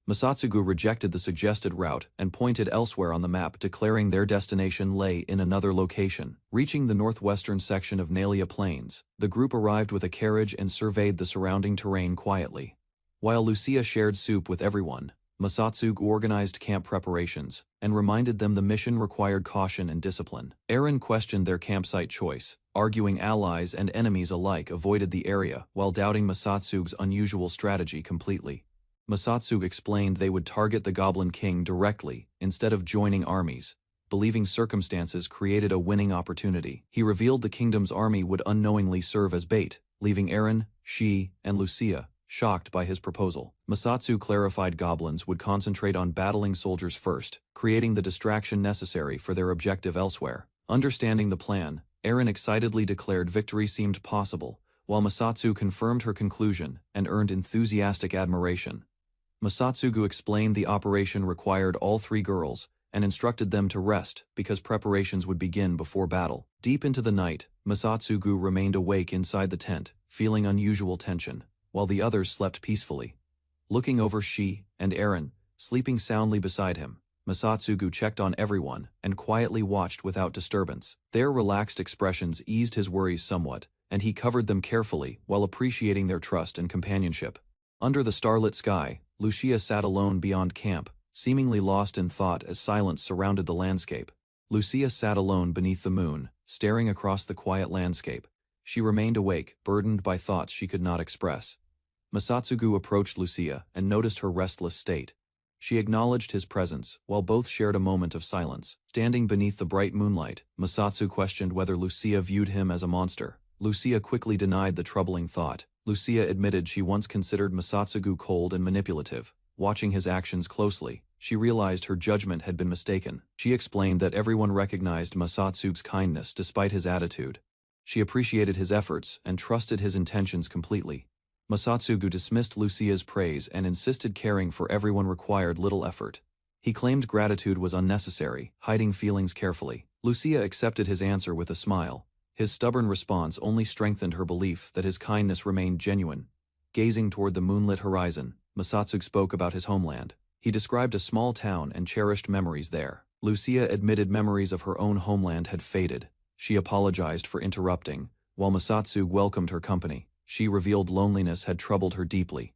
Masatsugu rejected the suggested route and pointed elsewhere on the map, declaring their destination lay in another location. Reaching the northwestern section of Nalia Plains, the group arrived with a carriage and surveyed the surrounding terrain quietly. While Lucia shared soup with everyone, Masatsugu organized camp preparations and reminded them the mission required caution and discipline. Eren questioned their campsite choice, arguing allies and enemies alike avoided the area while doubting Masatsugu's unusual strategy completely. Masatsugu explained they would target the Goblin King directly instead of joining armies, believing circumstances created a winning opportunity. He revealed the kingdom's army would unknowingly serve as bait, leaving Eren, Shi, and Lucia shocked by his proposal. Masatsugu clarified goblins would concentrate on battling soldiers first, creating the distraction necessary for their objective elsewhere. Understanding the plan, Eren excitedly declared victory seemed possible, while Masatsugu confirmed her conclusion and earned enthusiastic admiration. Masatsugu explained the operation required all three girls and instructed them to rest because preparations would begin before battle. Deep into the night, Masatsugu remained awake inside the tent, feeling unusual tension, while the others slept peacefully. Looking over Shi and Eren, sleeping soundly beside him, Masatsugu checked on everyone and quietly watched without disturbance. Their relaxed expressions eased his worries somewhat, and he covered them carefully while appreciating their trust and companionship. Under the starlit sky, Lucia sat alone beyond camp, seemingly lost in thought as silence surrounded the landscape. Lucia sat alone beneath the moon, staring across the quiet landscape. She remained awake, burdened by thoughts she could not express. Masatsugu approached Lucia and noticed her restless state. She acknowledged his presence, while both shared a moment of silence. Standing beneath the bright moonlight, Masatsugu questioned whether Lucia viewed him as a monster. Lucia quickly denied the troubling thought. Lucia admitted she once considered Masatsugu cold and manipulative. Watching his actions closely, she realized her judgment had been mistaken. She explained that everyone recognized Masatsugu's kindness despite his attitude. She appreciated his efforts and trusted his intentions completely. Masatsugu dismissed Lucia's praise and insisted caring for everyone required little effort. He claimed gratitude was unnecessary, hiding feelings carefully. Lucia accepted his answer with a smile. His stubborn response only strengthened her belief that his kindness remained genuine. Gazing toward the moonlit horizon, Masatsugu spoke about his homeland. He described a small town and cherished memories there. Lucia admitted memories of her own homeland had faded. She apologized for interrupting, while Masatsugu welcomed her company. She revealed loneliness had troubled her deeply.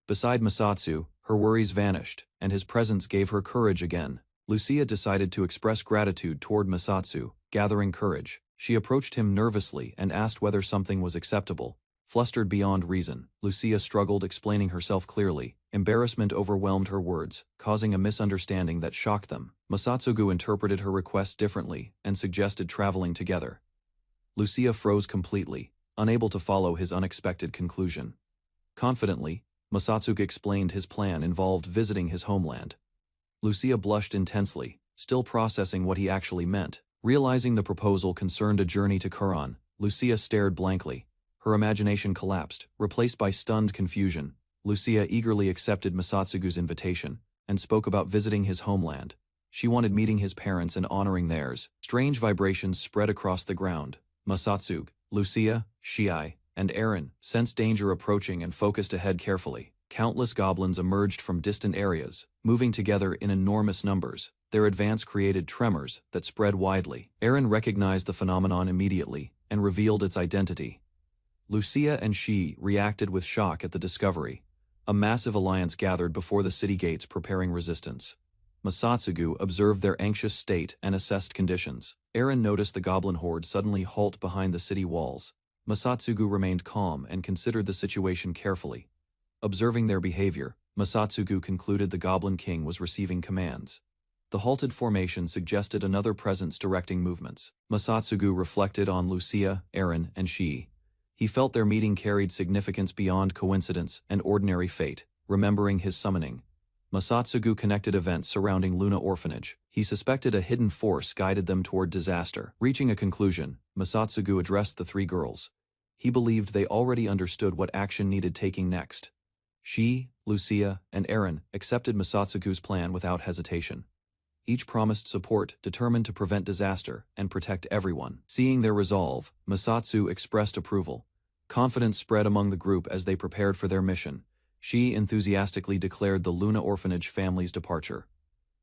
Beside Masatsugu, her worries vanished, and his presence gave her courage again. Lucia decided to express gratitude toward Masatsugu, gathering courage. She approached him nervously and asked whether something was acceptable. Flustered beyond reason, Lucia struggled explaining herself clearly. Embarrassment overwhelmed her words, causing a misunderstanding that shocked them. Masatsugu interpreted her request differently and suggested traveling together. Lucia froze completely, unable to follow his unexpected conclusion. Confidently, Masatsugu explained his plan involved visiting his homeland. Lucia blushed intensely, still processing what he actually meant. Realizing the proposal concerned a journey to Kuran, Lucia stared blankly. Her imagination collapsed, replaced by stunned confusion. Lucia eagerly accepted Masatsugu's invitation and spoke about visiting his homeland. She wanted meeting his parents and honoring theirs. Strange vibrations spread across the ground. Masatsugu, Lucia, Shii, and Eren sensed danger approaching and focused ahead carefully. Countless goblins emerged from distant areas, moving together in enormous numbers. Their advance created tremors that spread widely. Eren recognized the phenomenon immediately and revealed its identity. Lucia and Shi reacted with shock at the discovery. A massive alliance gathered before the city gates preparing resistance. Masatsugu observed their anxious state and assessed conditions. Eren noticed the goblin horde suddenly halt behind the city walls. Masatsugu remained calm and considered the situation carefully. Observing their behavior, Masatsugu concluded the Goblin King was receiving commands. The halted formation suggested another presence directing movements. Masatsugu reflected on Lucia, Eren, and Shi. He felt their meeting carried significance beyond coincidence and ordinary fate. Remembering his summoning, Masatsugu connected events surrounding Luna Orphanage. He suspected a hidden force guided them toward disaster. Reaching a conclusion, Masatsugu addressed the three girls. He believed they already understood what action needed taking next. She, Lucia, and Aaron accepted Masatsugu's plan without hesitation. Each promised support, determined to prevent disaster and protect everyone. Seeing their resolve, Masatsu expressed approval. Confidence spread among the group as they prepared for their mission. She enthusiastically declared the Luna Orphanage family's departure.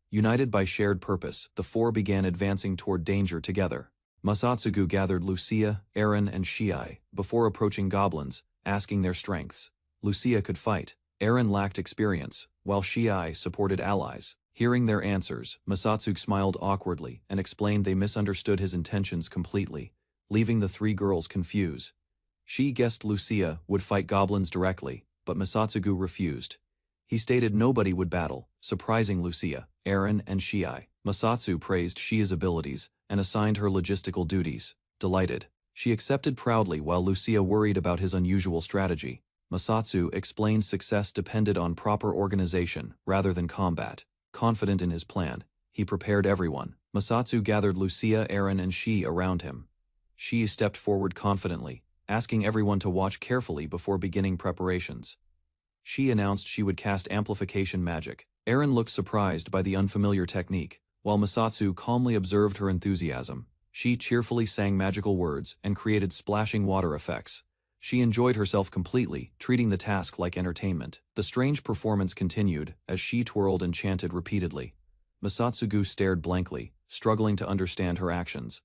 United by shared purpose, the four began advancing toward danger together. Masatsugu gathered Lucia, Aaron, and Shiai before approaching goblins, asking their strengths. Lucia could fight. Aaron lacked experience, while Shiai supported allies. Hearing their answers, Masatsugu smiled awkwardly and explained they misunderstood his intentions completely, leaving the three girls confused. She guessed Lucia would fight goblins directly, but Masatsugu refused. He stated nobody would battle, surprising Lucia, Aaron, and Shiai. Masatsu praised Shia's abilities and assigned her logistical duties. Delighted, she accepted proudly while Lucia worried about his unusual strategy. Masatsu explained success depended on proper organization rather than combat. Confident in his plan, he prepared everyone. Masatsu gathered Lucia, Aaron, and Shi around him. Shi stepped forward confidently, asking everyone to watch carefully before beginning preparations. She announced she would cast amplification magic. Aaron looked surprised by the unfamiliar technique, while Masatsu calmly observed her enthusiasm. She cheerfully sang magical words and created splashing water effects. She enjoyed herself completely, treating the task like entertainment. The strange performance continued as she twirled and chanted repeatedly. Masatsugu stared blankly, struggling to understand her actions.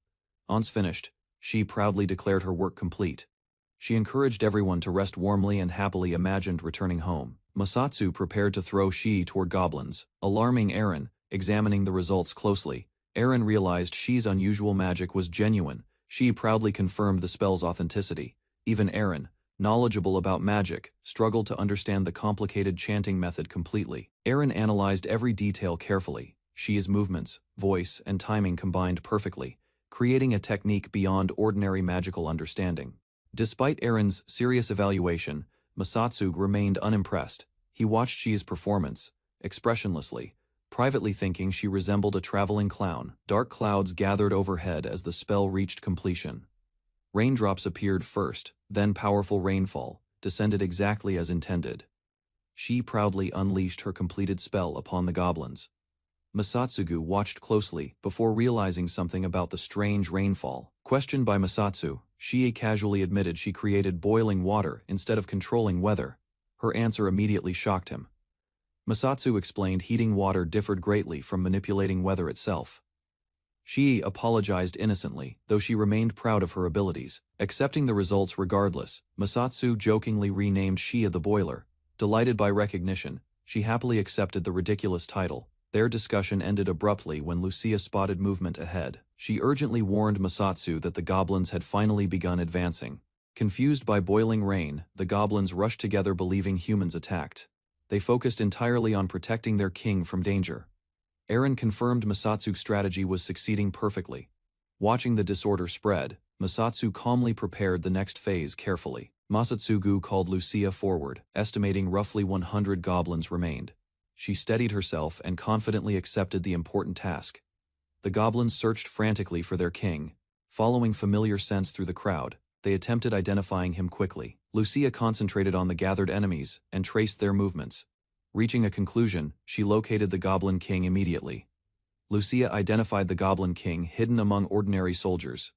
Once finished, she proudly declared her work complete. She encouraged everyone to rest warmly and happily imagined returning home. Masatsu prepared to throw Shi toward goblins, alarming Aaron. Examining the results closely, Aaron realized Shi's unusual magic was genuine. Shi proudly confirmed the spell's authenticity. Even Aaron, knowledgeable about magic, struggled to understand the complicated chanting method completely. Aaron analyzed every detail carefully. Shi's movements, voice, and timing combined perfectly, creating a technique beyond ordinary magical understanding. Despite Aaron's serious evaluation, Masatsu remained unimpressed. He watched Shi's performance, expressionlessly, privately thinking she resembled a traveling clown. Dark clouds gathered overhead as the spell reached completion. Raindrops appeared first, then powerful rainfall descended exactly as intended. Shi proudly unleashed her completed spell upon the goblins. Masatsugu watched closely before realizing something about the strange rainfall. Questioned by Masatsu, Shi casually admitted she created boiling water instead of controlling weather. Her answer immediately shocked him. Masatsu explained heating water differed greatly from manipulating weather itself. Shi apologized innocently, though she remained proud of her abilities. Accepting the results regardless, Masatsu jokingly renamed Shia the Boiler. Delighted by recognition, she happily accepted the ridiculous title. Their discussion ended abruptly when Lucia spotted movement ahead. She urgently warned Masatsu that the goblins had finally begun advancing. Confused by boiling rain, the goblins rushed together believing humans attacked. They focused entirely on protecting their king from danger. Aaron confirmed Masatsu's strategy was succeeding perfectly. Watching the disorder spread, Masatsu calmly prepared the next phase carefully. Masatsugu called Lucia forward, estimating roughly 100 goblins remained. She steadied herself and confidently accepted the important task. The goblins searched frantically for their king. Following familiar scents through the crowd, they attempted identifying him quickly. Lucia concentrated on the gathered enemies and traced their movements. Reaching a conclusion, she located the Goblin King immediately. Lucia identified the Goblin King hidden among ordinary soldiers.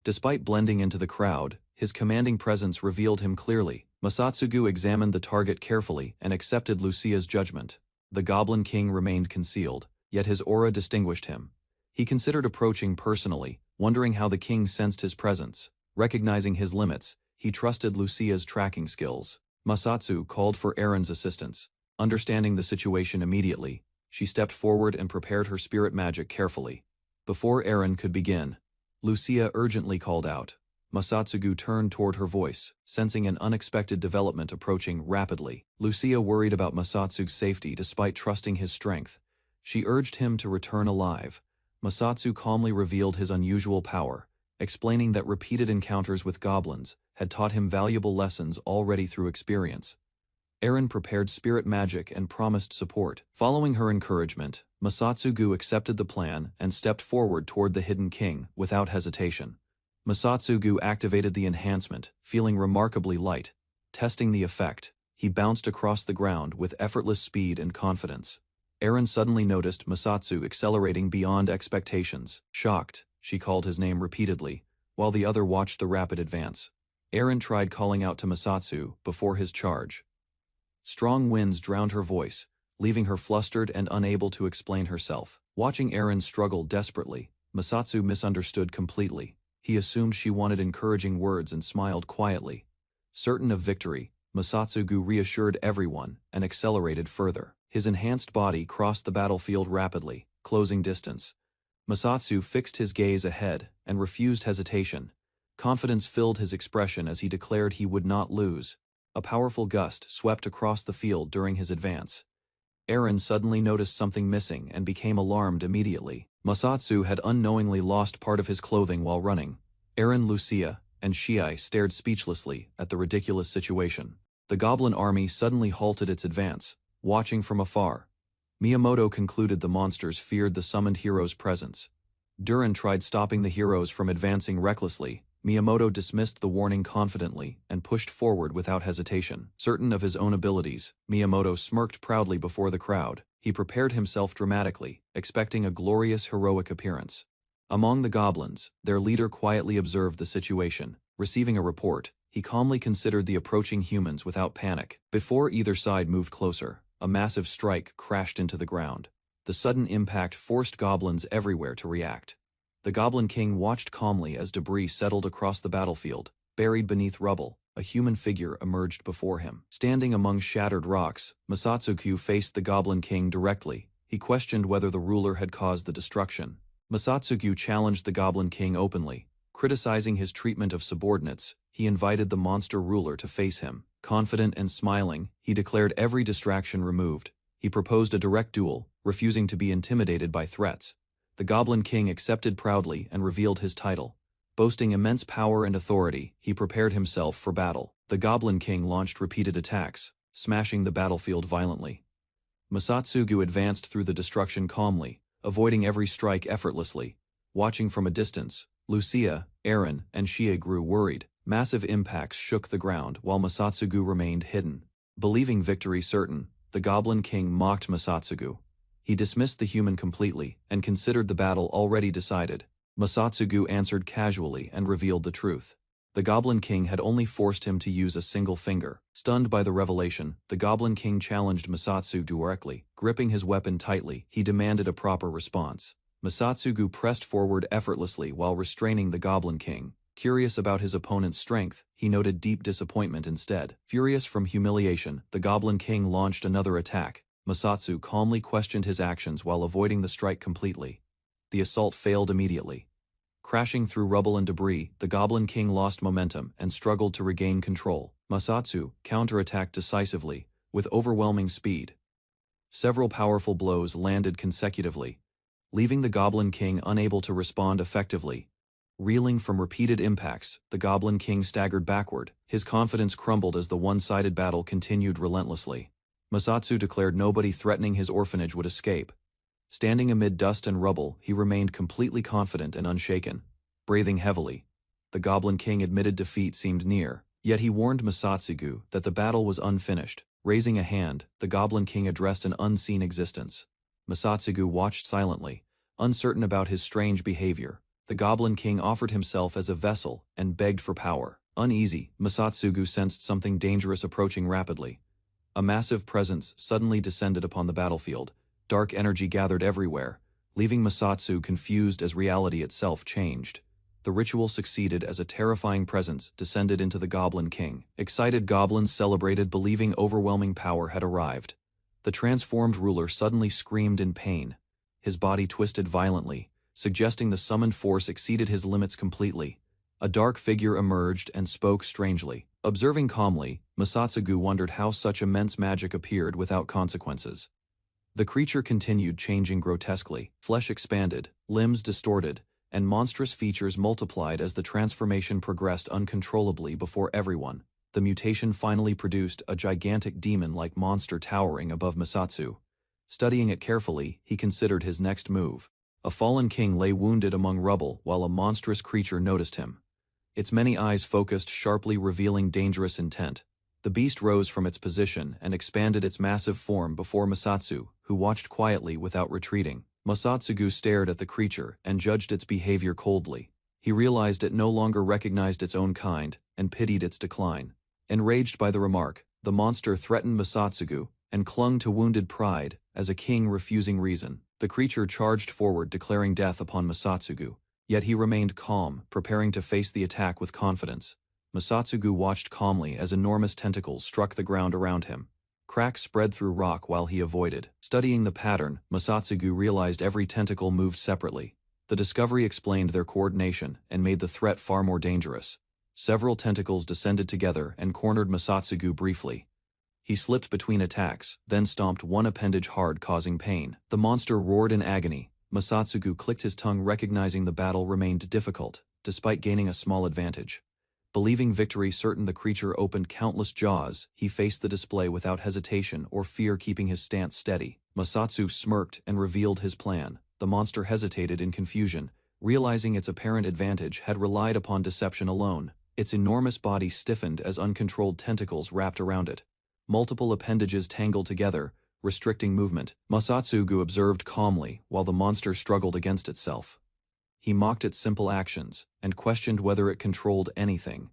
Despite blending into the crowd, his commanding presence revealed him clearly. Masatsugu examined the target carefully and accepted Lucia's judgment. The Goblin King remained concealed, yet his aura distinguished him. He considered approaching personally, wondering how the king sensed his presence. Recognizing his limits, he trusted Lucia's tracking skills. Masatsu called for Aaron's assistance. Understanding the situation immediately, she stepped forward and prepared her spirit magic carefully. Before Aaron could begin, Lucia urgently called out. Masatsugu turned toward her voice, sensing an unexpected development approaching rapidly. Lucia worried about Masatsu's safety despite trusting his strength. She urged him to return alive. Masatsu calmly revealed his unusual power, explaining that repeated encounters with goblins had taught him valuable lessons already through experience. Eren prepared spirit magic and promised support. Following her encouragement, Masatsugu accepted the plan and stepped forward toward the Hidden King without hesitation. Masatsugu activated the enhancement, feeling remarkably light. Testing the effect, he bounced across the ground with effortless speed and confidence. Eren suddenly noticed Masatsu accelerating beyond expectations. Shocked, she called his name repeatedly, while the other watched the rapid advance. Eren tried calling out to Masatsu before his charge. Strong winds drowned her voice, leaving her flustered and unable to explain herself. Watching Eren struggle desperately, Masatsu misunderstood completely. He assumed she wanted encouraging words and smiled quietly. Certain of victory, Masatsugu reassured everyone and accelerated further. His enhanced body crossed the battlefield rapidly, closing distance. Masatsu fixed his gaze ahead and refused hesitation. Confidence filled his expression as he declared he would not lose. A powerful gust swept across the field during his advance. Eren suddenly noticed something missing and became alarmed immediately. Masatsu had unknowingly lost part of his clothing while running. Eren, Lucia, and Shiai stared speechlessly at the ridiculous situation. The goblin army suddenly halted its advance, watching from afar. Miyamoto concluded the monsters feared the summoned hero's presence. Durin tried stopping the heroes from advancing recklessly. Miyamoto dismissed the warning confidently and pushed forward without hesitation. Certain of his own abilities, Miyamoto smirked proudly before the crowd. He prepared himself dramatically, expecting a glorious heroic appearance. Among the goblins, their leader quietly observed the situation. Receiving a report, he calmly considered the approaching humans without panic. Before either side moved closer, a massive strike crashed into the ground. The sudden impact forced goblins everywhere to react. The Goblin King watched calmly as debris settled across the battlefield. Buried beneath rubble, a human figure emerged before him. Standing among shattered rocks, Masatsugu faced the Goblin King directly. He questioned whether the ruler had caused the destruction. Masatsugu challenged the Goblin King openly. Criticizing his treatment of subordinates, he invited the monster ruler to face him. Confident and smiling, he declared every distraction removed. He proposed a direct duel, refusing to be intimidated by threats. The Goblin King accepted proudly and revealed his title. Boasting immense power and authority, he prepared himself for battle. The Goblin King launched repeated attacks, smashing the battlefield violently. Masatsugu advanced through the destruction calmly, avoiding every strike effortlessly. Watching from a distance, Lucia, Eren, and Shia grew worried. Massive impacts shook the ground while Masatsugu remained hidden. Believing victory certain, the Goblin King mocked Masatsugu. He dismissed the human completely and considered the battle already decided. Masatsugu answered casually and revealed the truth. The Goblin King had only forced him to use a single finger. Stunned by the revelation, the Goblin King challenged Masatsugu directly. Gripping his weapon tightly, he demanded a proper response. Masatsugu pressed forward effortlessly while restraining the Goblin King. Curious about his opponent's strength, he noted deep disappointment instead. Furious from humiliation, the Goblin King launched another attack. Masatsu calmly questioned his actions while avoiding the strike completely. The assault failed immediately. Crashing through rubble and debris, the Goblin King lost momentum and struggled to regain control. Masatsu counterattacked decisively, with overwhelming speed. Several powerful blows landed consecutively, leaving the Goblin King unable to respond effectively. Reeling from repeated impacts, the Goblin King staggered backward. His confidence crumbled as the one-sided battle continued relentlessly. Masatsu declared nobody threatening his orphanage would escape. Standing amid dust and rubble, he remained completely confident and unshaken. Breathing heavily, the Goblin King admitted defeat seemed near, yet he warned Masatsugu that the battle was unfinished. Raising a hand, the Goblin King addressed an unseen existence. Masatsugu watched silently, uncertain about his strange behavior. The Goblin King offered himself as a vessel and begged for power. Uneasy, Masatsugu sensed something dangerous approaching rapidly. A massive presence suddenly descended upon the battlefield. Dark energy gathered everywhere, leaving Masatsu confused as reality itself changed. The ritual succeeded as a terrifying presence descended into the Goblin King. Excited goblins celebrated, believing overwhelming power had arrived. The transformed ruler suddenly screamed in pain. His body twisted violently, suggesting the summoned force exceeded his limits completely. A dark figure emerged and spoke strangely. Observing calmly, Masatsugu wondered how such immense magic appeared without consequences. The creature continued changing grotesquely. Flesh expanded, limbs distorted, and monstrous features multiplied as the transformation progressed uncontrollably before everyone. The mutation finally produced a gigantic demon-like monster towering above Masatsu. Studying it carefully, he considered his next move. A fallen king lay wounded among rubble while a monstrous creature noticed him. Its many eyes focused sharply, revealing dangerous intent. The beast rose from its position and expanded its massive form before Masatsu, who watched quietly without retreating. Masatsugu stared at the creature and judged its behavior coldly. He realized it no longer recognized its own kind and pitied its decline. Enraged by the remark, the monster threatened Masatsugu and clung to wounded pride as a king refusing reason. The creature charged forward, declaring death upon Masatsugu. Yet he remained calm, preparing to face the attack with confidence. Masatsugu watched calmly as enormous tentacles struck the ground around him. Cracks spread through rock while he avoided. Studying the pattern, Masatsugu realized every tentacle moved separately. The discovery explained their coordination and made the threat far more dangerous. Several tentacles descended together and cornered Masatsugu briefly. He slipped between attacks, then stomped one appendage hard, causing pain. The monster roared in agony. Masatsugu clicked his tongue, recognizing the battle remained difficult, despite gaining a small advantage. Believing victory certain, the creature opened countless jaws. He faced the display without hesitation or fear, keeping his stance steady. Masatsu smirked and revealed his plan. The monster hesitated in confusion, realizing its apparent advantage had relied upon deception alone. Its enormous body stiffened as uncontrolled tentacles wrapped around it. Multiple appendages tangled together, restricting movement. Masatsugu observed calmly while the monster struggled against itself. He mocked its simple actions and questioned whether it controlled anything.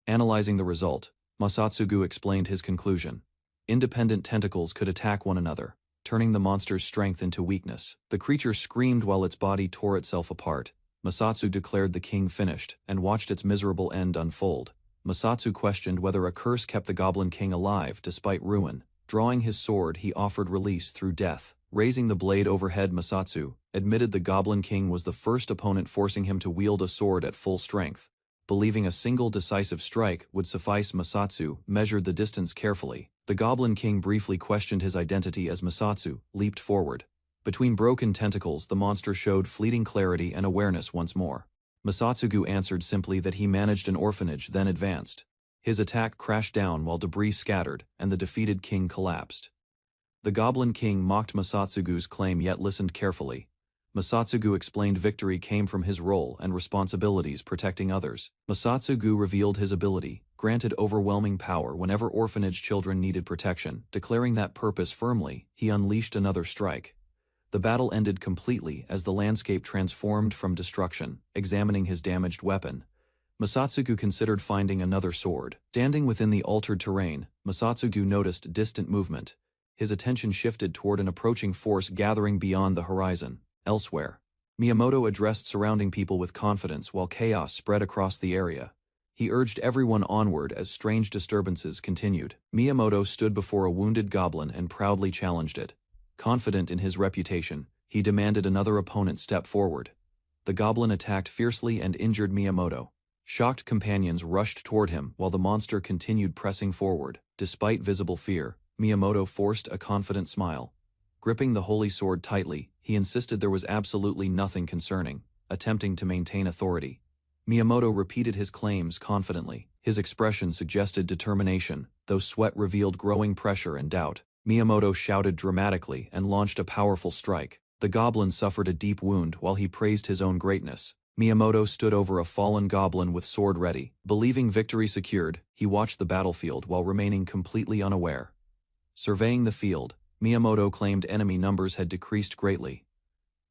Analyzing the result, Masatsugu explained his conclusion. Independent tentacles could attack one another, turning the monster's strength into weakness. The creature screamed while its body tore itself apart. Masatsu declared the king finished and watched its miserable end unfold. Masatsu questioned whether a curse kept the Goblin King alive despite ruin. Drawing his sword, he offered release through death. Raising the blade overhead, Masatsu admitted the Goblin King was the first opponent, forcing him to wield a sword at full strength. Believing a single decisive strike would suffice, Masatsu measured the distance carefully. The Goblin King briefly questioned his identity as Masatsu leaped forward. Between broken tentacles, the monster showed fleeting clarity and awareness once more. Masatsugu answered simply that he managed an orphanage, then advanced. His attack crashed down while debris scattered, and the defeated king collapsed. The Goblin King mocked Masatsugu's claim yet listened carefully. Masatsugu explained victory came from his role and responsibilities protecting others. Masatsugu revealed his ability, granted overwhelming power whenever orphanage children needed protection. Declaring that purpose firmly, he unleashed another strike. The battle ended completely as the landscape transformed from destruction. Examining his damaged weapon, Masatsugu considered finding another sword. Standing within the altered terrain, Masatsugu noticed distant movement. His attention shifted toward an approaching force gathering beyond the horizon. Elsewhere, Miyamoto addressed surrounding people with confidence while chaos spread across the area. He urged everyone onward as strange disturbances continued. Miyamoto stood before a wounded goblin and proudly challenged it. Confident in his reputation, he demanded another opponent step forward. The goblin attacked fiercely and injured Miyamoto. Shocked companions rushed toward him while the monster continued pressing forward. Despite visible fear, Miyamoto forced a confident smile. Gripping the holy sword tightly, he insisted there was absolutely nothing concerning, attempting to maintain authority. Miyamoto repeated his claims confidently. His expression suggested determination, though sweat revealed growing pressure and doubt. Miyamoto shouted dramatically and launched a powerful strike. The goblin suffered a deep wound while he praised his own greatness. Miyamoto stood over a fallen goblin with sword ready. Believing victory secured, he watched the battlefield while remaining completely unaware. Surveying the field, Miyamoto claimed enemy numbers had decreased greatly.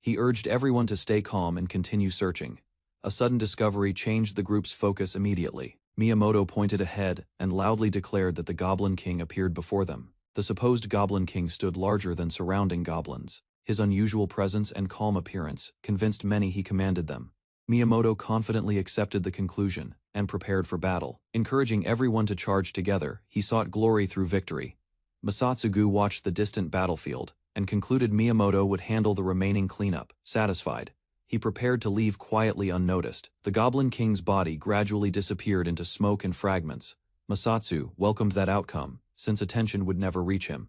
He urged everyone to stay calm and continue searching. A sudden discovery changed the group's focus immediately. Miyamoto pointed ahead and loudly declared that the Goblin King appeared before them. The supposed Goblin King stood larger than surrounding goblins. His unusual presence and calm appearance convinced many he commanded them. Miyamoto confidently accepted the conclusion and prepared for battle. Encouraging everyone to charge together, he sought glory through victory. Masatsugu watched the distant battlefield and concluded Miyamoto would handle the remaining cleanup. Satisfied, he prepared to leave quietly unnoticed. The Goblin King's body gradually disappeared into smoke and fragments. Masatsu welcomed that outcome, since attention would never reach him.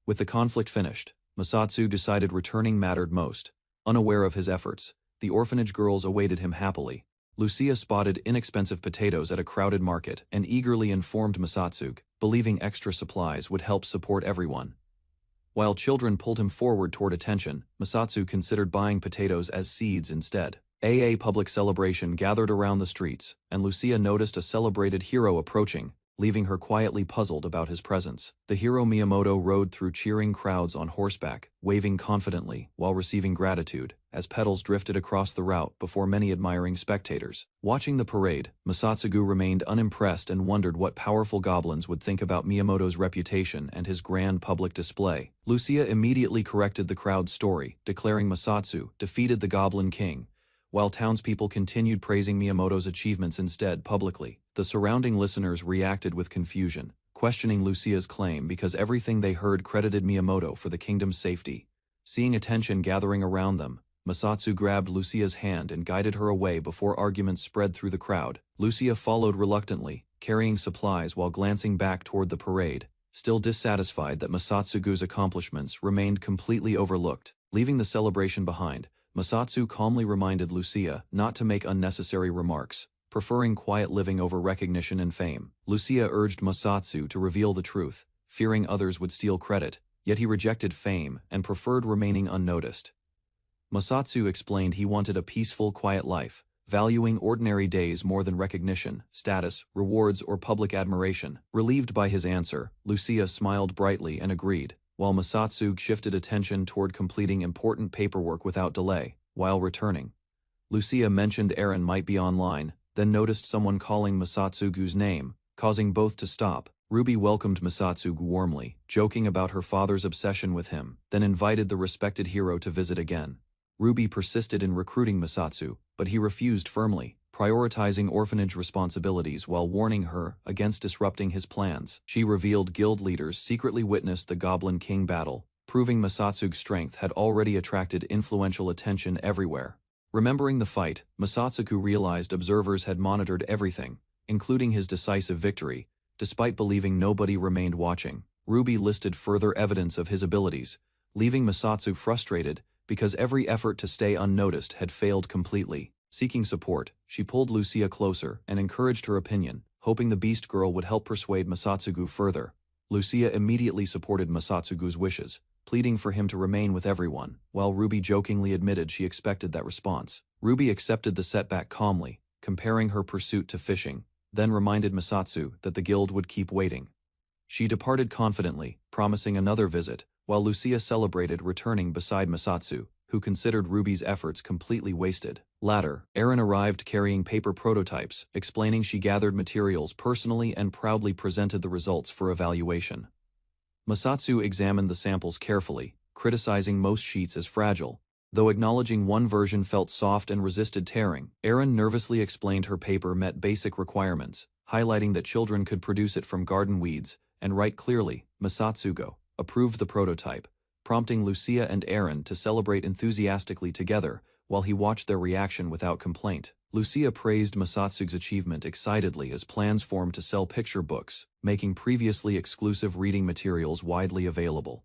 With the conflict finished, Masatsu decided returning mattered most. Unaware of his efforts, the orphanage girls awaited him happily. Lucia spotted inexpensive potatoes at a crowded market and eagerly informed Masatsugu, believing extra supplies would help support everyone. While children pulled him forward toward attention, Masatsugu considered buying potatoes as seeds instead. A public celebration gathered around the streets, and Lucia noticed a celebrated hero approaching, leaving her quietly puzzled about his presence. The hero Miyamoto rode through cheering crowds on horseback, waving confidently while receiving gratitude, as petals drifted across the route before many admiring spectators. Watching the parade, Masatsugu remained unimpressed and wondered what powerful goblins would think about Miyamoto's reputation and his grand public display. Lucia immediately corrected the crowd's story, declaring Masatsugu defeated the Goblin King, while townspeople continued praising Miyamoto's achievements instead publicly. The surrounding listeners reacted with confusion, questioning Lucia's claim because everything they heard credited Miyamoto for the kingdom's safety. Seeing attention gathering around them, Masatsugu grabbed Lucia's hand and guided her away before arguments spread through the crowd. Lucia followed reluctantly, carrying supplies while glancing back toward the parade, still dissatisfied that Masatsugu's accomplishments remained completely overlooked. Leaving the celebration behind, Masatsugu calmly reminded Lucia not to make unnecessary remarks, preferring quiet living over recognition and fame. Lucia urged Masatsugu to reveal the truth, fearing others would steal credit, yet he rejected fame and preferred remaining unnoticed. Masatsugu explained he wanted a peaceful, quiet life, valuing ordinary days more than recognition, status, rewards, or public admiration. Relieved by his answer, Lucia smiled brightly and agreed, while Masatsugu shifted attention toward completing important paperwork without delay. While returning, Lucia mentioned Aaron might be online, then noticed someone calling Masatsugu's name, causing both to stop. Ruby welcomed Masatsugu warmly, joking about her father's obsession with him, then invited the respected hero to visit again. Ruby persisted in recruiting Masatsugu, but he refused firmly, prioritizing orphanage responsibilities while warning her against disrupting his plans. She revealed guild leaders secretly witnessed the Goblin King battle, proving Masatsugu's strength had already attracted influential attention everywhere. Remembering the fight, Masatsugu realized observers had monitored everything, including his decisive victory, despite believing nobody remained watching. Ruby listed further evidence of his abilities, leaving Masatsugu frustrated because every effort to stay unnoticed had failed completely. Seeking support, she pulled Lucia closer and encouraged her opinion, hoping the Beast Girl would help persuade Masatsugu further. Lucia immediately supported Masatsugu's wishes, pleading for him to remain with everyone, while Ruby jokingly admitted she expected that response. Ruby accepted the setback calmly, comparing her pursuit to fishing, then reminded Masatsugu that the guild would keep waiting. She departed confidently, promising another visit, while Lucia celebrated returning beside Masatsugu, who considered Ruby's efforts completely wasted. Later, Aaron arrived carrying paper prototypes, explaining she gathered materials personally and proudly presented the results for evaluation. Masatsugu examined the samples carefully, criticizing most sheets as fragile. Though acknowledging one version felt soft and resisted tearing, Aaron nervously explained her paper met basic requirements, highlighting that children could produce it from garden weeds, and write clearly. Masatsugu approved the prototype, prompting Lucia and Aaron to celebrate enthusiastically together while he watched their reaction without complaint. Lucia praised Masatsugu's achievement excitedly as plans formed to sell picture books, making previously exclusive reading materials widely available.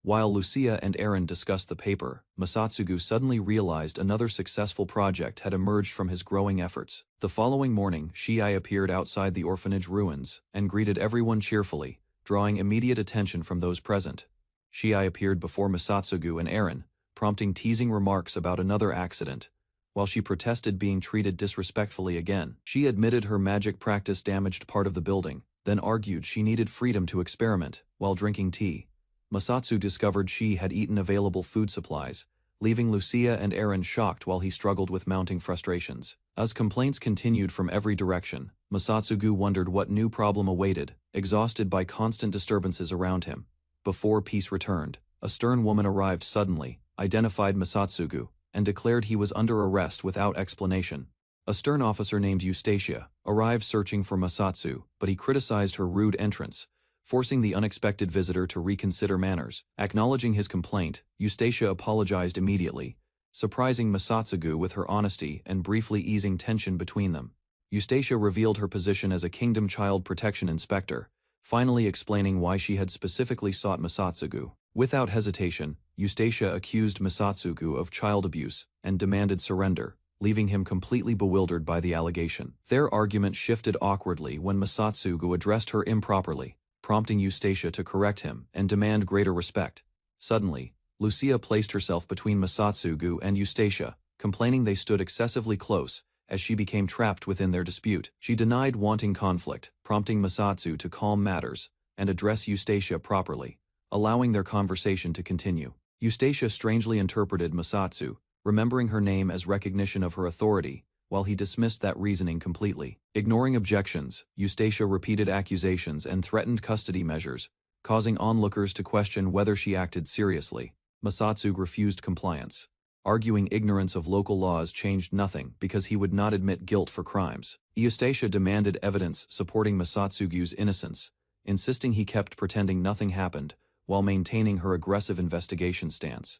While Lucia and Aaron discussed the paper, Masatsugu suddenly realized another successful project had emerged from his growing efforts. The following morning, Shiai appeared outside the orphanage ruins and greeted everyone cheerfully, drawing immediate attention from those present. Shiai appeared before Masatsugu and Aaron, prompting teasing remarks about another accident. While she protested being treated disrespectfully again, she admitted her magic practice damaged part of the building, then argued she needed freedom to experiment. While drinking tea, Masatsugu discovered she had eaten available food supplies, leaving Lucia and Aaron shocked while he struggled with mounting frustrations. As complaints continued from every direction, Masatsugu wondered what new problem awaited, exhausted by constant disturbances around him. Before peace returned, a stern woman arrived suddenly, identified Masatsugu, and declared he was under arrest without explanation. A stern officer named Eustacia arrived searching for Masatsugu, but he criticized her rude entrance, forcing the unexpected visitor to reconsider manners. Acknowledging his complaint, Eustacia apologized immediately, surprising Masatsugu with her honesty and briefly easing tension between them. Eustacia revealed her position as a Kingdom Child Protection Inspector, finally explaining why she had specifically sought Masatsugu. Without hesitation, Eustacia accused Masatsugu of child abuse and demanded surrender, leaving him completely bewildered by the allegation. Their argument shifted awkwardly when Masatsugu addressed her improperly, prompting Eustacia to correct him and demand greater respect. Suddenly, Lucia placed herself between Masatsugu and Eustacia, complaining they stood excessively close, as she became trapped within their dispute. She denied wanting conflict, prompting Masatsu to calm matters and address Eustacia properly, allowing their conversation to continue. Eustacia strangely interpreted Masatsu, remembering her name as recognition of her authority, while he dismissed that reasoning completely. Ignoring objections, Eustacia repeated accusations and threatened custody measures, causing onlookers to question whether she acted seriously. Masatsu refused compliance, arguing ignorance of local laws changed nothing because he would not admit guilt for crimes. Eustacia demanded evidence supporting Masatsugu's innocence, insisting he kept pretending nothing happened, while maintaining her aggressive investigation stance.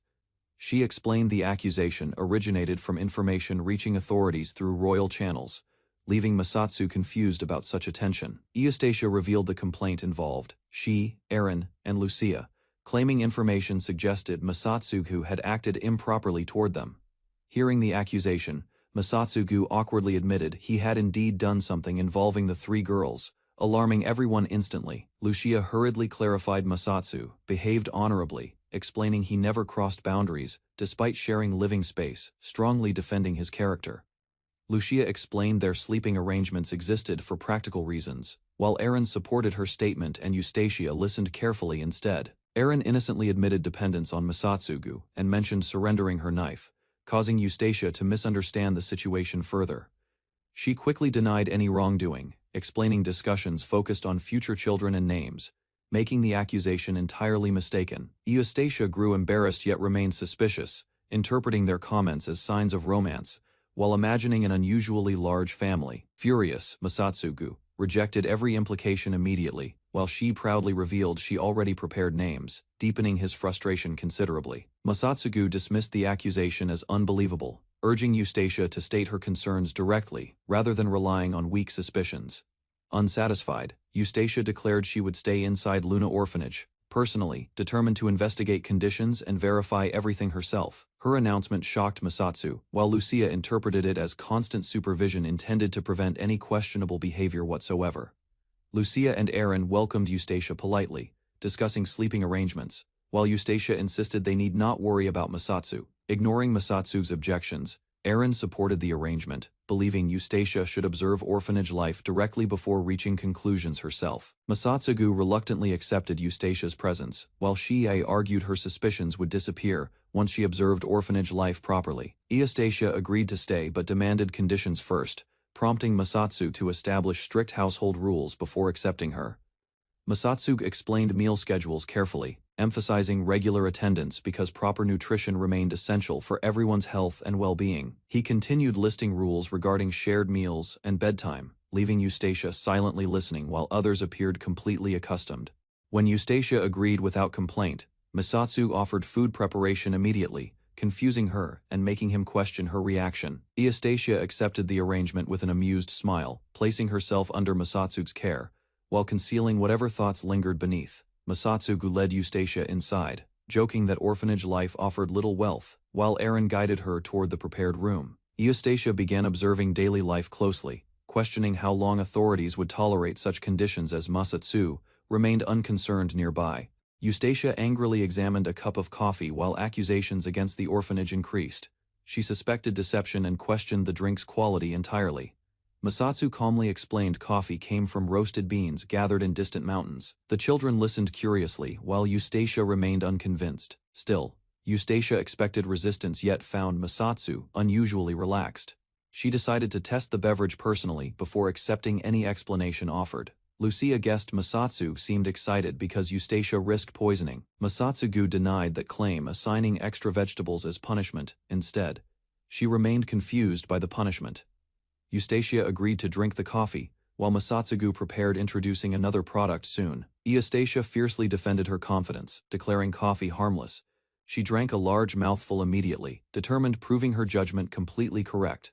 She explained the accusation originated from information reaching authorities through royal channels, leaving Masatsu confused about such attention. Eustacia revealed the complaint involved she, Aaron, and Lucia, claiming information suggested Masatsugu had acted improperly toward them. Hearing the accusation, Masatsugu awkwardly admitted he had indeed done something involving the three girls, alarming everyone instantly. Lucia hurriedly clarified Masatsu behaved honorably, explaining he never crossed boundaries, despite sharing living space, strongly defending his character. Lucia explained their sleeping arrangements existed for practical reasons, while Aaron supported her statement and Eustacia listened carefully instead. Aaron innocently admitted dependence on Masatsugu and mentioned surrendering her knife, causing Eustacia to misunderstand the situation further. She quickly denied any wrongdoing, explaining discussions focused on future children and names, making the accusation entirely mistaken. Eustacia grew embarrassed yet remained suspicious, interpreting their comments as signs of romance, while imagining an unusually large family. Furious, Masatsugu rejected every implication immediately, while she proudly revealed she already prepared names, deepening his frustration considerably. Masatsugu dismissed the accusation as unbelievable, urging Eustacia to state her concerns directly, rather than relying on weak suspicions. Unsatisfied, Eustacia declared she would stay inside Luna Orphanage, personally, determined to investigate conditions and verify everything herself. Her announcement shocked Masatsu, while Lucia interpreted it as constant supervision intended to prevent any questionable behavior whatsoever. Lucia and Aaron welcomed Eustacia politely, discussing sleeping arrangements, while Eustacia insisted they need not worry about Masatsu. Ignoring Masatsu's objections, Aaron supported the arrangement, believing Eustacia should observe orphanage life directly before reaching conclusions herself. Masatsugu reluctantly accepted Eustacia's presence, while she argued her suspicions would disappear once she observed orphanage life properly. Eustacia agreed to stay but demanded conditions first, prompting Masatsu to establish strict household rules before accepting her. Masatsugu explained meal schedules carefully, emphasizing regular attendance because proper nutrition remained essential for everyone's health and well-being. He continued listing rules regarding shared meals and bedtime, leaving Eustacia silently listening while others appeared completely accustomed. When Eustacia agreed without complaint, Masatsugu offered food preparation immediately, confusing her and making him question her reaction. Eustacia accepted the arrangement with an amused smile, placing herself under Masatsugu's care, while concealing whatever thoughts lingered beneath. Masatsugu led Eustacia inside, joking that orphanage life offered little wealth, while Aaron guided her toward the prepared room. Eustacia began observing daily life closely, questioning how long authorities would tolerate such conditions as Masatsugu remained unconcerned nearby. Eustacia angrily examined a cup of coffee while accusations against the orphanage increased. She suspected deception and questioned the drink's quality entirely. Masatsu calmly explained coffee came from roasted beans gathered in distant mountains. The children listened curiously, while Eustacia remained unconvinced. Still, Eustacia expected resistance yet found Masatsu unusually relaxed. She decided to test the beverage personally before accepting any explanation offered. Lucia guessed Masatsu seemed excited because Eustacia risked poisoning. Masatsugu denied that claim, assigning extra vegetables as punishment instead. She remained confused by the punishment. Eustacia agreed to drink the coffee, while Masatsugu prepared introducing another product soon. Eustacia fiercely defended her confidence, declaring coffee harmless. She drank a large mouthful immediately, determined proving her judgment completely correct.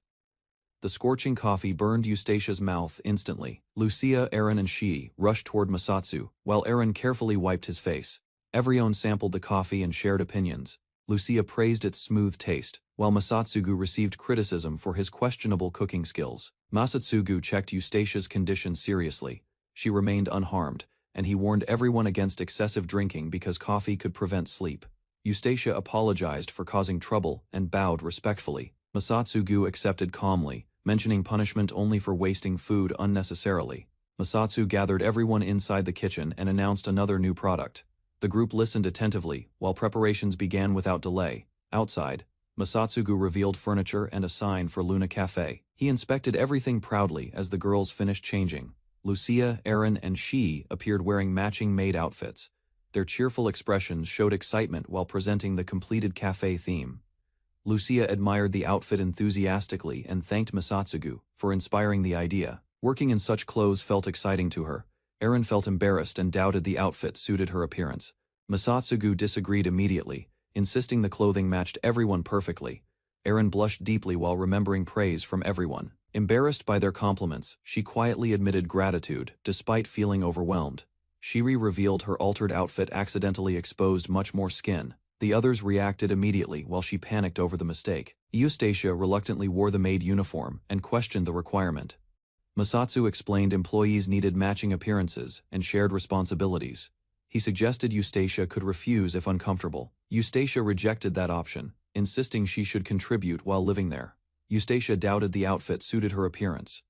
The scorching coffee burned Eustacia's mouth instantly. Lucia, Aaron and she rushed toward Masatsu, while Aaron carefully wiped his face. Everyone sampled the coffee and shared opinions. Lucia praised its smooth taste, while Masatsugu received criticism for his questionable cooking skills. Masatsugu checked Eustatia's condition seriously. She remained unharmed, and he warned everyone against excessive drinking because coffee could prevent sleep. Eustacia apologized for causing trouble and bowed respectfully. Masatsugu accepted calmly, mentioning punishment only for wasting food unnecessarily. Masatsu gathered everyone inside the kitchen and announced another new product. The group listened attentively, while preparations began without delay. Outside, Masatsugu revealed furniture and a sign for Luna Cafe. He inspected everything proudly as the girls finished changing. Lucia, Aaron, and she appeared wearing matching maid outfits. Their cheerful expressions showed excitement while presenting the completed cafe theme. Lucia admired the outfit enthusiastically and thanked Masatsugu for inspiring the idea. Working in such clothes felt exciting to her. Aaron felt embarrassed and doubted the outfit suited her appearance. Masatsugu disagreed immediately, insisting the clothing matched everyone perfectly. Aaron blushed deeply while remembering praise from everyone. Embarrassed by their compliments, she quietly admitted gratitude, despite feeling overwhelmed. Shiri revealed her altered outfit accidentally exposed much more skin. The others reacted immediately while she panicked over the mistake. Eustacia reluctantly wore the maid uniform and questioned the requirement. Masatsu explained employees needed matching appearances and shared responsibilities. He suggested Eustacia could refuse if uncomfortable. Eustacia rejected that option, insisting she should contribute while living there. Eustacia doubted the outfit suited her appearance.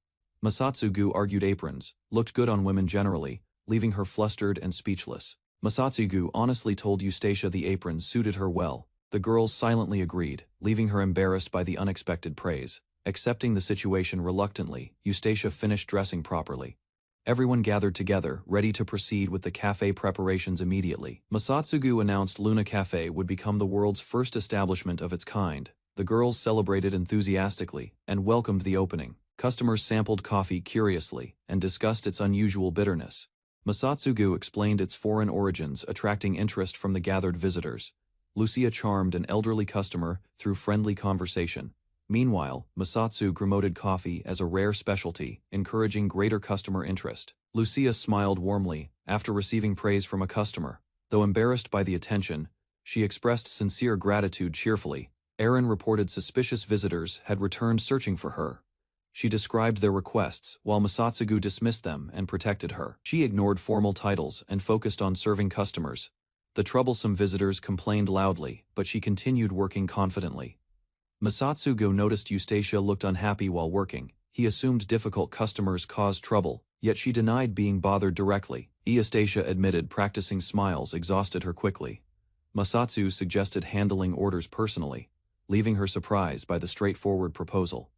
Masatsugu argued aprons looked good on women generally, leaving her flustered and speechless. Masatsugu honestly told Eustacia the apron suited her well. The girls silently agreed, leaving her embarrassed by the unexpected praise. Accepting the situation reluctantly, Eustacia finished dressing properly. Everyone gathered together, ready to proceed with the cafe preparations immediately. Masatsugu announced Luna Cafe would become the world's first establishment of its kind. The girls celebrated enthusiastically and welcomed the opening. Customers sampled coffee curiously and discussed its unusual bitterness. Masatsugu explained its foreign origins, attracting interest from the gathered visitors. Lucia charmed an elderly customer through friendly conversation. Meanwhile, Masatsu promoted coffee as a rare specialty, encouraging greater customer interest. Lucia smiled warmly after receiving praise from a customer. Though embarrassed by the attention, she expressed sincere gratitude cheerfully. Aaron reported suspicious visitors had returned searching for her. She described their requests, while Masatsugu dismissed them and protected her. She ignored formal titles and focused on serving customers. The troublesome visitors complained loudly, but she continued working confidently. Masatsugu noticed Eustacia looked unhappy while working. He assumed difficult customers caused trouble, yet she denied being bothered directly. Eustacia admitted practicing smiles exhausted her quickly. Masatsu suggested handling orders personally, leaving her surprised by the straightforward proposal.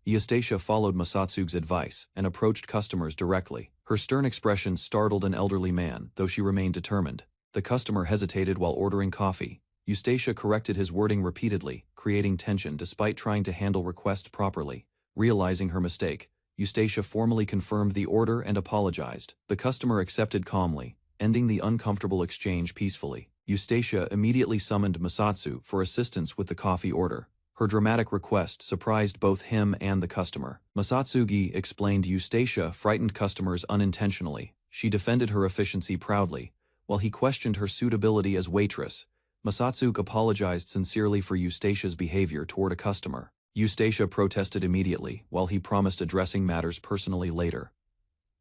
Eustacia followed Masatsu's advice and approached customers directly. Her stern expression startled an elderly man, though she remained determined. The customer hesitated while ordering coffee. Eustacia corrected his wording repeatedly, creating tension despite trying to handle requests properly. Realizing her mistake, Eustacia formally confirmed the order and apologized. The customer accepted calmly, ending the uncomfortable exchange peacefully. Eustacia immediately summoned Masatsu for assistance with the coffee order. Her dramatic request surprised both him and the customer. Masatsugi explained Eustacia frightened customers unintentionally. She defended her efficiency proudly, while he questioned her suitability as waitress. Masatsugu apologized sincerely for Eustacia's behavior toward a customer. Eustacia protested immediately, while he promised addressing matters personally later.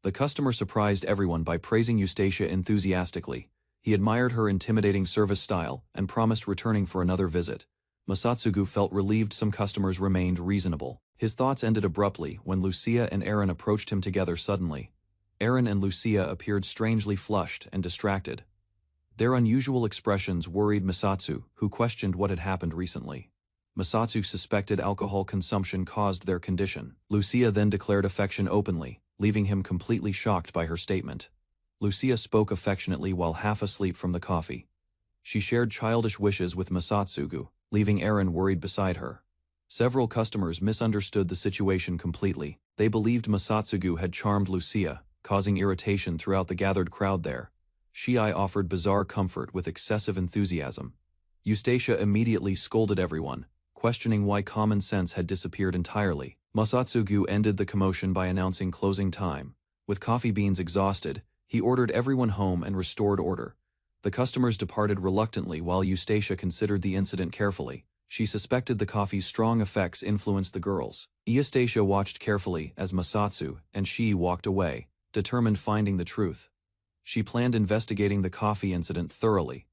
The customer surprised everyone by praising Eustacia enthusiastically. He admired her intimidating service style and promised returning for another visit. Masatsugu felt relieved some customers remained reasonable. His thoughts ended abruptly when Lucia and Aaron approached him together suddenly. Aaron and Lucia appeared strangely flushed and distracted. Their unusual expressions worried Masatsu, who questioned what had happened recently. Masatsu suspected alcohol consumption caused their condition. Lucia then declared affection openly, leaving him completely shocked by her statement. Lucia spoke affectionately while half asleep from the coffee. She shared childish wishes with Masatsugu, leaving Aaron worried beside her. Several customers misunderstood the situation completely. They believed Masatsugu had charmed Lucia, causing irritation throughout the gathered crowd there. Shiai offered bizarre comfort with excessive enthusiasm. Eustacia immediately scolded everyone, questioning why common sense had disappeared entirely. Masatsugu ended the commotion by announcing closing time. With coffee beans exhausted, he ordered everyone home and restored order. The customers departed reluctantly while Eustacia considered the incident carefully. She suspected the coffee's strong effects influenced the girls. Eustacia watched carefully as Masatsu and she walked away, determined finding the truth. She planned investigating the coffee incident thoroughly.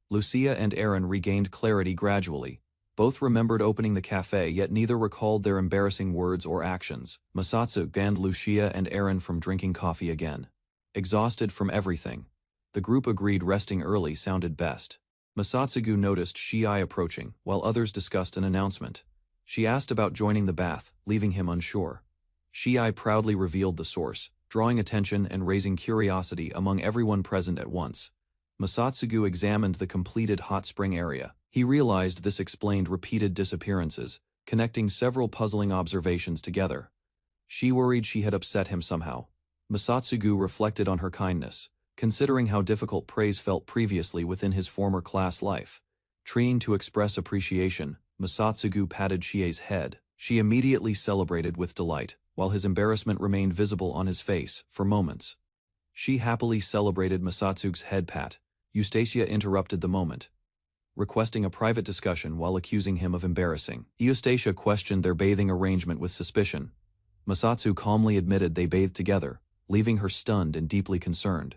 Lucia and Aaron regained clarity gradually. Both remembered opening the cafe, yet neither recalled their embarrassing words or actions. Masatsu banned Lucia and Aaron from drinking coffee again. Exhausted from everything, the group agreed resting early sounded best. Masatsugu noticed Shiai approaching, while others discussed an announcement. She asked about joining the bath, leaving him unsure. Shiai proudly revealed the source, drawing attention and raising curiosity among everyone present at once. Masatsugu examined the completed hot spring area. He realized this explained repeated disappearances, connecting several puzzling observations together. She worried she had upset him somehow. Masatsugu reflected on her kindness, considering how difficult praise felt previously within his former class life. Trying to express appreciation, Masatsugu patted Shiai's head. She immediately celebrated with delight, while his embarrassment remained visible on his face for moments. She happily celebrated Masatsugu's head pat. Eustacia interrupted the moment, requesting a private discussion while accusing him of embarrassing. Eustacia questioned their bathing arrangement with suspicion. Masatsu calmly admitted they bathed together, leaving her stunned and deeply concerned.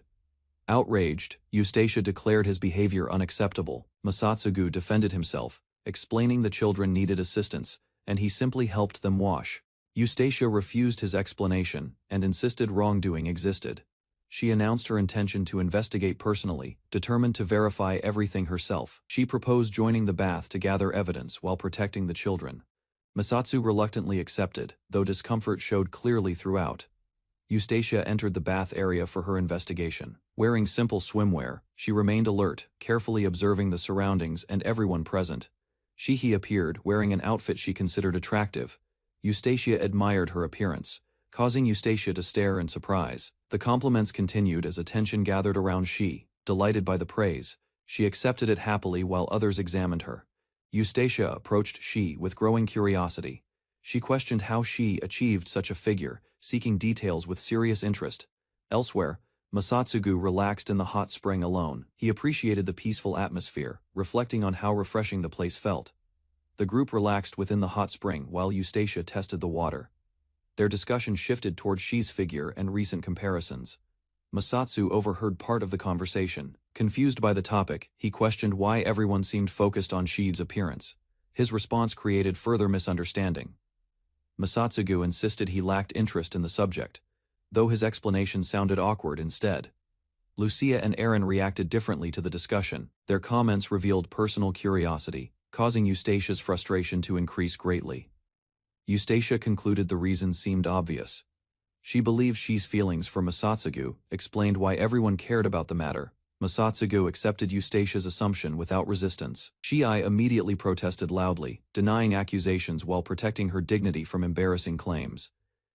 Outraged, Eustacia declared his behavior unacceptable. Masatsugu defended himself, explaining the children needed assistance, and he simply helped them wash. Eustacia refused his explanation and insisted wrongdoing existed. She announced her intention to investigate personally, determined to verify everything herself. She proposed joining the bath to gather evidence while protecting the children. Masatsu reluctantly accepted, though discomfort showed clearly throughout. Eustacia entered the bath area for her investigation. Wearing simple swimwear, she remained alert, carefully observing the surroundings and everyone present. Shihi appeared, wearing an outfit she considered attractive. Eustacia admired her appearance, causing Eustacia to stare in surprise. The compliments continued as attention gathered around Shi. Delighted by the praise, she accepted it happily while others examined her. Eustacia approached Shi with growing curiosity. She questioned how Shi achieved such a figure, seeking details with serious interest. Elsewhere, Masatsugu relaxed in the hot spring alone. He appreciated the peaceful atmosphere, reflecting on how refreshing the place felt. The group relaxed within the hot spring while Eustacia tested the water. Their discussion shifted toward Shi's figure and recent comparisons. Masatsu overheard part of the conversation. Confused by the topic, he questioned why everyone seemed focused on Shi's appearance. His response created further misunderstanding. Masatsugu insisted he lacked interest in the subject, though his explanation sounded awkward instead. Lucia and Aaron reacted differently to the discussion. Their comments revealed personal curiosity, causing Eustacia's frustration to increase greatly. Eustacia concluded the reasons seemed obvious. She believed Shi's feelings for Masatsugu explained why everyone cared about the matter. Masatsugu accepted Eustacia's assumption without resistance. Shiai immediately protested loudly, denying accusations while protecting her dignity from embarrassing claims.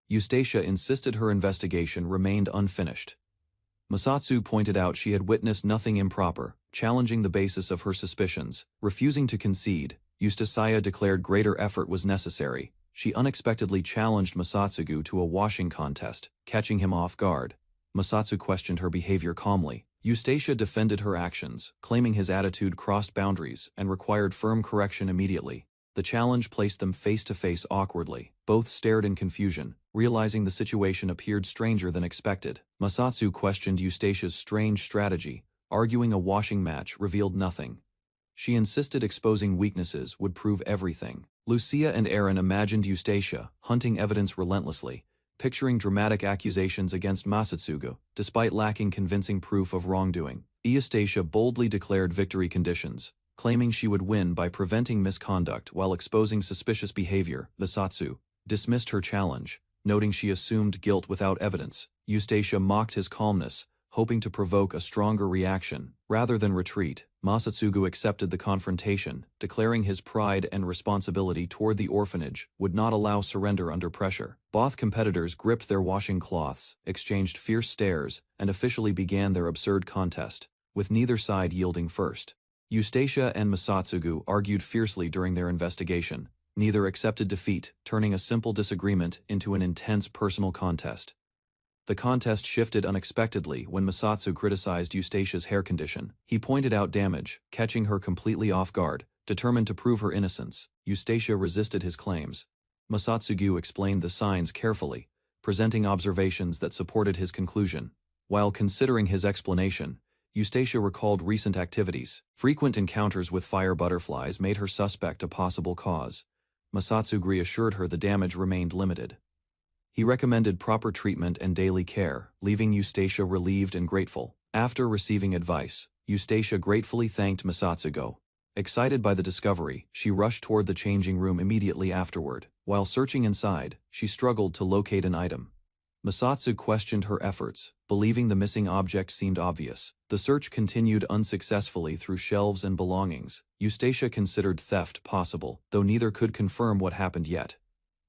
Eustacia insisted her investigation remained unfinished. Masatsu pointed out she had witnessed nothing improper, challenging the basis of her suspicions. Refusing to concede, Eustacia declared greater effort was necessary. She unexpectedly challenged Masatsugu to a washing contest, catching him off guard. Masatsu questioned her behavior calmly. Eustacia defended her actions, claiming his attitude crossed boundaries and required firm correction immediately. The challenge placed them face-to-face awkwardly. Both stared in confusion, realizing the situation appeared stranger than expected. Masatsu questioned Eustacia's strange strategy, arguing a washing match revealed nothing. She insisted exposing weaknesses would prove everything. Lucia and Aaron imagined Eustacia hunting evidence relentlessly, picturing dramatic accusations against Masatsugu, despite lacking convincing proof of wrongdoing. Eustacia boldly declared victory conditions, claiming she would win by preventing misconduct while exposing suspicious behavior. Masatsu dismissed her challenge, noting she assumed guilt without evidence. Eustacia mocked his calmness, hoping to provoke a stronger reaction. Rather than retreat, Masatsugu accepted the confrontation, declaring his pride and responsibility toward the orphanage would not allow surrender under pressure. Both competitors gripped their washing cloths, exchanged fierce stares, and officially began their absurd contest, with neither side yielding first. Eustacia and Masatsugu argued fiercely during their investigation. Neither accepted defeat, turning a simple disagreement into an intense personal contest. The contest shifted unexpectedly when Masatsu criticized Eustatia's hair condition. He pointed out damage, catching her completely off guard. Determined to prove her innocence, Eustacia resisted his claims. Masatsugu explained the signs carefully, presenting observations that supported his conclusion. While considering his explanation, Eustacia recalled recent activities. Frequent encounters with fire butterflies made her suspect a possible cause. Masatsugu assured her the damage remained limited. He recommended proper treatment and daily care, leaving Eustacia relieved and grateful. After receiving advice, Eustacia gratefully thanked Masatsugu. Excited by the discovery, she rushed toward the changing room immediately afterward. While searching inside, she struggled to locate an item. Masatsu questioned her efforts, believing the missing object seemed obvious. The search continued unsuccessfully through shelves and belongings. Eustacia considered theft possible, though neither could confirm what happened yet.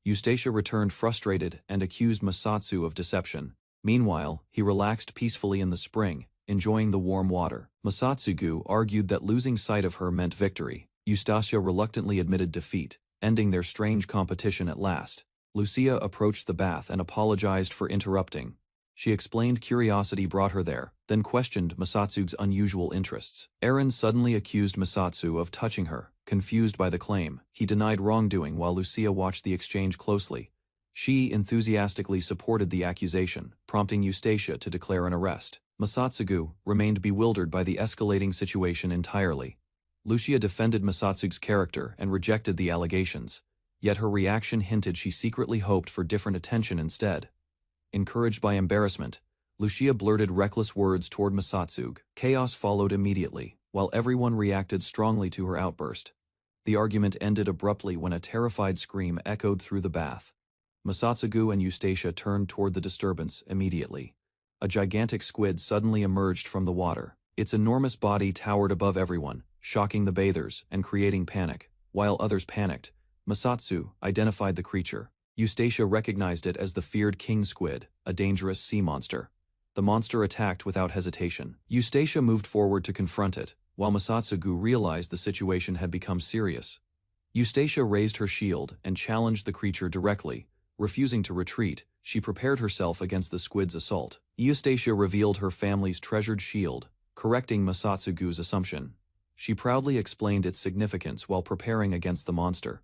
Eustacia returned frustrated and accused Masatsu of deception. Meanwhile, he relaxed peacefully in the spring, enjoying the warm water. Masatsugu argued that losing sight of her meant victory. Eustacia reluctantly admitted defeat, ending their strange competition at last. Lucia approached the bath and apologized for interrupting. She explained curiosity brought her there, then questioned Masatsu's unusual interests. Eren suddenly accused Masatsu of touching her. Confused by the claim, he denied wrongdoing while Lucia watched the exchange closely. She enthusiastically supported the accusation, prompting Eustacia to declare an arrest. Masatsugu remained bewildered by the escalating situation entirely. Lucia defended Masatsu's character and rejected the allegations, yet her reaction hinted she secretly hoped for different attention instead. Encouraged by embarrassment, Lucia blurted reckless words toward Masatsugu. Chaos followed immediately, while everyone reacted strongly to her outburst. The argument ended abruptly when a terrified scream echoed through the bath. Masatsugu and Eustacia turned toward the disturbance immediately. A gigantic squid suddenly emerged from the water. Its enormous body towered above everyone, shocking the bathers and creating panic. While others panicked, Masatsu identified the creature. Eustacia recognized it as the feared king squid, a dangerous sea monster. The monster attacked without hesitation. Eustacia moved forward to confront it, while Masatsugu realized the situation had become serious. Eustacia raised her shield and challenged the creature directly. Refusing to retreat, she prepared herself against the squid's assault. Eustacia revealed her family's treasured shield, correcting Masatsugu's assumption. She proudly explained its significance while preparing against the monster.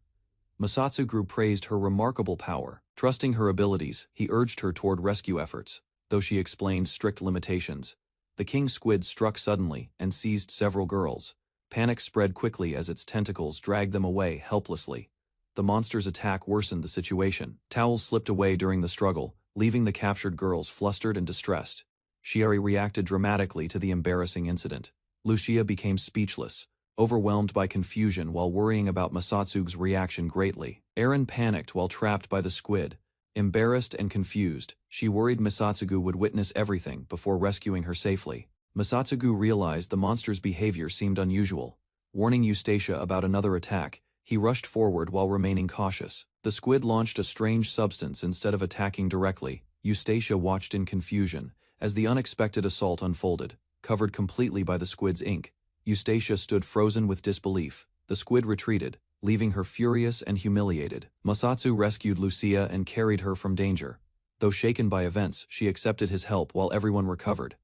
Masatsugu praised her remarkable power. Trusting her abilities, he urged her toward rescue efforts, though she explained strict limitations. The king squid struck suddenly and seized several girls. Panic spread quickly as its tentacles dragged them away helplessly. The monster's attack worsened the situation. Towels slipped away during the struggle, leaving the captured girls flustered and distressed. Shiori reacted dramatically to the embarrassing incident. Lucia became speechless, overwhelmed by confusion while worrying about Masatsugu's reaction greatly. Eren panicked while trapped by the squid. Embarrassed and confused, she worried Masatsugu would witness everything before rescuing her safely. Masatsugu realized the monster's behavior seemed unusual. Warning Eustacia about another attack, he rushed forward while remaining cautious. The squid launched a strange substance instead of attacking directly. Eustacia watched in confusion as the unexpected assault unfolded. Covered completely by the squid's ink, Eustacia stood frozen with disbelief. The squid retreated, leaving her furious and humiliated. Masatsu rescued Lucia and carried her from danger. Though shaken by events, she accepted his help while everyone recovered.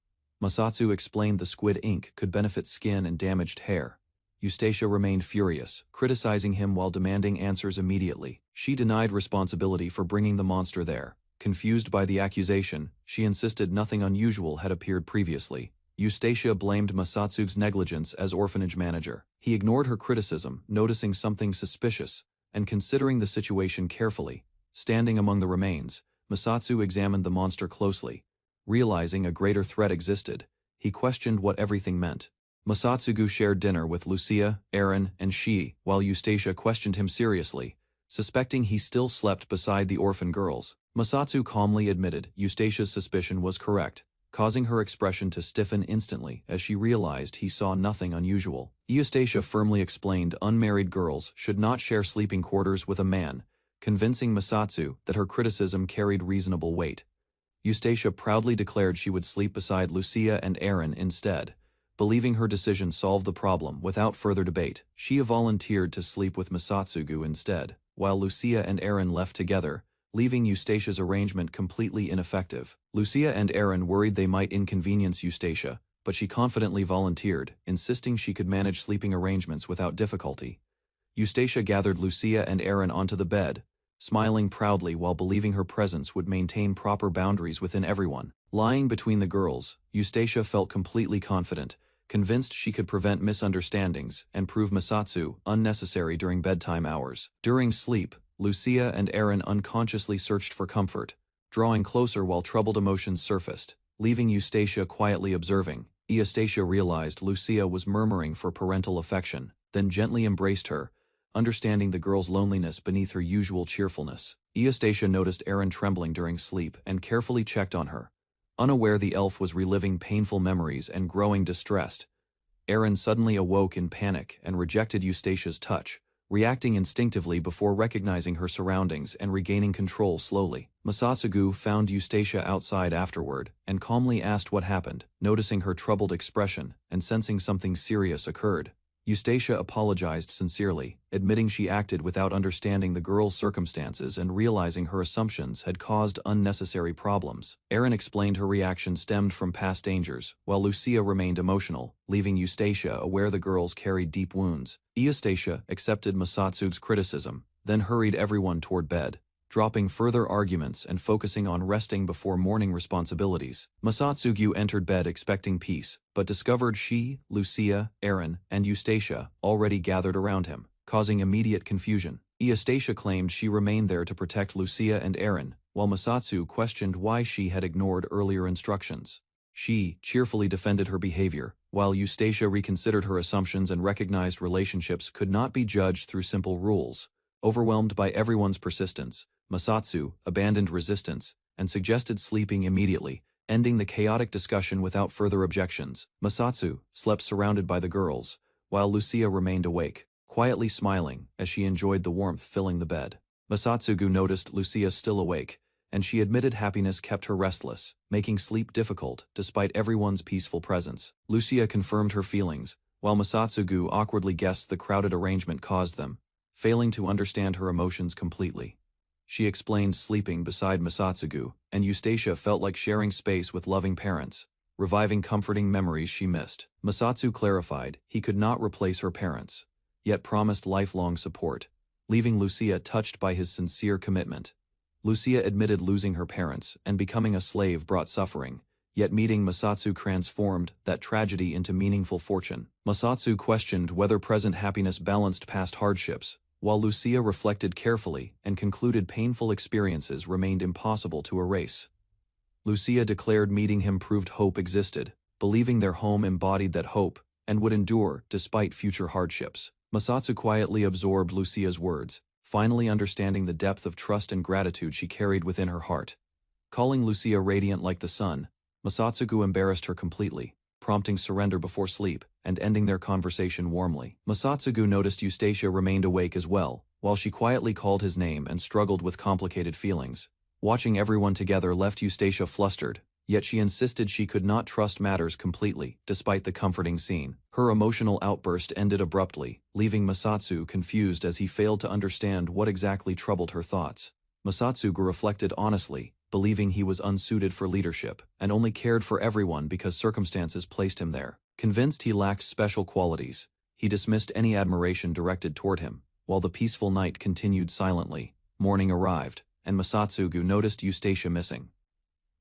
Masatsu explained the squid ink could benefit skin and damaged hair. Eustacia remained furious, criticizing him while demanding answers immediately. She denied responsibility for bringing the monster there. Confused by the accusation, she insisted nothing unusual had appeared previously. Eustacia blamed Masatsu's negligence as orphanage manager. He ignored her criticism, noticing something suspicious, and considering the situation carefully. Standing among the remains, Masatsu examined the monster closely. Realizing a greater threat existed, he questioned what everything meant. Masatsugu shared dinner with Lucia, Eren, and Shi, while Eustacia questioned him seriously, suspecting he still slept beside the orphan girls. Masatsu calmly admitted Eustacia's suspicion was correct, causing her expression to stiffen instantly as she realized he saw nothing unusual. Eustacia firmly explained unmarried girls should not share sleeping quarters with a man, convincing Masatsu that her criticism carried reasonable weight. Eustacia proudly declared she would sleep beside Lucia and Eren instead, believing her decision solved the problem without further debate. She volunteered to sleep with Masatsugu instead. While Lucia and Eren left together, leaving Eustatia's arrangement completely ineffective. Lucia and Aaron worried they might inconvenience Eustacia, but she confidently volunteered, insisting she could manage sleeping arrangements without difficulty. Eustacia gathered Lucia and Aaron onto the bed, smiling proudly while believing her presence would maintain proper boundaries within everyone. Lying between the girls, Eustacia felt completely confident, convinced she could prevent misunderstandings and prove Masatsu unnecessary during bedtime hours. During sleep, Lucia and Aaron unconsciously searched for comfort, drawing closer while troubled emotions surfaced, leaving Eustacia quietly observing. Eustacia realized Lucia was murmuring for parental affection, then gently embraced her, understanding the girl's loneliness beneath her usual cheerfulness. Eustacia noticed Aaron trembling during sleep and carefully checked on her. Unaware the elf was reliving painful memories and growing distressed, Aaron suddenly awoke in panic and rejected Eustacia's touch, reacting instinctively before recognizing her surroundings and regaining control slowly. Masatsugu found Eustacia outside afterward and calmly asked what happened. Noticing her troubled expression and sensing something serious occurred, Eustacia apologized sincerely, admitting she acted without understanding the girl's circumstances and realizing her assumptions had caused unnecessary problems. Aaron explained her reaction stemmed from past dangers, while Lucia remained emotional, leaving Eustacia aware the girls carried deep wounds. Eustacia accepted Masatsugu's criticism, then hurried everyone toward bed, dropping further arguments and focusing on resting before morning responsibilities. Masatsugu entered bed expecting peace, but discovered she, Lucia, Aaron, and Eustacia already gathered around him, causing immediate confusion. Eustacia claimed she remained there to protect Lucia and Aaron, while Masatsu questioned why she had ignored earlier instructions. She cheerfully defended her behavior, while Eustacia reconsidered her assumptions and recognized relationships could not be judged through simple rules. Overwhelmed by everyone's persistence, Masatsu abandoned resistance and suggested sleeping immediately, ending the chaotic discussion without further objections. Masatsu slept surrounded by the girls, while Lucia remained awake, quietly smiling as she enjoyed the warmth filling the bed. Masatsugu noticed Lucia still awake, and she admitted happiness kept her restless, making sleep difficult despite everyone's peaceful presence. Lucia confirmed her feelings, while Masatsugu awkwardly guessed the crowded arrangement caused them, failing to understand her emotions completely. She explained sleeping beside Masatsugu, and Eustacia felt like sharing space with loving parents, reviving comforting memories she missed. Masatsu clarified he could not replace her parents, yet promised lifelong support, leaving Lucia touched by his sincere commitment. Lucia admitted losing her parents and becoming a slave brought suffering, yet meeting Masatsu transformed that tragedy into meaningful fortune. Masatsu questioned whether present happiness balanced past hardships, while Lucia reflected carefully and concluded painful experiences remained impossible to erase. Lucia declared meeting him proved hope existed, believing their home embodied that hope and would endure despite future hardships. Masatsu quietly absorbed Lucia's words, finally understanding the depth of trust and gratitude she carried within her heart. Calling Lucia radiant like the sun, Masatsugu embarrassed her completely, prompting surrender before sleep and ending their conversation warmly. Masatsugu noticed Eustacia remained awake as well, while she quietly called his name and struggled with complicated feelings. Watching everyone together left Eustacia flustered, yet she insisted she could not trust matters completely, despite the comforting scene. Her emotional outburst ended abruptly, leaving Masatsu confused as he failed to understand what exactly troubled her thoughts. Masatsugu reflected honestly, believing he was unsuited for leadership and only cared for everyone because circumstances placed him there. Convinced he lacked special qualities, he dismissed any admiration directed toward him. While the peaceful night continued silently, morning arrived, and Masatsugu noticed Eustacia missing.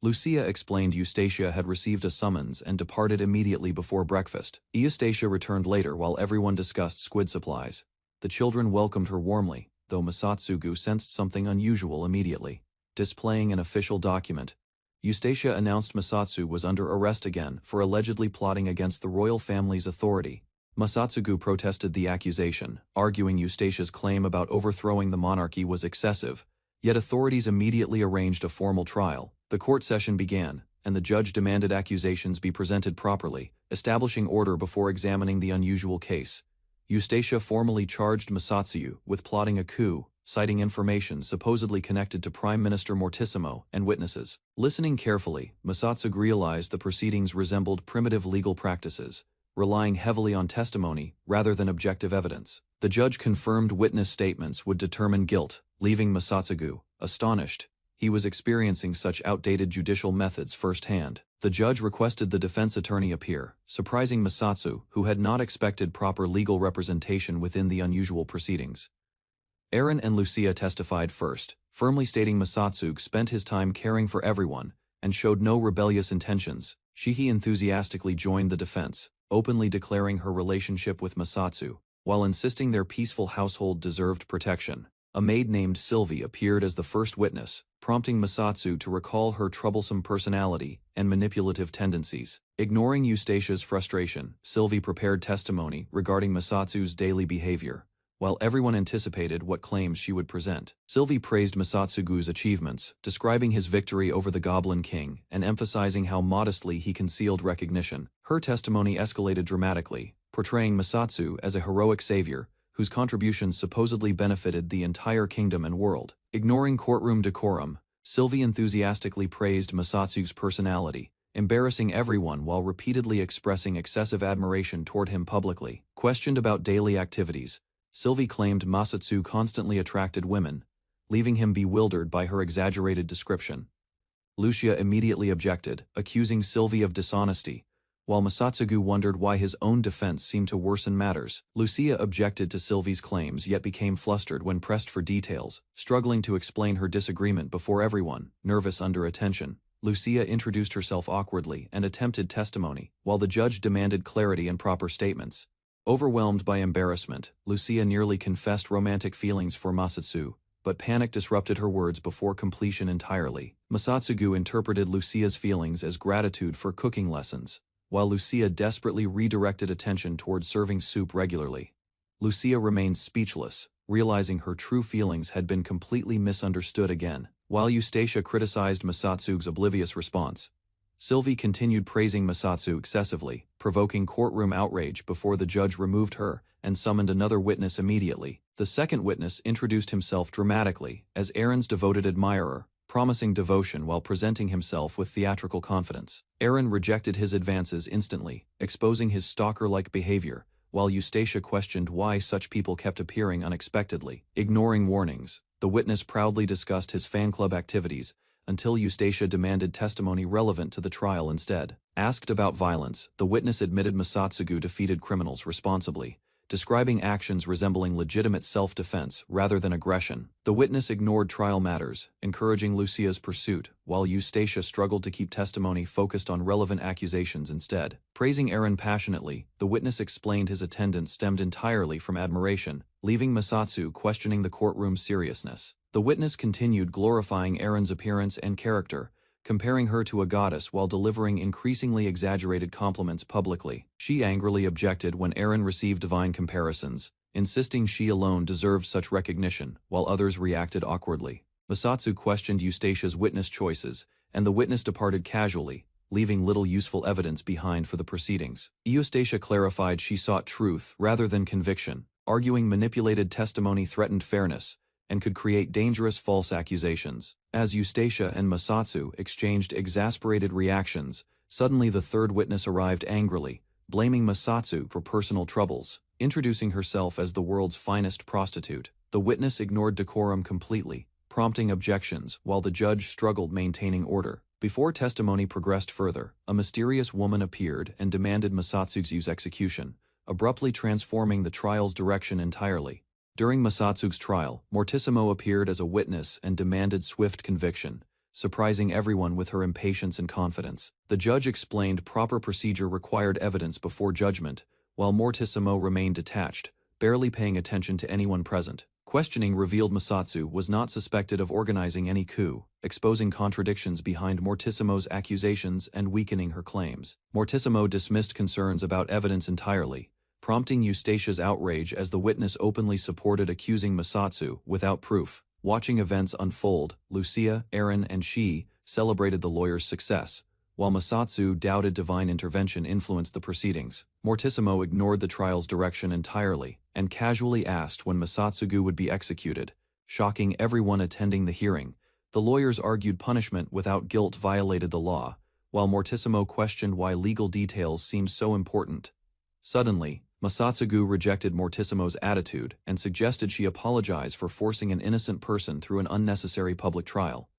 Lucia explained Eustacia had received a summons and departed immediately before breakfast. Eustacia returned later while everyone discussed squid supplies. The children welcomed her warmly, though Masatsugu sensed something unusual immediately. Displaying an official document, Eustacia announced Masatsu was under arrest again for allegedly plotting against the royal family's authority. Masatsugu protested the accusation, arguing Eustacia's claim about overthrowing the monarchy was excessive, yet authorities immediately arranged a formal trial. The court session began, and the judge demanded accusations be presented properly, establishing order before examining the unusual case. Eustacia formally charged Masatsugu with plotting a coup, citing information supposedly connected to Prime Minister Mortissimo and witnesses. Listening carefully, Masatsugu realized the proceedings resembled primitive legal practices, relying heavily on testimony rather than objective evidence. The judge confirmed witness statements would determine guilt, leaving Masatsugu Astonished, he was experiencing such outdated judicial methods firsthand. The judge requested the defense attorney appear, surprising Masatsu, who had not expected proper legal representation within the unusual proceedings. Eren and Lucia testified first, firmly stating Masatsu spent his time caring for everyone and showed no rebellious intentions. Shihi enthusiastically joined the defense, openly declaring her relationship with Masatsu, while insisting their peaceful household deserved protection. A maid named Sylvie appeared as the first witness, prompting Masatsu to recall her troublesome personality and manipulative tendencies. Ignoring Eustatia's frustration, Sylvie prepared testimony regarding Masatsu's daily behavior, while everyone anticipated what claims she would present. Sylvie praised Masatsugu's achievements, describing his victory over the Goblin King and emphasizing how modestly he concealed recognition. Her testimony escalated dramatically, portraying Masatsu as a heroic savior whose contributions supposedly benefited the entire kingdom and world. Ignoring courtroom decorum, Sylvie enthusiastically praised Masatsu's personality, embarrassing everyone while repeatedly expressing excessive admiration toward him publicly. Questioned about daily activities, Sylvie claimed Masatsu constantly attracted women, leaving him bewildered by her exaggerated description. Lucia immediately objected, accusing Sylvie of dishonesty, while Masatsugu wondered why his own defense seemed to worsen matters. Lucia objected to Sylvie's claims yet became flustered when pressed for details, struggling to explain her disagreement before everyone, nervous under attention. Lucia introduced herself awkwardly and attempted testimony, while the judge demanded clarity and proper statements. Overwhelmed by embarrassment, Lucia nearly confessed romantic feelings for Masatsu, but panic disrupted her words before completion entirely. Masatsugu interpreted Lucia's feelings as gratitude for cooking lessons, while Lucia desperately redirected attention towards serving soup regularly. Lucia remained speechless, realizing her true feelings had been completely misunderstood again. While Eustacia criticized Masatsu's oblivious response, Sylvie continued praising Masatsu excessively, provoking courtroom outrage before the judge removed her and summoned another witness immediately. The second witness introduced himself dramatically as Eren's devoted admirer, promising devotion while presenting himself with theatrical confidence. Eren rejected his advances instantly, exposing his stalker-like behavior, while Eustacia questioned why such people kept appearing unexpectedly. Ignoring warnings, the witness proudly discussed his fan club activities until Eustacia demanded testimony relevant to the trial instead. Asked about violence, the witness admitted Masatsugu defeated criminals responsibly, describing actions resembling legitimate self-defense rather than aggression. The witness ignored trial matters, encouraging Lucia's pursuit, while Eustacia struggled to keep testimony focused on relevant accusations instead. Praising Eren passionately, the witness explained his attendance stemmed entirely from admiration, leaving Masatsu questioning the courtroom's seriousness. The witness continued glorifying Eren's appearance and character, comparing her to a goddess while delivering increasingly exaggerated compliments publicly. She angrily objected when Eren received divine comparisons, insisting she alone deserved such recognition, while others reacted awkwardly. Masatsu questioned Eustacia's witness choices, and the witness departed casually, leaving little useful evidence behind for the proceedings. Eustacia clarified she sought truth rather than conviction, arguing manipulated testimony threatened fairness and could create dangerous false accusations. As Eustacia and Masatsu exchanged exasperated reactions, suddenly the third witness arrived angrily, blaming Masatsu for personal troubles. Introducing herself as the world's finest prostitute, the witness ignored decorum completely, prompting objections while the judge struggled maintaining order. Before testimony progressed further, a mysterious woman appeared and demanded Masatsu's execution, abruptly transforming the trial's direction entirely. During Masatsu's trial, Mortissimo appeared as a witness and demanded swift conviction, surprising everyone with her impatience and confidence. The judge explained proper procedure required evidence before judgment, while Mortissimo remained detached, barely paying attention to anyone present. Questioning revealed Masatsu was not suspected of organizing any coup, exposing contradictions behind Mortissimo's accusations and weakening her claims. Mortissimo dismissed concerns about evidence entirely, prompting Eustacia's outrage as the witness openly supported accusing Masatsu without proof. Watching events unfold, Lucia, Eren, and she celebrated the lawyer's success, while Masatsu doubted divine intervention influenced the proceedings. Mortissimo ignored the trial's direction entirely and casually asked when Masatsugu would be executed, shocking everyone attending the hearing. The lawyers argued punishment without guilt violated the law, while Mortissimo questioned why legal details seemed so important. Suddenly, Masatsugu rejected Mortissimo's attitude and suggested she apologize for forcing an innocent person through an unnecessary public trial.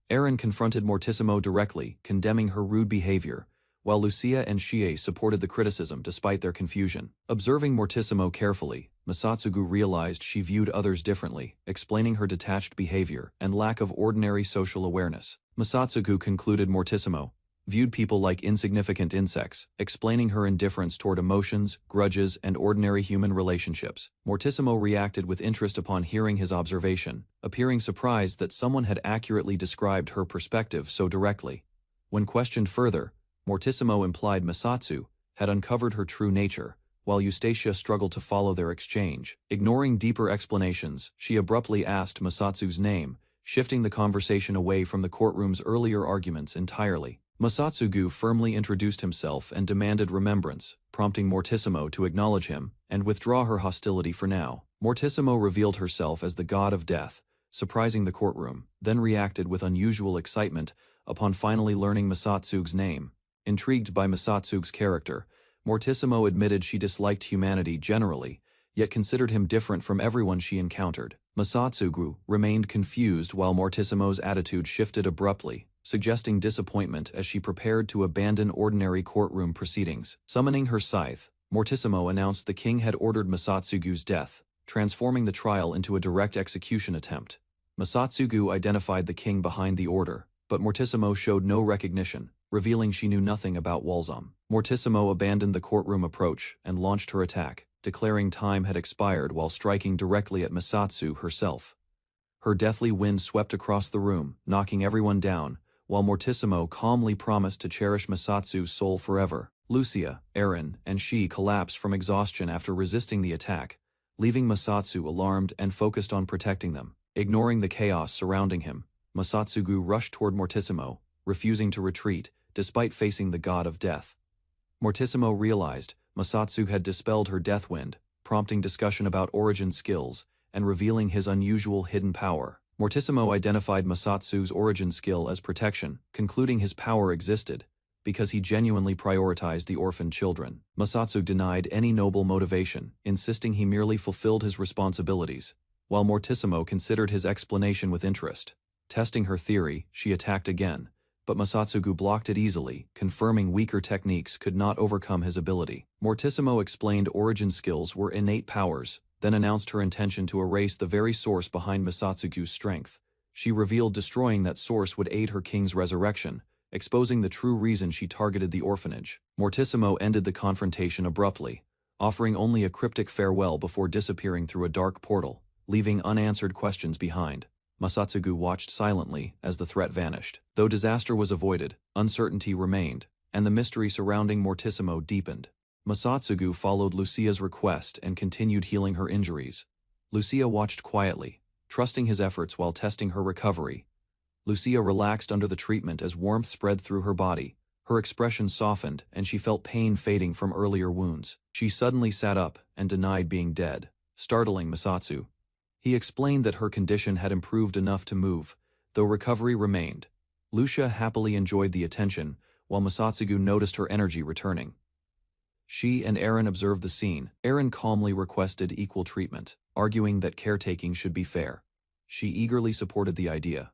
Aaron confronted Mortissimo directly, condemning her rude behavior, while Lucia and Shie supported the criticism despite their confusion. Observing Mortissimo carefully, Masatsugu realized she viewed others differently, explaining her detached behavior and lack of ordinary social awareness. Masatsugu concluded Mortissimo viewed people like insignificant insects, explaining her indifference toward emotions, grudges, and ordinary human relationships. Mortissimo reacted with interest upon hearing his observation, appearing surprised that someone had accurately described her perspective so directly. When questioned further, Mortissimo implied Masatsu had uncovered her true nature, while Eustacia struggled to follow their exchange. Ignoring deeper explanations, she abruptly asked Masatsu's name, shifting the conversation away from the courtroom's earlier arguments entirely. Masatsugu firmly introduced himself and demanded remembrance, prompting Mortissimo to acknowledge him and withdraw her hostility for now. Mortissimo revealed herself as the god of death, surprising the courtroom, then reacted with unusual excitement upon finally learning Masatsugu's name. Intrigued by Masatsugu's character, Mortissimo admitted she disliked humanity generally, yet considered him different from everyone she encountered. Masatsugu remained confused while Mortissimo's attitude shifted abruptly, suggesting disappointment as she prepared to abandon ordinary courtroom proceedings. Summoning her scythe, Mortissimo announced the king had ordered Masatsugu's death, transforming the trial into a direct execution attempt. Masatsugu identified the king behind the order, but Mortissimo showed no recognition, revealing she knew nothing about Walzam. Mortissimo abandoned the courtroom approach and launched her attack, declaring time had expired while striking directly at Masatsu herself. Her deathly wind swept across the room, knocking everyone down, while Mortissimo calmly promised to cherish Masatsu's soul forever. Lucia, Aaron, and she collapsed from exhaustion after resisting the attack, leaving Masatsu alarmed and focused on protecting them. Ignoring the chaos surrounding him, Masatsugu rushed toward Mortissimo, refusing to retreat, despite facing the god of death. Mortissimo realized Masatsu had dispelled her death wind, prompting discussion about origin skills and revealing his unusual hidden power. Mortissimo identified Masatsu's origin skill as protection, concluding his power existed because he genuinely prioritized the orphaned children. Masatsu denied any noble motivation, insisting he merely fulfilled his responsibilities, while Mortissimo considered his explanation with interest. Testing her theory, she attacked again, but Masatsugu blocked it easily, confirming weaker techniques could not overcome his ability. Mortissimo explained origin skills were innate powers, then announced her intention to erase the very source behind Masatsugu's strength. She revealed destroying that source would aid her king's resurrection, exposing the true reason she targeted the orphanage. Mortissimo ended the confrontation abruptly, offering only a cryptic farewell before disappearing through a dark portal, leaving unanswered questions behind. Masatsugu watched silently as the threat vanished. Though disaster was avoided, uncertainty remained, and the mystery surrounding Mortissimo deepened. Masatsugu followed Lucia's request and continued healing her injuries. Lucia watched quietly, trusting his efforts while testing her recovery. Lucia relaxed under the treatment as warmth spread through her body. Her expression softened and she felt pain fading from earlier wounds. She suddenly sat up and denied being dead, startling Masatsu. He explained that her condition had improved enough to move, though recovery remained. Lucia happily enjoyed the attention, while Masatsugu noticed her energy returning. She and Aaron observed the scene. Aaron calmly requested equal treatment, arguing that caretaking should be fair. She eagerly supported the idea.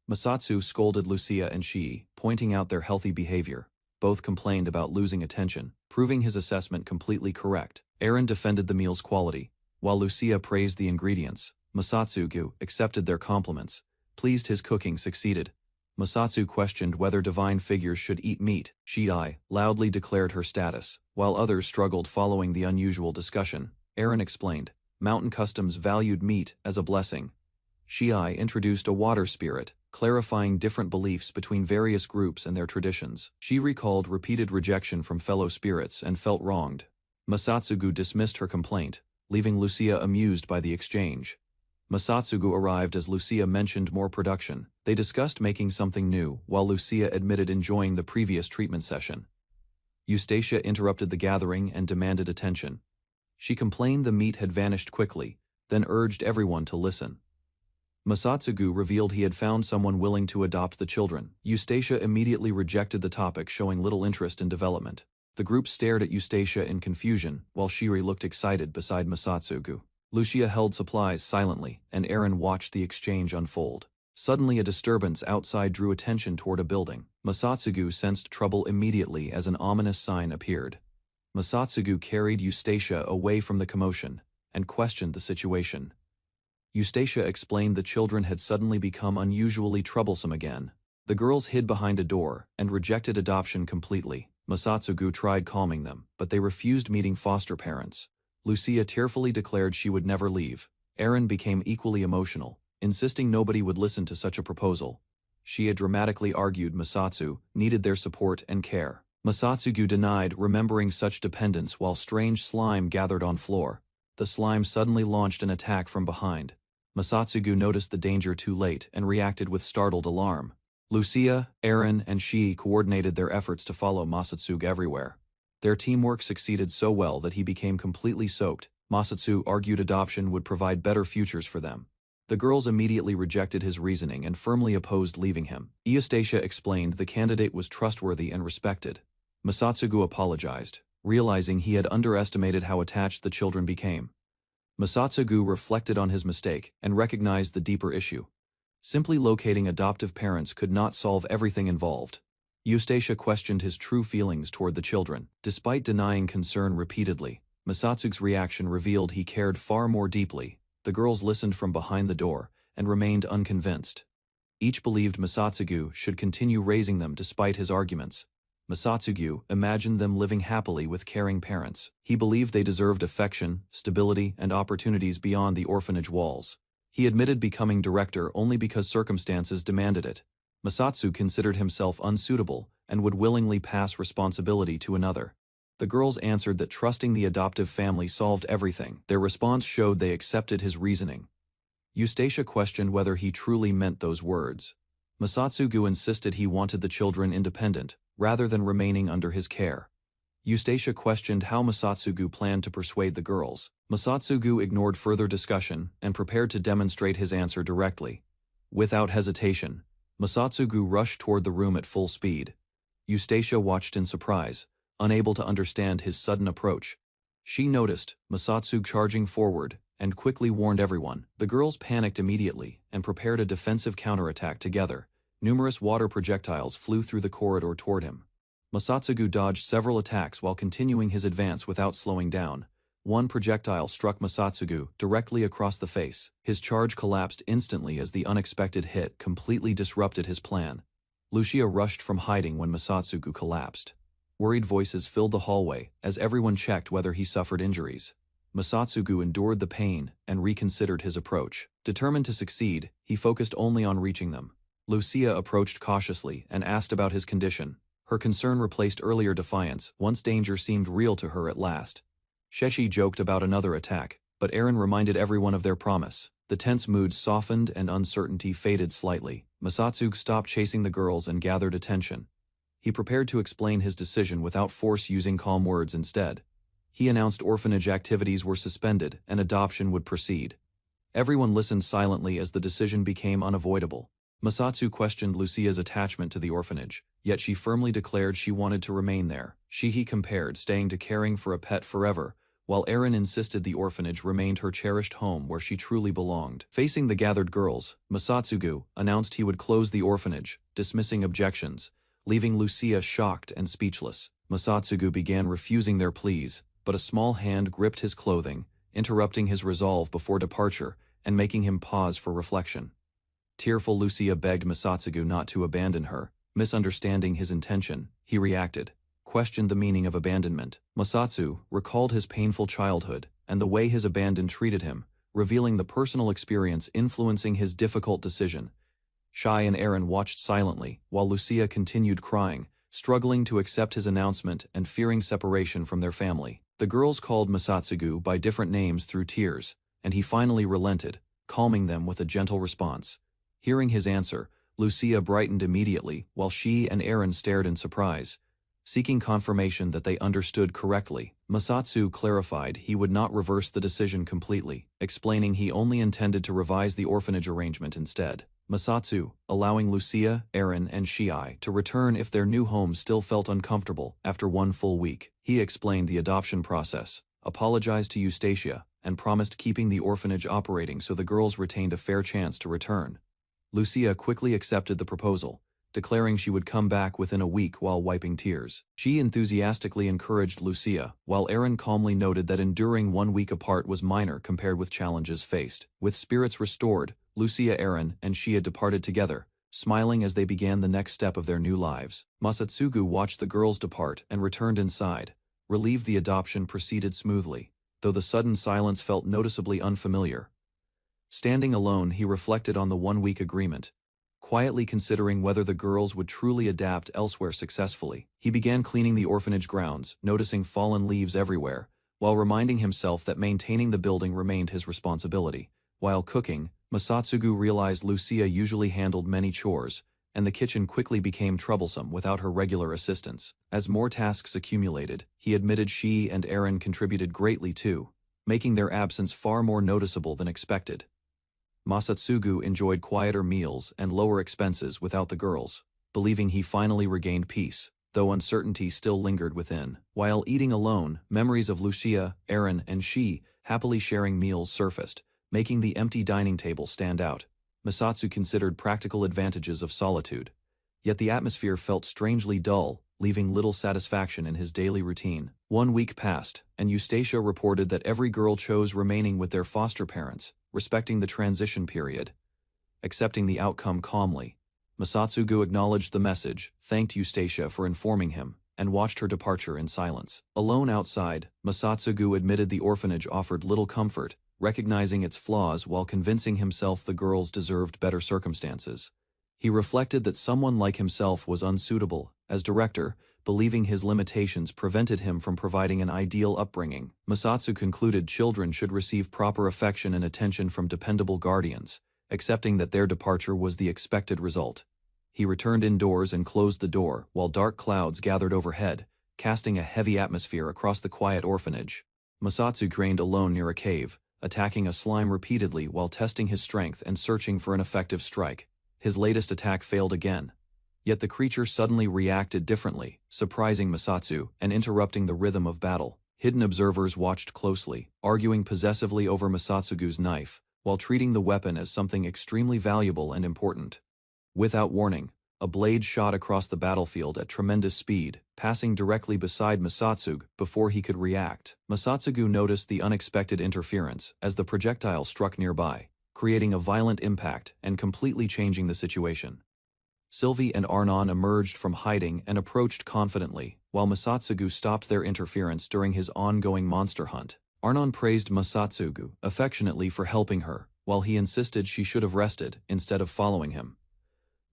Masatsu scolded Lucia and she, pointing out their healthy behavior. Both complained about losing attention, proving his assessment completely correct. Aaron defended the meal's quality, while Lucia praised the ingredients. Masatsugu accepted their compliments, pleased his cooking succeeded. Masatsu questioned whether divine figures should eat meat. Shii loudly declared her status, while others struggled following the unusual discussion. Aaron explained, mountain customs valued meat as a blessing. Shii introduced a water spirit, clarifying different beliefs between various groups and their traditions. She recalled repeated rejection from fellow spirits and felt wronged. Masatsugu dismissed her complaint, leaving Lucia amused by the exchange. Masatsugu arrived as Lucia mentioned more production. They discussed making something new, while Lucia admitted enjoying the previous treatment session. Eustacia interrupted the gathering and demanded attention. She complained the meat had vanished quickly, then urged everyone to listen. Masatsugu revealed he had found someone willing to adopt the children. Eustacia immediately rejected the topic, showing little interest in development. The group stared at Eustacia in confusion, while Shiri looked excited beside Masatsugu. Lucia held supplies silently, and Aaron watched the exchange unfold. Suddenly a disturbance outside drew attention toward a building. Masatsugu sensed trouble immediately as an ominous sign appeared. Masatsugu carried Eustacia away from the commotion, and questioned the situation. Eustacia explained the children had suddenly become unusually troublesome again. The girls hid behind a door, and rejected adoption completely. Masatsugu tried calming them, but they refused meeting foster parents. Lucia tearfully declared she would never leave. Aaron became equally emotional, insisting nobody would listen to such a proposal. Shia dramatically argued Masatsu needed their support and care. Masatsugu denied, remembering such dependence while strange slime gathered on floor. The slime suddenly launched an attack from behind. Masatsugu noticed the danger too late and reacted with startled alarm. Lucia, Aaron, and Shi coordinated their efforts to follow Masatsugu everywhere. Their teamwork succeeded so well that he became completely soaked. Masatsu argued adoption would provide better futures for them. The girls immediately rejected his reasoning and firmly opposed leaving him. Eustacia explained the candidate was trustworthy and respected. Masatsugu apologized, realizing he had underestimated how attached the children became. Masatsugu reflected on his mistake and recognized the deeper issue. Simply locating adoptive parents could not solve everything involved. Eustacia questioned his true feelings toward the children. Despite denying concern repeatedly, Masatsugu's reaction revealed he cared far more deeply. The girls listened from behind the door and remained unconvinced. Each believed Masatsugu should continue raising them despite his arguments. Masatsugu imagined them living happily with caring parents. He believed they deserved affection, stability, and opportunities beyond the orphanage walls. He admitted becoming director only because circumstances demanded it. Masatsu considered himself unsuitable and would willingly pass responsibility to another. The girls answered that trusting the adoptive family solved everything. Their response showed they accepted his reasoning. Eustacia questioned whether he truly meant those words. Masatsugu insisted he wanted the children independent, rather than remaining under his care. Eustacia questioned how Masatsugu planned to persuade the girls. Masatsugu ignored further discussion and prepared to demonstrate his answer directly. Without hesitation, Masatsugu rushed toward the room at full speed. Eustacia watched in surprise, unable to understand his sudden approach. She noticed Masatsugu charging forward and quickly warned everyone. The girls panicked immediately and prepared a defensive counterattack together. Numerous water projectiles flew through the corridor toward him. Masatsugu dodged several attacks while continuing his advance without slowing down. One projectile struck Masatsugu directly across the face. His charge collapsed instantly as the unexpected hit completely disrupted his plan. Lucia rushed from hiding when Masatsugu collapsed. Worried voices filled the hallway as everyone checked whether he suffered injuries. Masatsugu endured the pain and reconsidered his approach. Determined to succeed, he focused only on reaching them. Lucia approached cautiously and asked about his condition. Her concern replaced earlier defiance once danger seemed real to her at last. Sheshi joked about another attack, but Aaron reminded everyone of their promise. The tense mood softened and uncertainty faded slightly. Masatsugu stopped chasing the girls and gathered attention. He prepared to explain his decision without force, using calm words instead. He announced orphanage activities were suspended and adoption would proceed. Everyone listened silently as the decision became unavoidable. Masatsugu questioned Lucia's attachment to the orphanage, yet she firmly declared she wanted to remain there. He compared staying to caring for a pet forever, while Aaron insisted the orphanage remained her cherished home where she truly belonged. Facing the gathered girls, Masatsugu announced he would close the orphanage, dismissing objections, leaving Lucia shocked and speechless. Masatsugu began refusing their pleas, but a small hand gripped his clothing, interrupting his resolve before departure and making him pause for reflection. Tearful Lucia begged Masatsugu not to abandon her. Misunderstanding his intention, he reacted, questioned the meaning of abandonment. Masatsugu recalled his painful childhood and the way his abandon treated him, revealing the personal experience influencing his difficult decision. Shai and Aaron watched silently while Lucia continued crying, struggling to accept his announcement and fearing separation from their family. The girls called Masatsugu by different names through tears, and he finally relented, calming them with a gentle response. Hearing his answer, Lucia brightened immediately while she and Aaron stared in surprise. Seeking confirmation that they understood correctly, Masatsugu clarified he would not reverse the decision completely, explaining he only intended to revise the orphanage arrangement instead. Masatsu, allowing Lucia, Aaron, and Shii to return if their new home still felt uncomfortable after one full week. He explained the adoption process, apologized to Eustacia, and promised keeping the orphanage operating so the girls retained a fair chance to return. Lucia quickly accepted the proposal, declaring she would come back within a week while wiping tears. She enthusiastically encouraged Lucia, while Aaron calmly noted that enduring 1 week apart was minor compared with challenges faced. With spirits restored, Lucia, Aaron, and Shia departed together, smiling as they began the next step of their new lives. Masatsugu watched the girls depart and returned inside. Relieved the adoption proceeded smoothly, though the sudden silence felt noticeably unfamiliar. Standing alone, he reflected on the 1-week agreement, quietly considering whether the girls would truly adapt elsewhere successfully. He began cleaning the orphanage grounds, noticing fallen leaves everywhere, while reminding himself that maintaining the building remained his responsibility. While cooking, Masatsugu realized Lucia usually handled many chores, and the kitchen quickly became troublesome without her regular assistance. As more tasks accumulated, he admitted she and Aaron contributed greatly too, making their absence far more noticeable than expected. Masatsugu enjoyed quieter meals and lower expenses without the girls, believing he finally regained peace, though uncertainty still lingered within. While eating alone, memories of Lucia, Aaron, and Shi happily sharing meals surfaced, making the empty dining table stand out. Masatsu considered practical advantages of solitude, yet the atmosphere felt strangely dull, leaving little satisfaction in his daily routine. 1 week passed, and Eustacia reported that every girl chose remaining with their foster parents, respecting the transition period. Accepting the outcome calmly, Masatsugu acknowledged the message, thanked Eustacia for informing him, and watched her departure in silence. Alone outside, Masatsugu admitted the orphanage offered little comfort, recognizing its flaws while convincing himself the girls deserved better circumstances. He reflected that someone like himself was unsuitable as director, believing his limitations prevented him from providing an ideal upbringing. Masatsu concluded children should receive proper affection and attention from dependable guardians, accepting that their departure was the expected result. He returned indoors and closed the door while dark clouds gathered overhead, casting a heavy atmosphere across the quiet orphanage. Masatsu trained alone near a cave, attacking a slime repeatedly while testing his strength and searching for an effective strike. His latest attack failed again. Yet the creature suddenly reacted differently, surprising Masatsu and interrupting the rhythm of battle. Hidden observers watched closely, arguing possessively over Masatsugu's knife, while treating the weapon as something extremely valuable and important. Without warning, a blade shot across the battlefield at tremendous speed, passing directly beside Masatsugu before he could react. Masatsugu noticed the unexpected interference as the projectile struck nearby, creating a violent impact and completely changing the situation. Sylvie and Arnon emerged from hiding and approached confidently, while Masatsugu stopped their interference during his ongoing monster hunt. Arnon praised Masatsugu affectionately for helping her, while he insisted she should have rested instead of following him.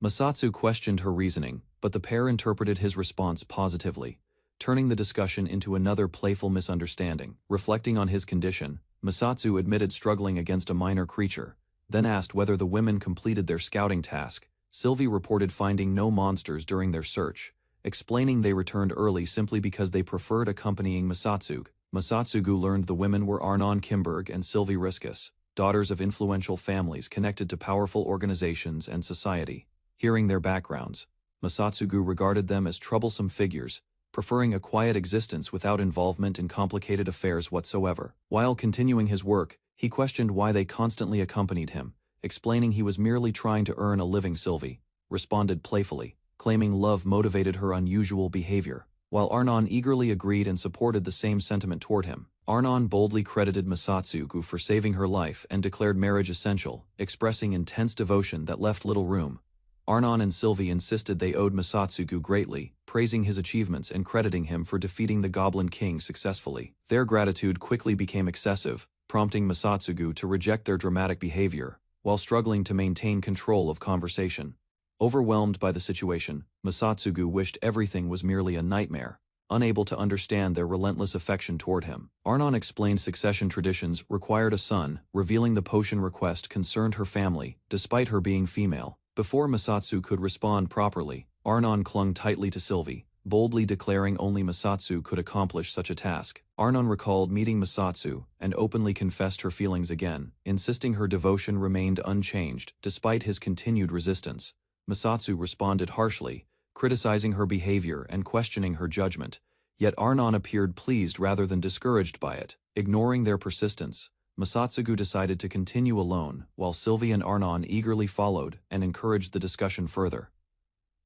Masatsu questioned her reasoning, but the pair interpreted his response positively, turning the discussion into another playful misunderstanding. Reflecting on his condition, Masatsu admitted struggling against a minor creature, then asked whether the women completed their scouting task. Sylvie reported finding no monsters during their search, explaining they returned early simply because they preferred accompanying Masatsugu. Masatsugu learned the women were Arnon Kimberg and Sylvie Riskus, daughters of influential families connected to powerful organizations and society. Hearing their backgrounds, Masatsugu regarded them as troublesome figures, preferring a quiet existence without involvement in complicated affairs whatsoever. While continuing his work, he questioned why they constantly accompanied him, explaining he was merely trying to earn a living. Sylvie responded playfully, claiming love motivated her unusual behavior, while Arnon eagerly agreed and supported the same sentiment toward him. Arnon boldly credited Masatsugu for saving her life and declared marriage essential, expressing intense devotion that left little room. Arnon and Sylvie insisted they owed Masatsugu greatly, praising his achievements and crediting him for defeating the Goblin King successfully. Their gratitude quickly became excessive, prompting Masatsugu to reject their dramatic behavior, while struggling to maintain control of conversation. Overwhelmed by the situation, Masatsugu wished everything was merely a nightmare, unable to understand their relentless affection toward him. Arnon explained succession traditions required a son, revealing the potion request concerned her family, despite her being female. Before Masatsu could respond properly, Arnon clung tightly to Sylvie, boldly declaring only Masatsu could accomplish such a task. Arnon recalled meeting Masatsu and openly confessed her feelings again, insisting her devotion remained unchanged despite his continued resistance. Masatsu responded harshly, criticizing her behavior and questioning her judgment, yet Arnon appeared pleased rather than discouraged by it. Ignoring their persistence, Masatsugu decided to continue alone, while Sylvie and Arnon eagerly followed and encouraged the discussion further.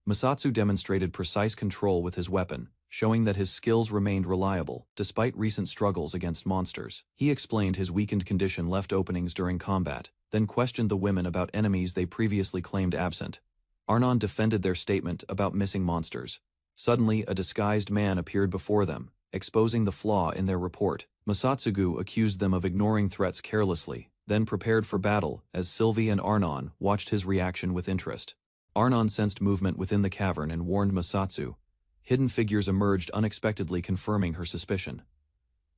Masatsu demonstrated precise control with his weapon, showing that his skills remained reliable despite recent struggles against monsters. He explained his weakened condition left openings during combat, then questioned the women about enemies they previously claimed absent. Arnon defended their statement about missing monsters. Suddenly, a disguised man appeared before them, exposing the flaw in their report. Masatsugu accused them of ignoring threats carelessly, then prepared for battle as Sylvie and Arnon watched his reaction with interest. Arnon sensed movement within the cavern and warned Masatsu. Hidden figures emerged unexpectedly, confirming her suspicion.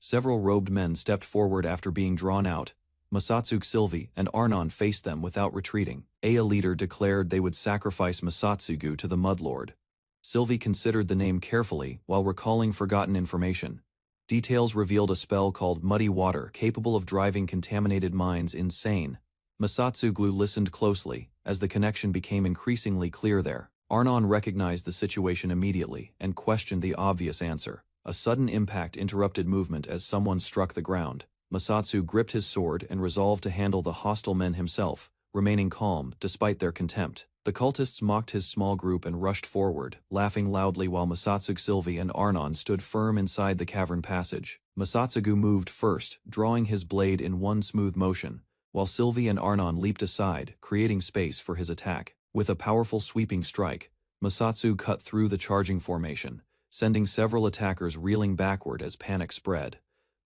Several robed men stepped forward after being drawn out. Masatsu, Sylvie, and Arnon faced them without retreating. A leader declared they would sacrifice Masatsugu to the Mudlord. Sylvie considered the name carefully while recalling forgotten information. Details revealed a spell called Muddy Water capable of driving contaminated minds insane. Masatsugu listened closely, as the connection became increasingly clear there. Arnon recognized the situation immediately and questioned the obvious answer. A sudden impact interrupted movement as someone struck the ground. Masatsu gripped his sword and resolved to handle the hostile men himself, remaining calm despite their contempt. The cultists mocked his small group and rushed forward, laughing loudly while Masatsugu, Sylvie, and Arnon stood firm inside the cavern passage. Masatsugu moved first, drawing his blade in one smooth motion, while Sylvie and Arnon leaped aside, creating space for his attack. With a powerful sweeping strike, Masatsugu cut through the charging formation, sending several attackers reeling backward as panic spread.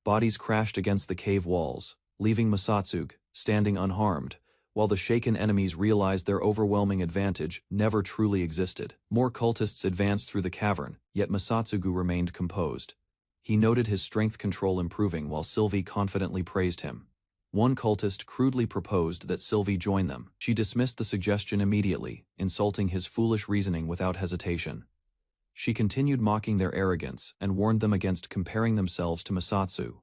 Bodies crashed against the cave walls, leaving Masatsugu standing unharmed, while the shaken enemies realized their overwhelming advantage never truly existed. More cultists advanced through the cavern, yet Masatsugu remained composed. He noted his strength control improving while Sylvie confidently praised him. One cultist crudely proposed that Sylvie join them. She dismissed the suggestion immediately, insulting his foolish reasoning without hesitation. She continued mocking their arrogance and warned them against comparing themselves to Masatsu.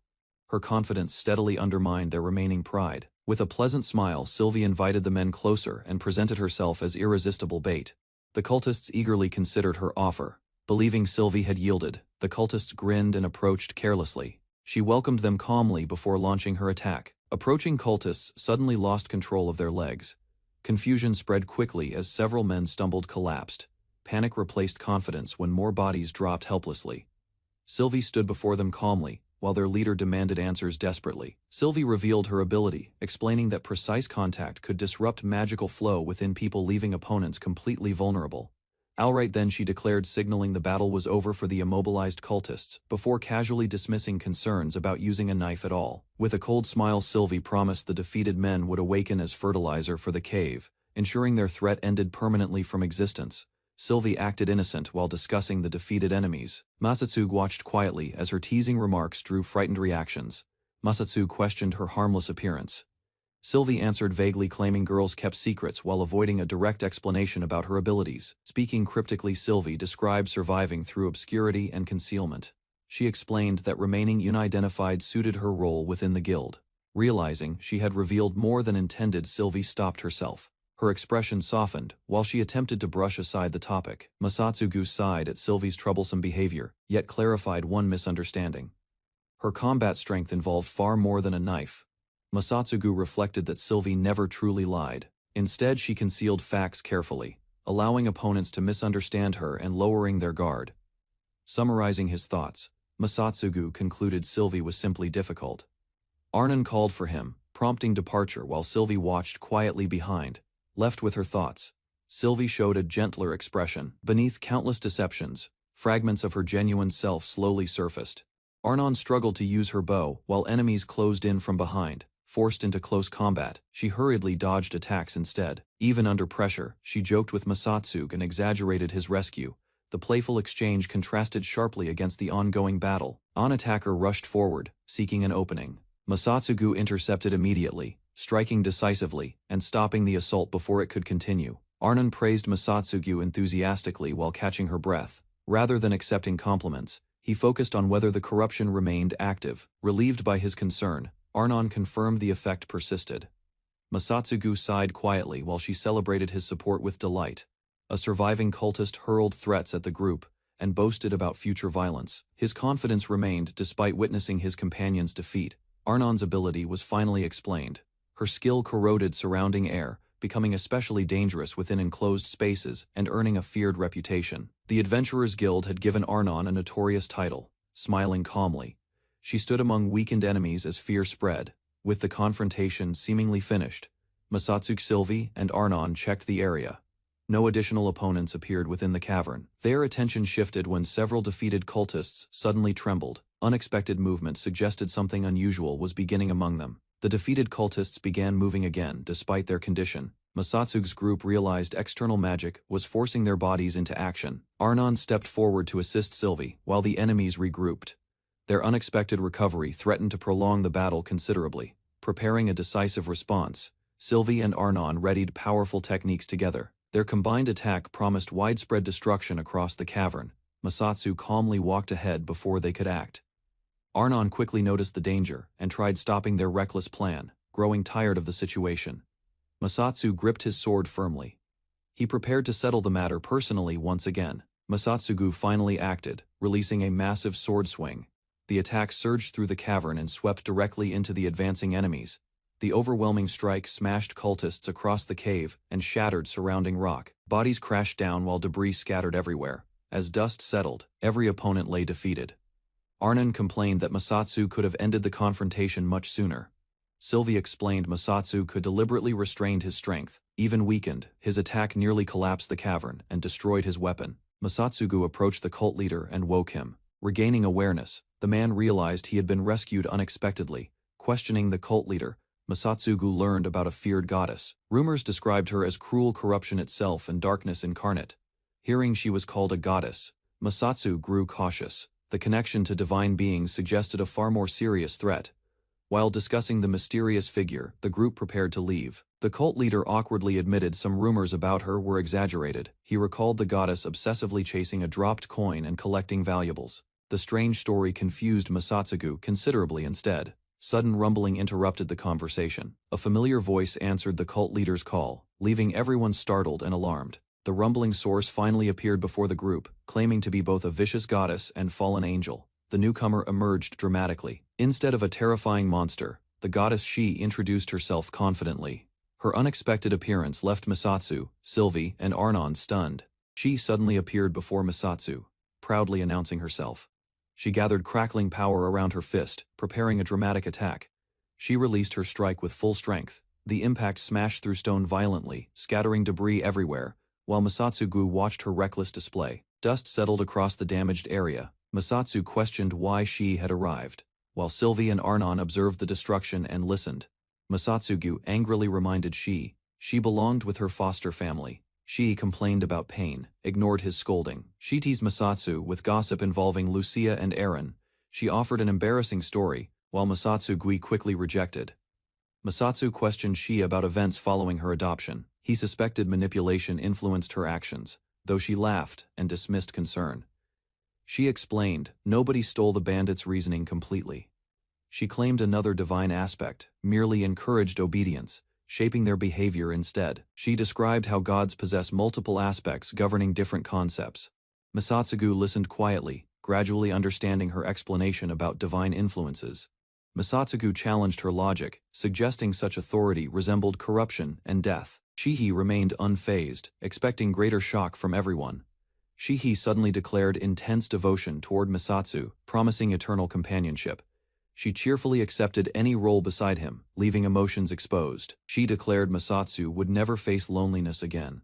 Her confidence steadily undermined their remaining pride. With a pleasant smile, Sylvie invited the men closer and presented herself as irresistible bait. The cultists eagerly considered her offer. Believing Sylvie had yielded, the cultists grinned and approached carelessly. She welcomed them calmly before launching her attack. Approaching cultists suddenly lost control of their legs. Confusion spread quickly as several men stumbled, collapsed. Panic replaced confidence when more bodies dropped helplessly. Sylvie stood before them calmly, while their leader demanded answers desperately. Sylvie revealed her ability, explaining that precise contact could disrupt magical flow within people, leaving opponents completely vulnerable. Outright then she declared, signaling the battle was over for the immobilized cultists, before casually dismissing concerns about using a knife at all. With a cold smile, Sylvie promised the defeated men would awaken as fertilizer for the cave, ensuring their threat ended permanently from existence. Sylvie acted innocent while discussing the defeated enemies. Masatsugu watched quietly as her teasing remarks drew frightened reactions. Masatsugu questioned her harmless appearance. Sylvie answered vaguely, claiming girls kept secrets while avoiding a direct explanation about her abilities. Speaking cryptically, Sylvie described surviving through obscurity and concealment. She explained that remaining unidentified suited her role within the guild. Realizing she had revealed more than intended, Sylvie stopped herself. Her expression softened while she attempted to brush aside the topic. Masatsugu sighed at Sylvie's troublesome behavior, yet clarified one misunderstanding. Her combat strength involved far more than a knife. Masatsugu reflected that Sylvie never truly lied. Instead, she concealed facts carefully, allowing opponents to misunderstand her and lowering their guard. Summarizing his thoughts, Masatsugu concluded Sylvie was simply difficult. Arnon called for him, prompting departure while Sylvie watched quietly behind. Left with her thoughts, Sylvie showed a gentler expression. Beneath countless deceptions, fragments of her genuine self slowly surfaced. Arnon struggled to use her bow while enemies closed in from behind. Forced into close combat, she hurriedly dodged attacks instead. Even under pressure, she joked with Masatsugu and exaggerated his rescue. The playful exchange contrasted sharply against the ongoing battle. An attacker rushed forward, seeking an opening. Masatsugu intercepted immediately, striking decisively and stopping the assault before it could continue. Arnon praised Masatsugu enthusiastically while catching her breath. Rather than accepting compliments, He focused on whether the corruption remained active. Relieved by his concern, Arnon confirmed the effect persisted. Masatsugu sighed quietly while she celebrated his support with delight. A surviving cultist hurled threats at the group and boasted about future violence. His confidence remained despite witnessing his companion's defeat. Arnon's ability was finally explained. Her skill corroded surrounding air, becoming especially dangerous within enclosed spaces and earning a feared reputation. The Adventurers Guild had given Arnon a notorious title. Smiling calmly, she stood among weakened enemies as fear spread. With the confrontation seemingly finished, Masatsugu, Sylvie, and Arnon checked the area. No additional opponents appeared within the cavern. Their attention shifted when several defeated cultists suddenly trembled. Unexpected movement suggested something unusual was beginning among them. The defeated cultists began moving again despite their condition. Masatsugu's group realized external magic was forcing their bodies into action. Arnon stepped forward to assist Sylvie, while the enemies regrouped. Their unexpected recovery threatened to prolong the battle considerably. Preparing a decisive response, Sylvie and Arnon readied powerful techniques together. Their combined attack promised widespread destruction across the cavern. Masatsugu calmly walked ahead before they could act. Arnon quickly noticed the danger and tried stopping their reckless plan, growing tired of the situation. Masatsugu gripped his sword firmly. He prepared to settle the matter personally once again. Masatsugu finally acted, releasing a massive sword swing. The attack surged through the cavern and swept directly into the advancing enemies. The overwhelming strike smashed cultists across the cave and shattered surrounding rock. Bodies crashed down while debris scattered everywhere. As dust settled, every opponent lay defeated. Arnon complained that Masatsugu could have ended the confrontation much sooner. Sylvie explained Masatsugu could deliberately restrained his strength. Even weakened, his attack nearly collapsed the cavern and destroyed his weapon. Masatsugu approached the cult leader and woke him. Regaining awareness, the man realized he had been rescued unexpectedly. Questioning the cult leader, Masatsugu learned about a feared goddess. Rumors described her as cruel corruption itself and darkness incarnate. Hearing she was called a goddess, Masatsugu grew cautious. The connection to divine beings suggested a far more serious threat. While discussing the mysterious figure, the group prepared to leave. The cult leader awkwardly admitted some rumors about her were exaggerated. He recalled the goddess obsessively chasing a dropped coin and collecting valuables. The strange story confused Masatsugu considerably instead. Sudden rumbling interrupted the conversation. A familiar voice answered the cult leader's call, leaving everyone startled and alarmed. The rumbling source finally appeared before the group, claiming to be both a vicious goddess and fallen angel. The newcomer emerged dramatically. Instead of a terrifying monster, the goddess She introduced herself confidently. Her unexpected appearance left Masatsugu, Sylvie, and Arnon stunned. She suddenly appeared before Masatsugu, proudly announcing herself. She gathered crackling power around her fist, preparing a dramatic attack. She released her strike with full strength. The impact smashed through stone violently, scattering debris everywhere, while Masatsugu watched her reckless display. Dust settled across the damaged area. Masatsugu questioned why She had arrived, while Sylvie and Arnon observed the destruction and listened. Masatsugu angrily reminded She belonged with her foster family. She complained about pain, ignored his scolding. She teased Masatsugu with gossip involving Lucia and Aaron. She offered an embarrassing story, while Masatsugu quickly rejected. Masatsugu questioned She about events following her adoption. He suspected manipulation influenced her actions, though she laughed and dismissed concern. She explained, nobody stole the bandits' reasoning completely. She claimed another divine aspect, merely encouraged obedience, shaping their behavior instead. She described how gods possess multiple aspects governing different concepts. Masatsugu listened quietly, gradually understanding her explanation about divine influences. Masatsugu challenged her logic, suggesting such authority resembled corruption and death. Shihi remained unfazed, expecting greater shock from everyone. Shihi suddenly declared intense devotion toward Masatsugu, promising eternal companionship. She cheerfully accepted any role beside him, leaving emotions exposed. She declared Masatsugu would never face loneliness again.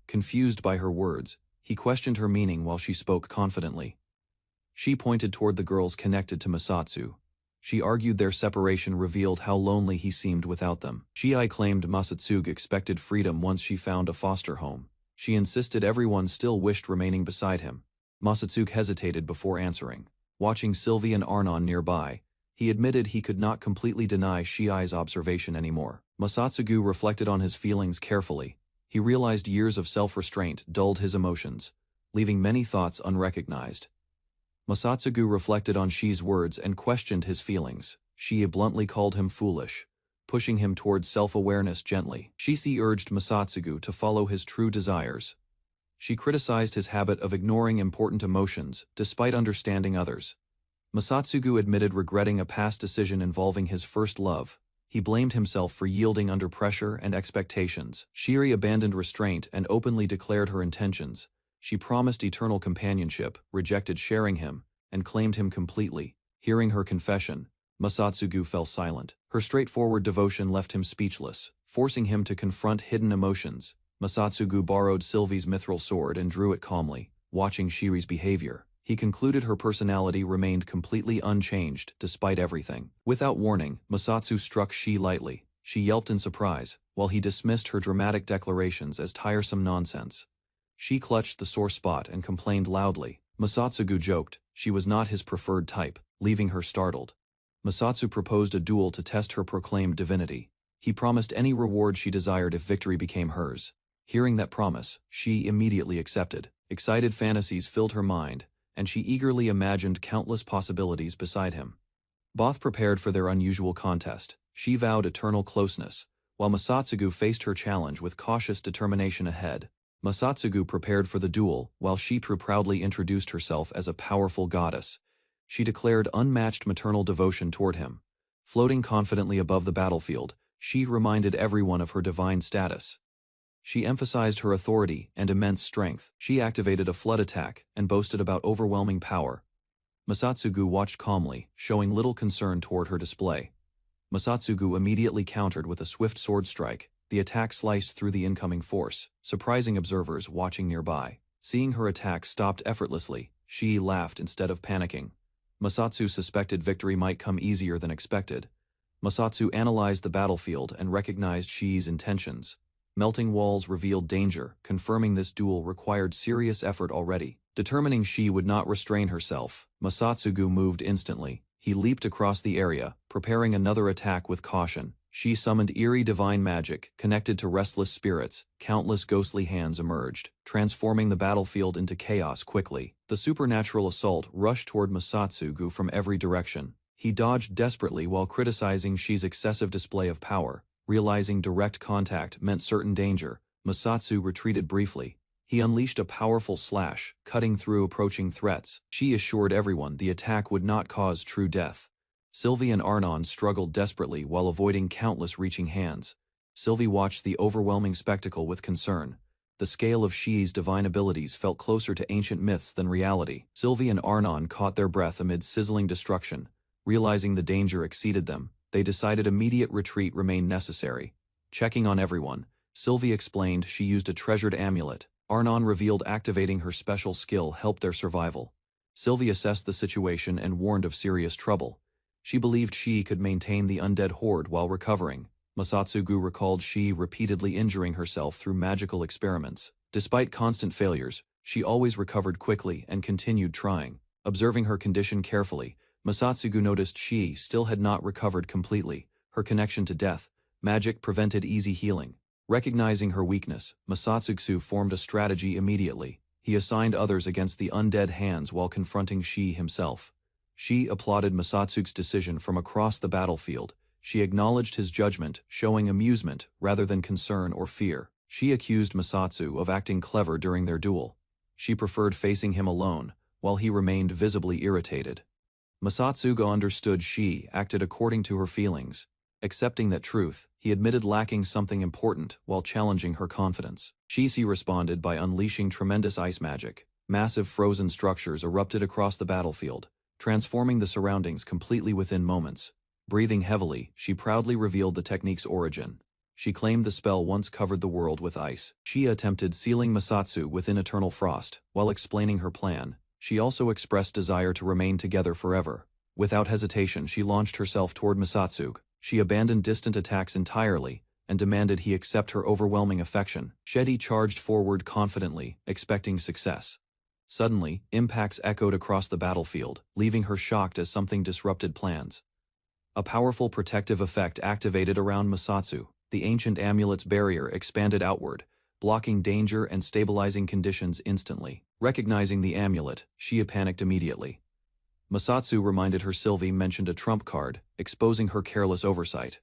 Confused by her words, he questioned her meaning while she spoke confidently. She pointed toward the girls connected to Masatsugu. She argued their separation revealed how lonely he seemed without them. Shiai claimed Masatsugu expected freedom once she found a foster home. She insisted everyone still wished remaining beside him. Masatsugu hesitated before answering. Watching Sylvie and Arnon nearby, he admitted he could not completely deny Shiai's observation anymore. Masatsugu reflected on his feelings carefully. He realized years of self-restraint dulled his emotions, leaving many thoughts unrecognized. Masatsugu reflected on Shi's words and questioned his feelings. Shi bluntly called him foolish, pushing him towards self-awareness gently. Shi urged Masatsugu to follow his true desires. She criticized his habit of ignoring important emotions, despite understanding others. Masatsugu admitted regretting a past decision involving his first love. He blamed himself for yielding under pressure and expectations. Shiri abandoned restraint and openly declared her intentions. She promised eternal companionship, rejected sharing him, and claimed him completely. Hearing her confession, Masatsugu fell silent. Her straightforward devotion left him speechless, forcing him to confront hidden emotions. Masatsugu borrowed Sylvie's mithril sword and drew it calmly, watching Shiri's behavior. He concluded her personality remained completely unchanged despite everything. Without warning, Masatsu struck Shi lightly. She yelped in surprise, while he dismissed her dramatic declarations as tiresome nonsense. Shi clutched the sore spot and complained loudly. Masatsugu joked she was not his preferred type, leaving her startled. Masatsu proposed a duel to test her proclaimed divinity. He promised any reward she desired if victory became hers. Hearing that promise, Shi immediately accepted. Excited fantasies filled her mind, and she eagerly imagined countless possibilities beside him. Both prepared for their unusual contest. She vowed eternal closeness, while Masatsugu faced her challenge with cautious determination ahead. Masatsugu prepared for the duel, while Shi proudly introduced herself as a powerful goddess. She declared unmatched maternal devotion toward him. Floating confidently above the battlefield, Shi reminded everyone of her divine status. She emphasized her authority and immense strength. She activated a flood attack and boasted about overwhelming power. Masatsugu watched calmly, showing little concern toward her display. Masatsugu immediately countered with a swift sword strike. The attack sliced through the incoming force, surprising observers watching nearby. Seeing her attack stopped effortlessly, Shi laughed instead of panicking. Masatsu suspected victory might come easier than expected. Masatsu analyzed the battlefield and recognized Shi's intentions. Melting walls revealed danger, confirming this duel required serious effort already. Determining Shi would not restrain herself, Masatsugu moved instantly. He leaped across the area, preparing another attack with caution. Shi summoned eerie divine magic, connected to restless spirits. Countless ghostly hands emerged, transforming the battlefield into chaos quickly. The supernatural assault rushed toward Masatsugu from every direction. He dodged desperately while criticizing Shi's excessive display of power. Realizing direct contact meant certain danger, Masatsu retreated briefly. He unleashed a powerful slash, cutting through approaching threats. Shi assured everyone the attack would not cause true death. Sylvie and Arnon struggled desperately while avoiding countless reaching hands. Sylvie watched the overwhelming spectacle with concern. The scale of Shi's divine abilities felt closer to ancient myths than reality. Sylvie and Arnon caught their breath amid sizzling destruction. Realizing the danger exceeded them, they decided immediate retreat remained necessary. Checking on everyone, Sylvie explained she used a treasured amulet. Arnon revealed activating her special skill helped their survival. Sylvie assessed the situation and warned of serious trouble. She believed Shi could maintain the undead horde while recovering. Masatsugu recalled Shi repeatedly injuring herself through magical experiments. Despite constant failures, she always recovered quickly and continued trying. Observing her condition carefully, Masatsugu noticed Shi still had not recovered completely. Her connection to death, magic prevented easy healing. Recognizing her weakness, Masatsugu formed a strategy immediately. He assigned others against the undead hands while confronting Shi himself. Shi applauded Masatsugu's decision from across the battlefield. She acknowledged his judgment, showing amusement rather than concern or fear. She accused Masatsu of acting clever during their duel. She preferred facing him alone, while he remained visibly irritated. Masatsugu understood Shi acted according to her feelings. Accepting that truth, he admitted lacking something important while challenging her confidence. Shi responded by unleashing tremendous ice magic. Massive frozen structures erupted across the battlefield, transforming the surroundings completely within moments. Breathing heavily, she proudly revealed the technique's origin. She claimed the spell once covered the world with ice. She attempted sealing Masatsu within eternal frost. While explaining her plan, she also expressed desire to remain together forever. Without hesitation, she launched herself toward Masatsugu. She abandoned distant attacks entirely and demanded he accept her overwhelming affection. Shedi charged forward confidently, expecting success. Suddenly, impacts echoed across the battlefield, leaving her shocked as something disrupted plans. A powerful protective effect activated around Masatsu. The ancient amulet's barrier expanded outward, blocking danger and stabilizing conditions instantly. Recognizing the amulet, she panicked immediately. Masatsu reminded her Sylvie mentioned a trump card, exposing her careless oversight.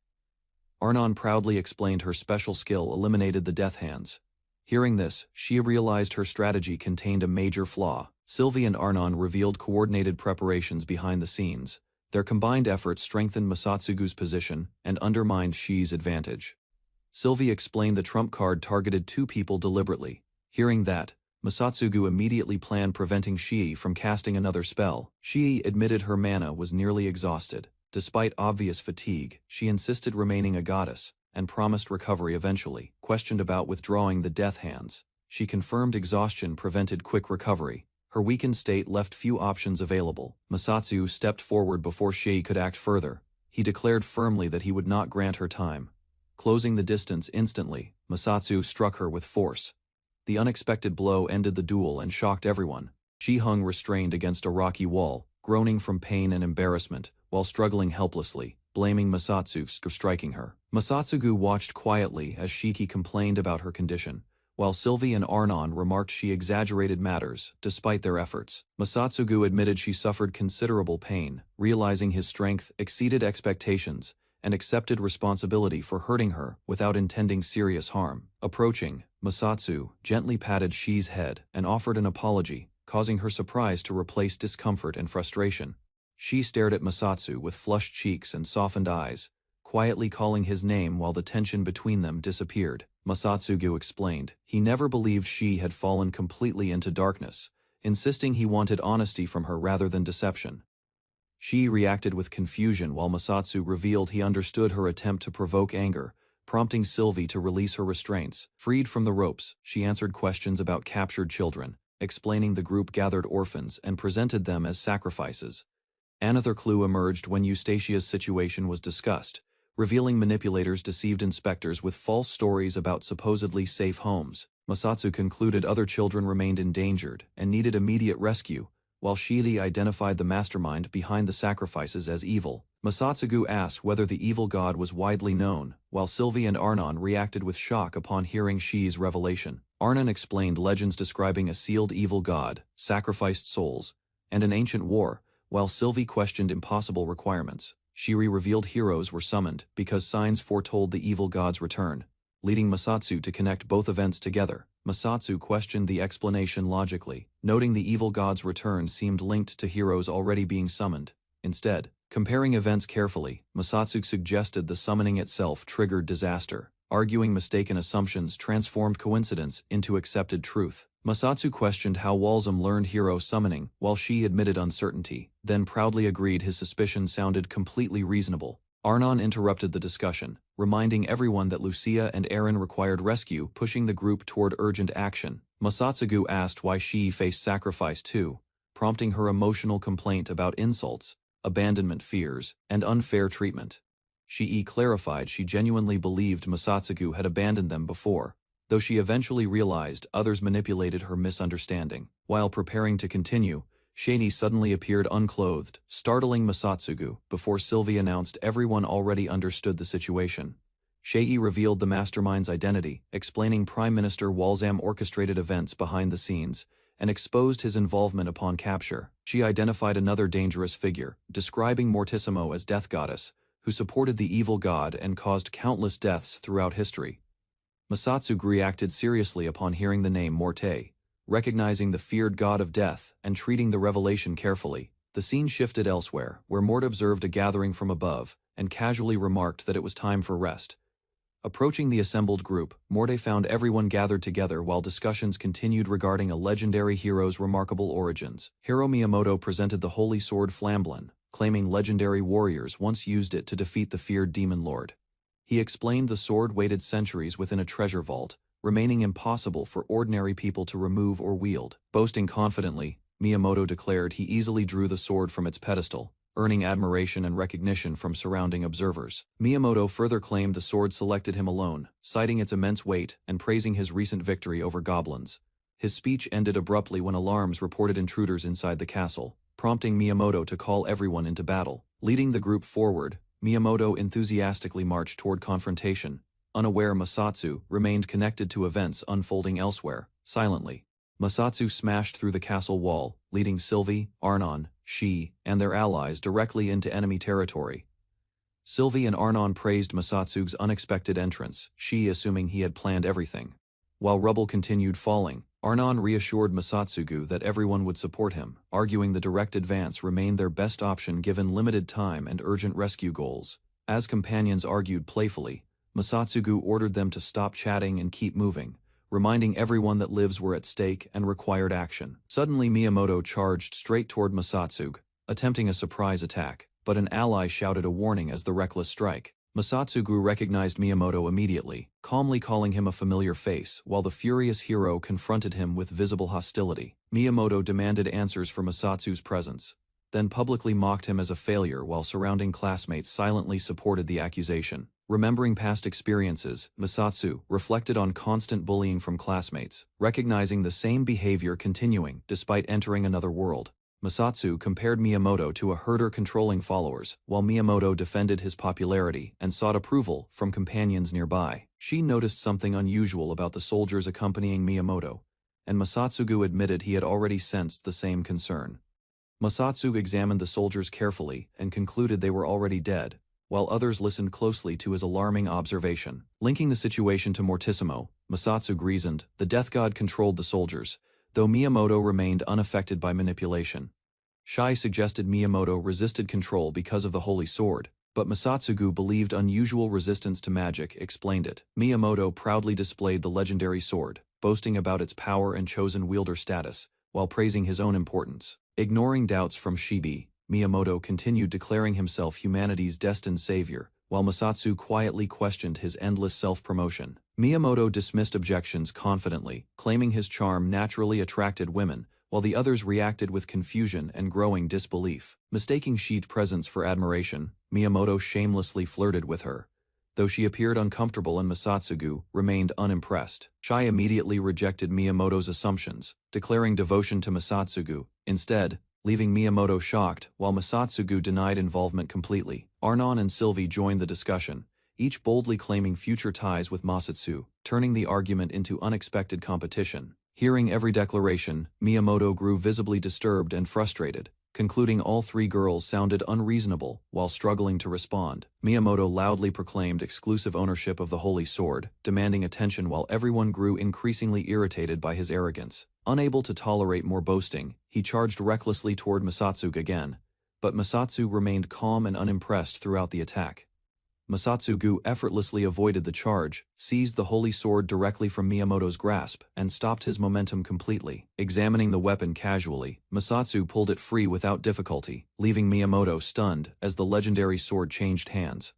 Arnon proudly explained her special skill eliminated the death hands. Hearing this, she realized her strategy contained a major flaw. Sylvie and Arnon revealed coordinated preparations behind the scenes. Their combined efforts strengthened Masatsugu's position and undermined Shi's advantage. Sylvie explained the trump card targeted 2 people deliberately. Hearing that, Masatsugu immediately planned preventing Shi from casting another spell. Shi admitted her mana was nearly exhausted. Despite obvious fatigue, she insisted remaining a goddess, and promised recovery eventually. Questioned about withdrawing the death hands, she confirmed exhaustion prevented quick recovery. Her weakened state left few options available. Masatsu stepped forward before Shi could act further. He declared firmly that he would not grant her time. Closing the distance instantly, Masatsu struck her with force. The unexpected blow ended the duel and shocked everyone. She hung restrained against a rocky wall, groaning from pain and embarrassment, while struggling helplessly, blaming Masatsu for striking her. Masatsugu watched quietly as Shiki complained about her condition, while Sylvie and Arnon remarked she exaggerated matters, despite their efforts. Masatsugu admitted she suffered considerable pain, realizing his strength exceeded expectations, and accepted responsibility for hurting her without intending serious harm. Approaching, Masatsu gently patted Shi's head and offered an apology, causing her surprise to replace discomfort and frustration. She stared at Masatsu with flushed cheeks and softened eyes, quietly calling his name while the tension between them disappeared. Masatsugu explained he never believed Shi had fallen completely into darkness, insisting he wanted honesty from her rather than deception. Shi reacted with confusion while Masatsu revealed he understood her attempt to provoke anger, prompting Sylvie to release her restraints. Freed from the ropes, she answered questions about captured children, explaining the group gathered orphans and presented them as sacrifices. Another clue emerged when Eustatia's situation was discussed, revealing manipulators deceived inspectors with false stories about supposedly safe homes. Masatsu concluded other children remained endangered and needed immediate rescue, while Shiri identified the mastermind behind the sacrifices as evil. Masatsugu asked whether the evil god was widely known, while Sylvie and Arnon reacted with shock upon hearing Shi's revelation. Arnon explained legends describing a sealed evil god, sacrificed souls, and an ancient war, while Sylvie questioned impossible requirements. Shiri revealed heroes were summoned because signs foretold the evil god's return, leading Masatsu to connect both events together. Masatsu questioned the explanation logically, noting the evil god's return seemed linked to heroes already being summoned. Instead, comparing events carefully, Masatsu suggested the summoning itself triggered disaster, arguing mistaken assumptions transformed coincidence into accepted truth. Masatsu questioned how Walsum learned hero summoning, while she admitted uncertainty, then proudly agreed his suspicion sounded completely reasonable. Arnon interrupted the discussion, reminding everyone that Lucia and Aaron required rescue, pushing the group toward urgent action. Masatsugu asked why she faced sacrifice too, prompting her emotional complaint about insults, abandonment fears, and unfair treatment. Shii clarified she genuinely believed Masatsugu had abandoned them before, though she eventually realized others manipulated her misunderstanding. While preparing to continue, Shani suddenly appeared unclothed, startling Masatsugu before Sylvie announced everyone already understood the situation. Shei revealed the mastermind's identity, explaining Prime Minister Walsam orchestrated events behind the scenes, and exposed his involvement upon capture. She identified another dangerous figure, describing Mortissimo as Death Goddess, who supported the evil god and caused countless deaths throughout history. Masatsugu reacted seriously upon hearing the name Morte, recognizing the feared god of death and treating the revelation carefully. The scene shifted elsewhere, where Mort observed a gathering from above and casually remarked that it was time for rest. Approaching the assembled group, Morte found everyone gathered together while discussions continued regarding a legendary hero's remarkable origins. Hiro Miyamoto presented the holy sword Flamblin, claiming legendary warriors once used it to defeat the feared demon lord. He explained the sword waited centuries within a treasure vault, remaining impossible for ordinary people to remove or wield. Boasting confidently, Miyamoto declared he easily drew the sword from its pedestal, earning admiration and recognition from surrounding observers. Miyamoto further claimed the sword selected him alone, citing its immense weight and praising his recent victory over goblins. His speech ended abruptly when alarms reported intruders inside the castle, prompting Miyamoto to call everyone into battle. Leading the group forward, Miyamoto enthusiastically marched toward confrontation. Unaware Masatsu remained connected to events unfolding elsewhere, silently. Masatsu smashed through the castle wall, leading Sylvie, Arnon, Shi, and their allies directly into enemy territory. Sylvie and Arnon praised Masatsugu's unexpected entrance, Shi assuming he had planned everything. While rubble continued falling, Arnon reassured Masatsugu that everyone would support him, arguing the direct advance remained their best option given limited time and urgent rescue goals. As companions argued playfully, Masatsugu ordered them to stop chatting and keep moving, reminding everyone that lives were at stake and required action. Suddenly Miyamoto charged straight toward Masatsugu, attempting a surprise attack, but an ally shouted a warning as the reckless strike. Masatsugu recognized Miyamoto immediately, calmly calling him a familiar face, while the furious hero confronted him with visible hostility. Miyamoto demanded answers for Masatsugu's presence, then publicly mocked him as a failure while surrounding classmates silently supported the accusation. Remembering past experiences, Masatsugu reflected on constant bullying from classmates, recognizing the same behavior continuing despite entering another world. Masatsugu compared Miyamoto to a herder controlling followers, while Miyamoto defended his popularity and sought approval from companions nearby. She noticed something unusual about the soldiers accompanying Miyamoto, and Masatsugu admitted he had already sensed the same concern. Masatsugu examined the soldiers carefully and concluded they were already dead, while others listened closely to his alarming observation. Linking the situation to Mortissimo, Masatsugu reasoned, the death god controlled the soldiers, though Miyamoto remained unaffected by manipulation. Shai suggested Miyamoto resisted control because of the holy sword, but Masatsugu believed unusual resistance to magic explained it. Miyamoto proudly displayed the legendary sword, boasting about its power and chosen wielder status, while praising his own importance. Ignoring doubts from Shibi, Miyamoto continued declaring himself humanity's destined savior, while Masatsugu quietly questioned his endless self-promotion. Miyamoto dismissed objections confidently, claiming his charm naturally attracted women, while the others reacted with confusion and growing disbelief. Mistaking Shi's presence for admiration, Miyamoto shamelessly flirted with her, though she appeared uncomfortable and Masatsugu remained unimpressed. Shai immediately rejected Miyamoto's assumptions, declaring devotion to Masatsugu, instead, leaving Miyamoto shocked, while Masatsugu denied involvement completely. Arnon and Sylvie joined the discussion, each boldly claiming future ties with Masatsugu, turning the argument into unexpected competition. Hearing every declaration, Miyamoto grew visibly disturbed and frustrated, concluding all three girls sounded unreasonable while struggling to respond. Miyamoto loudly proclaimed exclusive ownership of the holy sword, demanding attention while everyone grew increasingly irritated by his arrogance. Unable to tolerate more boasting, he charged recklessly toward Masatsugu again, but Masatsugu remained calm and unimpressed throughout the attack. Masatsugu effortlessly avoided the charge, seized the holy sword directly from Miyamoto's grasp, and stopped his momentum completely. Examining the weapon casually, Masatsugu pulled it free without difficulty, leaving Miyamoto stunned as the legendary sword changed hands.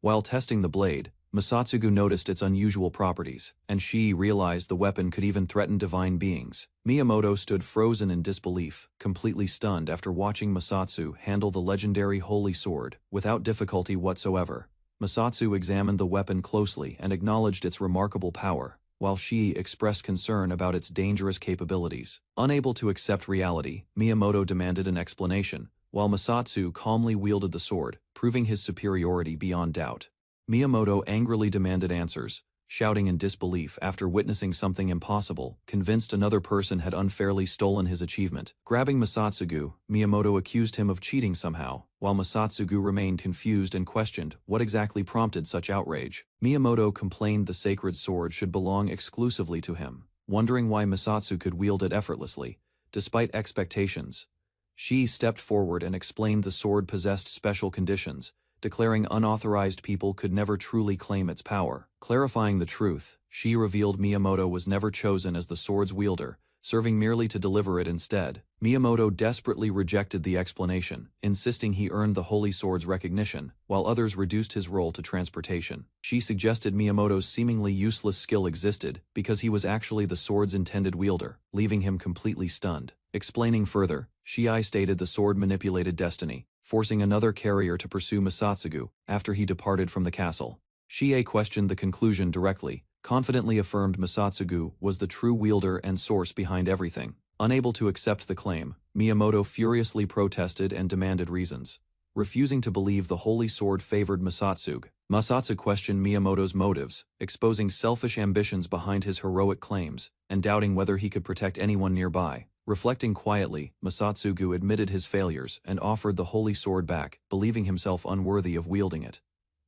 While testing the blade, Masatsugu noticed its unusual properties, and she realized the weapon could even threaten divine beings. Miyamoto stood frozen in disbelief, completely stunned after watching Masatsugu handle the legendary holy sword without difficulty whatsoever. Masatsugu examined the weapon closely and acknowledged its remarkable power, while she expressed concern about its dangerous capabilities. Unable to accept reality, Miyamoto demanded an explanation, while Masatsugu calmly wielded the sword, proving his superiority beyond doubt. Miyamoto angrily demanded answers, shouting in disbelief after witnessing something impossible, convinced another person had unfairly stolen his achievement. Grabbing Masatsugu, Miyamoto accused him of cheating somehow, while Masatsugu remained confused and questioned what exactly prompted such outrage. Miyamoto complained the sacred sword should belong exclusively to him, wondering why Masatsugu could wield it effortlessly, despite expectations. She stepped forward and explained the sword possessed special conditions, declaring unauthorized people could never truly claim its power. Clarifying the truth, she revealed Miyamoto was never chosen as the sword's wielder, serving merely to deliver it instead. Miyamoto desperately rejected the explanation, insisting he earned the holy sword's recognition, while others reduced his role to transportation. She suggested Miyamoto's seemingly useless skill existed because he was actually the sword's intended wielder, leaving him completely stunned. Explaining further, Shii stated the sword manipulated destiny, forcing another carrier to pursue Masatsugu after he departed from the castle. Shii questioned the conclusion directly, confidently affirmed Masatsugu was the true wielder and source behind everything. Unable to accept the claim, Miyamoto furiously protested and demanded reasons. Refusing to believe the holy sword favored Masatsugu, Masatsugu questioned Miyamoto's motives, exposing selfish ambitions behind his heroic claims, and doubting whether he could protect anyone nearby. Reflecting quietly, Masatsugu admitted his failures and offered the holy sword back, believing himself unworthy of wielding it.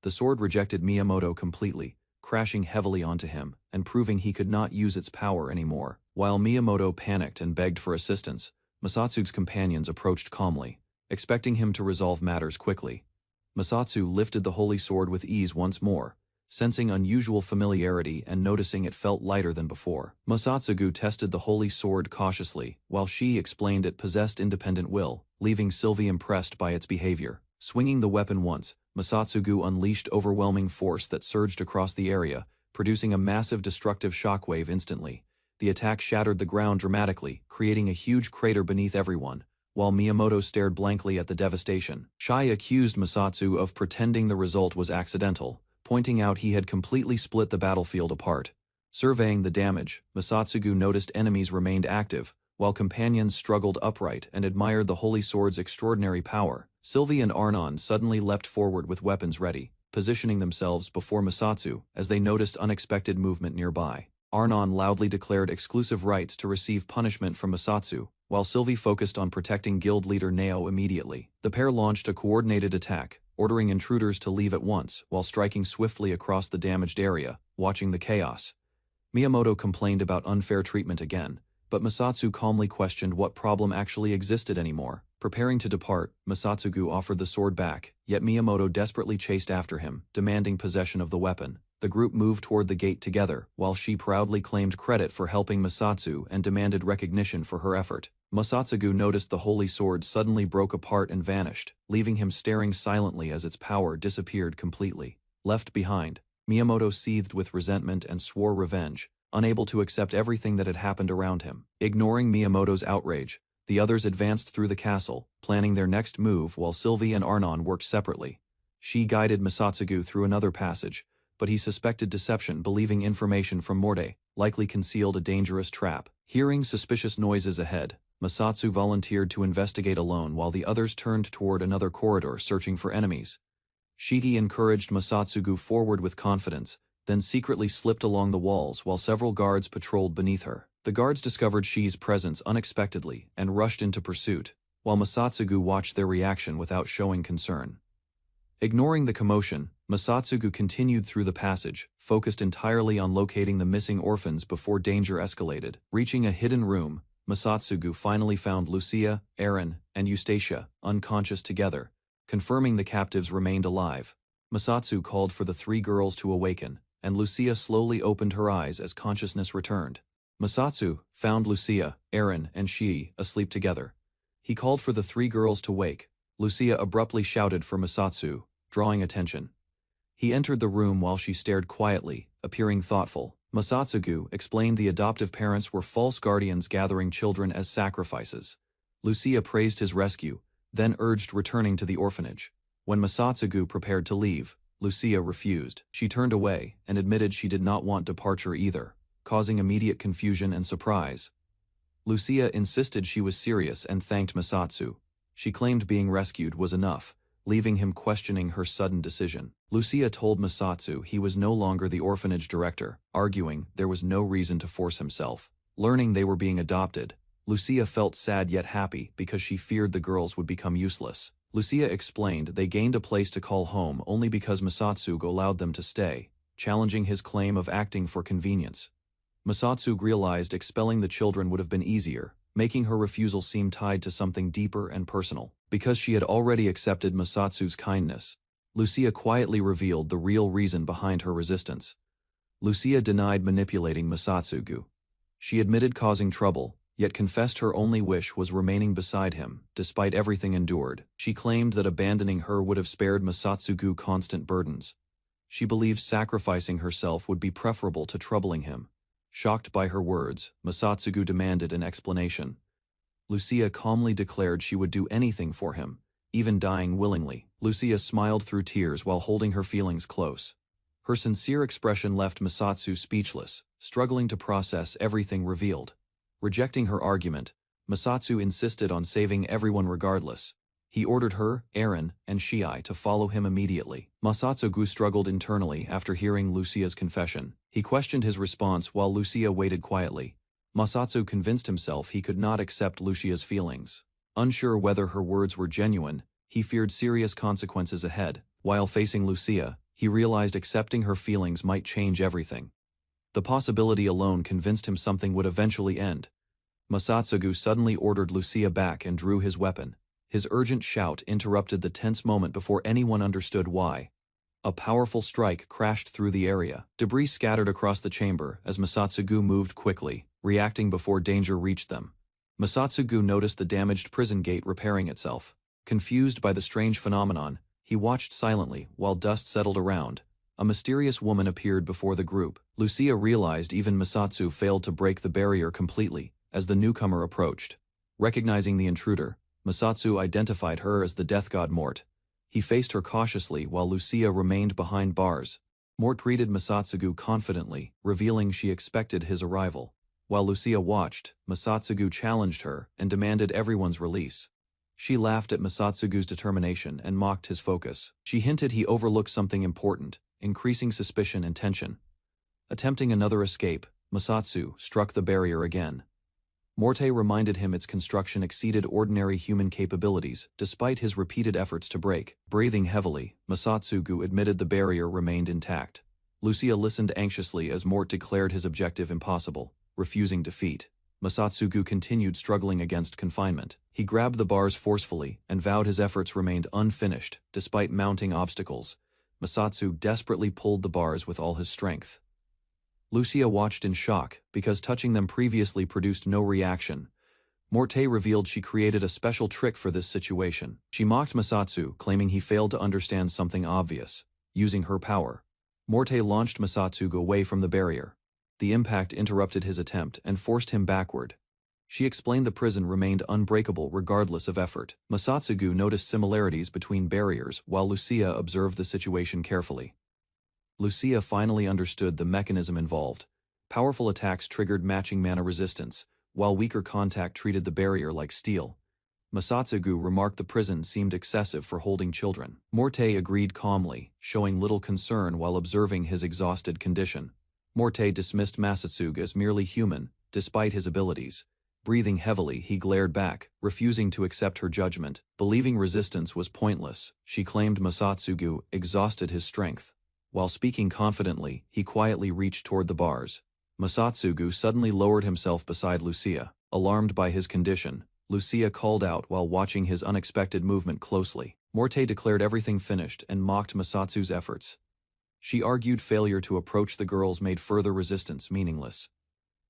The sword rejected Miyamoto completely, crashing heavily onto him and proving he could not use its power anymore. While Miyamoto panicked and begged for assistance, Masatsu's companions approached calmly, expecting him to resolve matters quickly. Masatsu lifted the holy sword with ease once more, sensing unusual familiarity and noticing it felt lighter than before. Masatsugu tested the holy sword cautiously, while she explained it possessed independent will, leaving Sylvie impressed by its behavior. Swinging the weapon once, Masatsugu unleashed overwhelming force that surged across the area, producing a massive destructive shockwave instantly. The attack shattered the ground dramatically, creating a huge crater beneath everyone, while Miyamoto stared blankly at the devastation. Shai accused Masatsu of pretending the result was accidental, pointing out he had completely split the battlefield apart. Surveying the damage, Masatsugu noticed enemies remained active, while companions struggled upright and admired the holy sword's extraordinary power. Sylvie and Arnon suddenly leapt forward with weapons ready, positioning themselves before Masatsu as they noticed unexpected movement nearby. Arnon loudly declared exclusive rights to receive punishment from Masatsu, while Sylvie focused on protecting guild leader Nao immediately. The pair launched a coordinated attack, ordering intruders to leave at once while striking swiftly across the damaged area, watching the chaos. Miyamoto complained about unfair treatment again, but Masatsu calmly questioned what problem actually existed anymore. Preparing to depart, Masatsugu offered the sword back, yet Miyamoto desperately chased after him, demanding possession of the weapon. The group moved toward the gate together, while she proudly claimed credit for helping Masatsu and demanded recognition for her effort. Masatsugu noticed the holy sword suddenly broke apart and vanished, leaving him staring silently as its power disappeared completely. Left behind, Miyamoto seethed with resentment and swore revenge, unable to accept everything that had happened around him. Ignoring Miyamoto's outrage, the others advanced through the castle, planning their next move while Sylvie and Arnon worked separately. She guided Masatsugu through another passage, but he suspected deception, believing information from Morde likely concealed a dangerous trap. Hearing suspicious noises ahead, Masatsu volunteered to investigate alone while the others turned toward another corridor searching for enemies. Shiki encouraged Masatsugu forward with confidence, then secretly slipped along the walls while several guards patrolled beneath her. The guards discovered Shi's presence unexpectedly and rushed into pursuit, while Masatsugu watched their reaction without showing concern. Ignoring the commotion, Masatsugu continued through the passage, focused entirely on locating the missing orphans before danger escalated. Reaching a hidden room, Masatsugu finally found Lucia, Aaron, and Eustacia, unconscious together, confirming the captives remained alive. Masatsu called for the three girls to awaken, and Lucia slowly opened her eyes as consciousness returned. Masatsu found Lucia, Aaron, and Shi asleep together. He called for the three girls to wake. Lucia abruptly shouted for Masatsu, drawing attention. He entered the room while she stared quietly, appearing thoughtful. Masatsugu explained the adoptive parents were false guardians gathering children as sacrifices. Lucia praised his rescue, then urged returning to the orphanage. When Masatsugu prepared to leave, Lucia refused. She turned away and admitted she did not want departure either, causing immediate confusion and surprise. Lucia insisted she was serious and thanked Masatsu. She claimed being rescued was enough, leaving him questioning her sudden decision. Lucia told Masatsu he was no longer the orphanage director, arguing there was no reason to force himself. Learning they were being adopted, Lucia felt sad yet happy because she feared the girls would become useless. Lucia explained they gained a place to call home only because Masatsugu allowed them to stay, challenging his claim of acting for convenience. Masatsugu realized expelling the children would have been easier, making her refusal seem tied to something deeper and personal. Because she had already accepted Masatsu's kindness, Lucia quietly revealed the real reason behind her resistance. Lucia denied manipulating Masatsugu. She admitted causing trouble, yet confessed her only wish was remaining beside him, despite everything endured. She claimed that abandoning her would have spared Masatsugu constant burdens. She believed sacrificing herself would be preferable to troubling him. Shocked by her words, Masatsugu demanded an explanation. Lucia calmly declared she would do anything for him, even dying willingly. Lucia smiled through tears while holding her feelings close. Her sincere expression left Masatsu speechless, struggling to process everything revealed. Rejecting her argument, Masatsu insisted on saving everyone regardless. He ordered her, Aaron, and Shii to follow him immediately. Masatsugu struggled internally after hearing Lucia's confession. He questioned his response while Lucia waited quietly. Masatsu convinced himself he could not accept Lucia's feelings. Unsure whether her words were genuine, he feared serious consequences ahead. While facing Lucia, he realized accepting her feelings might change everything. The possibility alone convinced him something would eventually end. Masatsugu suddenly ordered Lucia back and drew his weapon. His urgent shout interrupted the tense moment before anyone understood why. A powerful strike crashed through the area. Debris scattered across the chamber as Masatsugu moved quickly, reacting before danger reached them. Masatsugu noticed the damaged prison gate repairing itself. Confused by the strange phenomenon, he watched silently while dust settled around. A mysterious woman appeared before the group. Lucia realized even Masatsu failed to break the barrier completely as the newcomer approached. Recognizing the intruder, Masatsu identified her as the death god Mort. He faced her cautiously while Lucia remained behind bars. Mort greeted Masatsugu confidently, revealing she expected his arrival. While Lucia watched, Masatsugu challenged her and demanded everyone's release. She laughed at Masatsugu's determination and mocked his focus. She hinted he overlooked something important, increasing suspicion and tension. Attempting another escape, Masatsu struck the barrier again. Morte reminded him its construction exceeded ordinary human capabilities, despite his repeated efforts to break. Breathing heavily, Masatsugu admitted the barrier remained intact. Lucia listened anxiously as Mort declared his objective impossible, refusing defeat. Masatsugu continued struggling against confinement. He grabbed the bars forcefully and vowed his efforts remained unfinished, despite mounting obstacles. Masatsu desperately pulled the bars with all his strength. Lucia watched in shock, because touching them previously produced no reaction. Morte revealed she created a special trick for this situation. She mocked Masatsu, claiming he failed to understand something obvious. Using her power, Morte launched Masatsugu away from the barrier. The impact interrupted his attempt and forced him backward. She explained the prison remained unbreakable regardless of effort. Masatsugu noticed similarities between barriers while Lucia observed the situation carefully. Lucia finally understood the mechanism involved. Powerful attacks triggered matching mana resistance, while weaker contact treated the barrier like steel. Masatsugu remarked the prison seemed excessive for holding children. Morte agreed calmly, showing little concern while observing his exhausted condition. Morte dismissed Masatsugu as merely human, despite his abilities. Breathing heavily, he glared back, refusing to accept her judgment. Believing resistance was pointless, she claimed Masatsugu exhausted his strength. While speaking confidently, he quietly reached toward the bars. Masatsugu suddenly lowered himself beside Lucia. Alarmed by his condition, Lucia called out while watching his unexpected movement closely. Morte declared everything finished and mocked Masatsu's efforts. She argued failure to approach the girls made further resistance meaningless.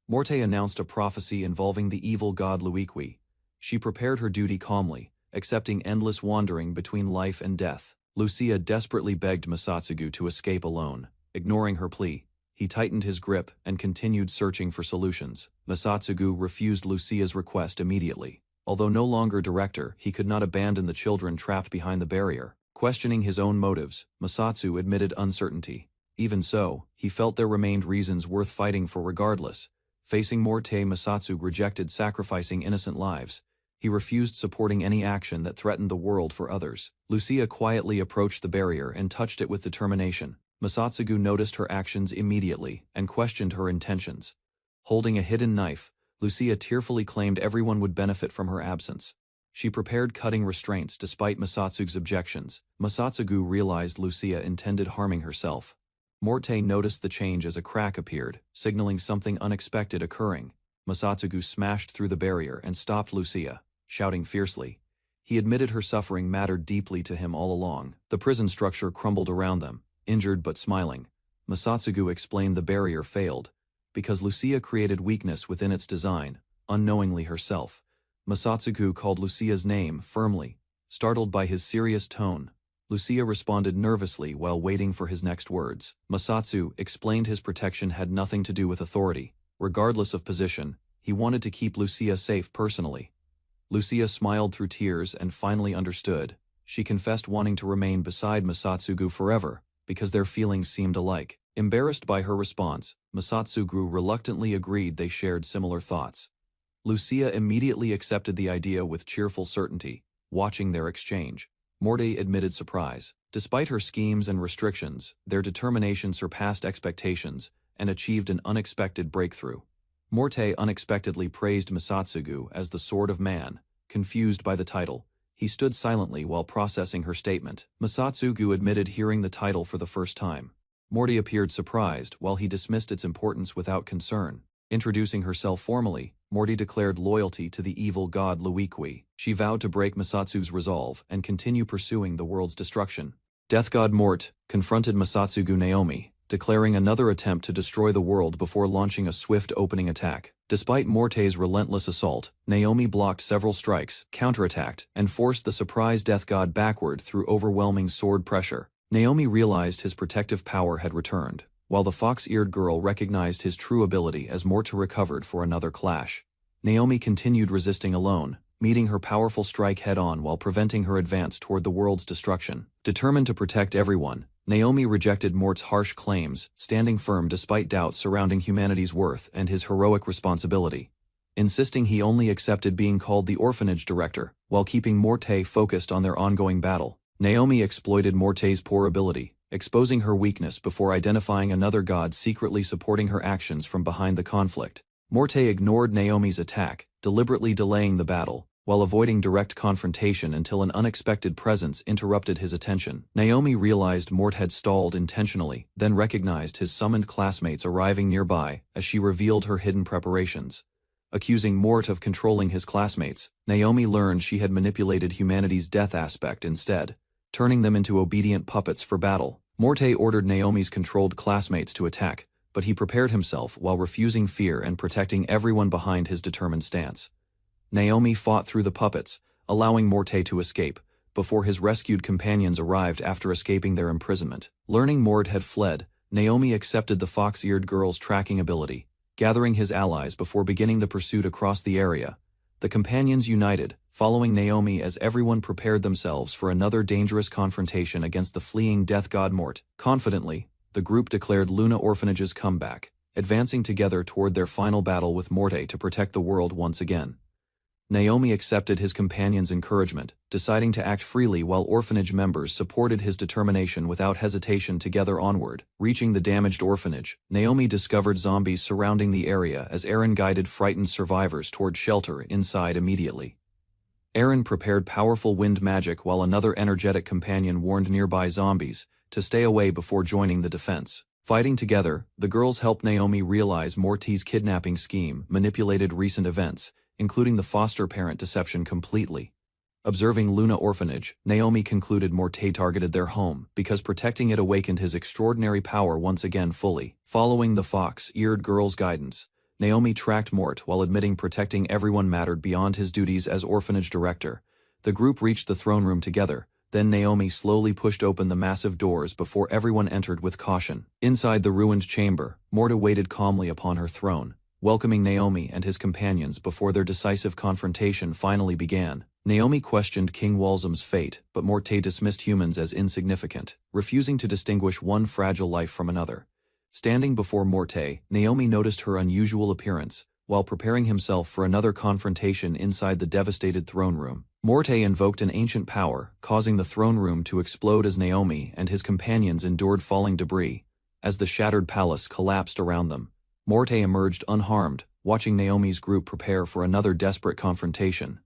Morte announced a prophecy involving the evil god Luikwi. She prepared her duty calmly, accepting endless wandering between life and death. Lucia desperately begged Masatsugu to escape alone. Ignoring her plea, he tightened his grip and continued searching for solutions. Masatsugu refused Lucia's request immediately. Although no longer director, he could not abandon the children trapped behind the barrier. Questioning his own motives, Masatsu admitted uncertainty. Even so, he felt there remained reasons worth fighting for regardless. Facing Morte, Masatsu rejected sacrificing innocent lives. He refused supporting any action that threatened the world for others. Lucia quietly approached the barrier and touched it with determination. Masatsugu noticed her actions immediately and questioned her intentions. Holding a hidden knife, Lucia tearfully claimed everyone would benefit from her absence. She prepared cutting restraints despite Masatsugu's objections. Masatsugu realized Lucia intended harming herself. Morte noticed the change as a crack appeared, signaling something unexpected occurring. Masatsugu smashed through the barrier and stopped Lucia, shouting fiercely. He admitted her suffering mattered deeply to him all along. The prison structure crumbled around them, injured but smiling. Masatsugu explained the barrier failed because Lucia created weakness within its design, unknowingly herself. Masatsugu called Lucia's name firmly. Startled by his serious tone, Lucia responded nervously while waiting for his next words. Masatsu explained his protection had nothing to do with authority. Regardless of position, he wanted to keep Lucia safe personally. Lucia smiled through tears and finally understood. She confessed wanting to remain beside Masatsugu forever, because their feelings seemed alike. Embarrassed by her response, Masatsugu reluctantly agreed they shared similar thoughts. Lucia immediately accepted the idea with cheerful certainty, watching their exchange. Morte admitted surprise. Despite her schemes and restrictions, their determination surpassed expectations and achieved an unexpected breakthrough. Morte unexpectedly praised Masatsugu as the Sword of Man. Confused by the title, he stood silently while processing her statement. Masatsugu admitted hearing the title for the first time. Morte appeared surprised while he dismissed its importance without concern. Introducing herself formally, Morte declared loyalty to the evil god Luikwi. She vowed to break Masatsugu's resolve and continue pursuing the world's destruction. Death god Mort confronted Masatsugu Naomi, declaring another attempt to destroy the world before launching a swift opening attack. Despite Morte's relentless assault, Naomi blocked several strikes, counterattacked, and forced the surprise death god backward through overwhelming sword pressure. Naomi realized his protective power had returned, while the fox-eared girl recognized his true ability as Morte recovered for another clash. Naomi continued resisting alone, meeting her powerful strike head-on while preventing her advance toward the world's destruction. Determined to protect everyone, Naomi rejected Morte's harsh claims, standing firm despite doubts surrounding humanity's worth and his heroic responsibility. Insisting he only accepted being called the Orphanage director, while keeping Morte focused on their ongoing battle. Naomi exploited Morte's poor ability, exposing her weakness before identifying another god secretly supporting her actions from behind the conflict. Morte ignored Naomi's attack, deliberately delaying the battle, while avoiding direct confrontation until an unexpected presence interrupted his attention. Naomi realized Morte had stalled intentionally, then recognized his summoned classmates arriving nearby as she revealed her hidden preparations. Accusing Morte of controlling his classmates, Naomi learned she had manipulated humanity's death aspect instead, turning them into obedient puppets for battle. Morte ordered Naomi's controlled classmates to attack, but he prepared himself while refusing fear and protecting everyone behind his determined stance. Naomi fought through the puppets, allowing Morte to escape, before his rescued companions arrived after escaping their imprisonment. Learning Morte had fled, Naomi accepted the fox-eared girl's tracking ability, gathering his allies before beginning the pursuit across the area. The companions united, following Naomi as everyone prepared themselves for another dangerous confrontation against the fleeing death god Morte. Confidently, the group declared Luna Orphanage's comeback, advancing together toward their final battle with Morte to protect the world once again. Naomi accepted his companion's encouragement, deciding to act freely while orphanage members supported his determination without hesitation together onward. Reaching the damaged orphanage, Naomi discovered zombies surrounding the area as Aaron guided frightened survivors toward shelter inside immediately. Aaron prepared powerful wind magic while another energetic companion warned nearby zombies to stay away before joining the defense. Fighting together, the girls helped Naomi realize Morte's kidnapping scheme manipulated recent events, including the foster parent deception completely. Observing Luna Orphanage, Naomi concluded Morte targeted their home because protecting it awakened his extraordinary power once again fully. Following the fox-eared girl's guidance, Naomi tracked Morte while admitting protecting everyone mattered beyond his duties as orphanage director. The group reached the throne room together, then Naomi slowly pushed open the massive doors before everyone entered with caution. Inside the ruined chamber, Morte waited calmly upon her throne, welcoming Naomi and his companions before their decisive confrontation finally began. Naomi questioned King Walzam's fate, but Morte dismissed humans as insignificant, refusing to distinguish one fragile life from another. Standing before Morte, Naomi noticed her unusual appearance, while preparing himself for another confrontation inside the devastated throne room. Morte invoked an ancient power, causing the throne room to explode as Naomi and his companions endured falling debris. As the shattered palace collapsed around them, Morte emerged unharmed, watching Naomi's group prepare for another desperate confrontation.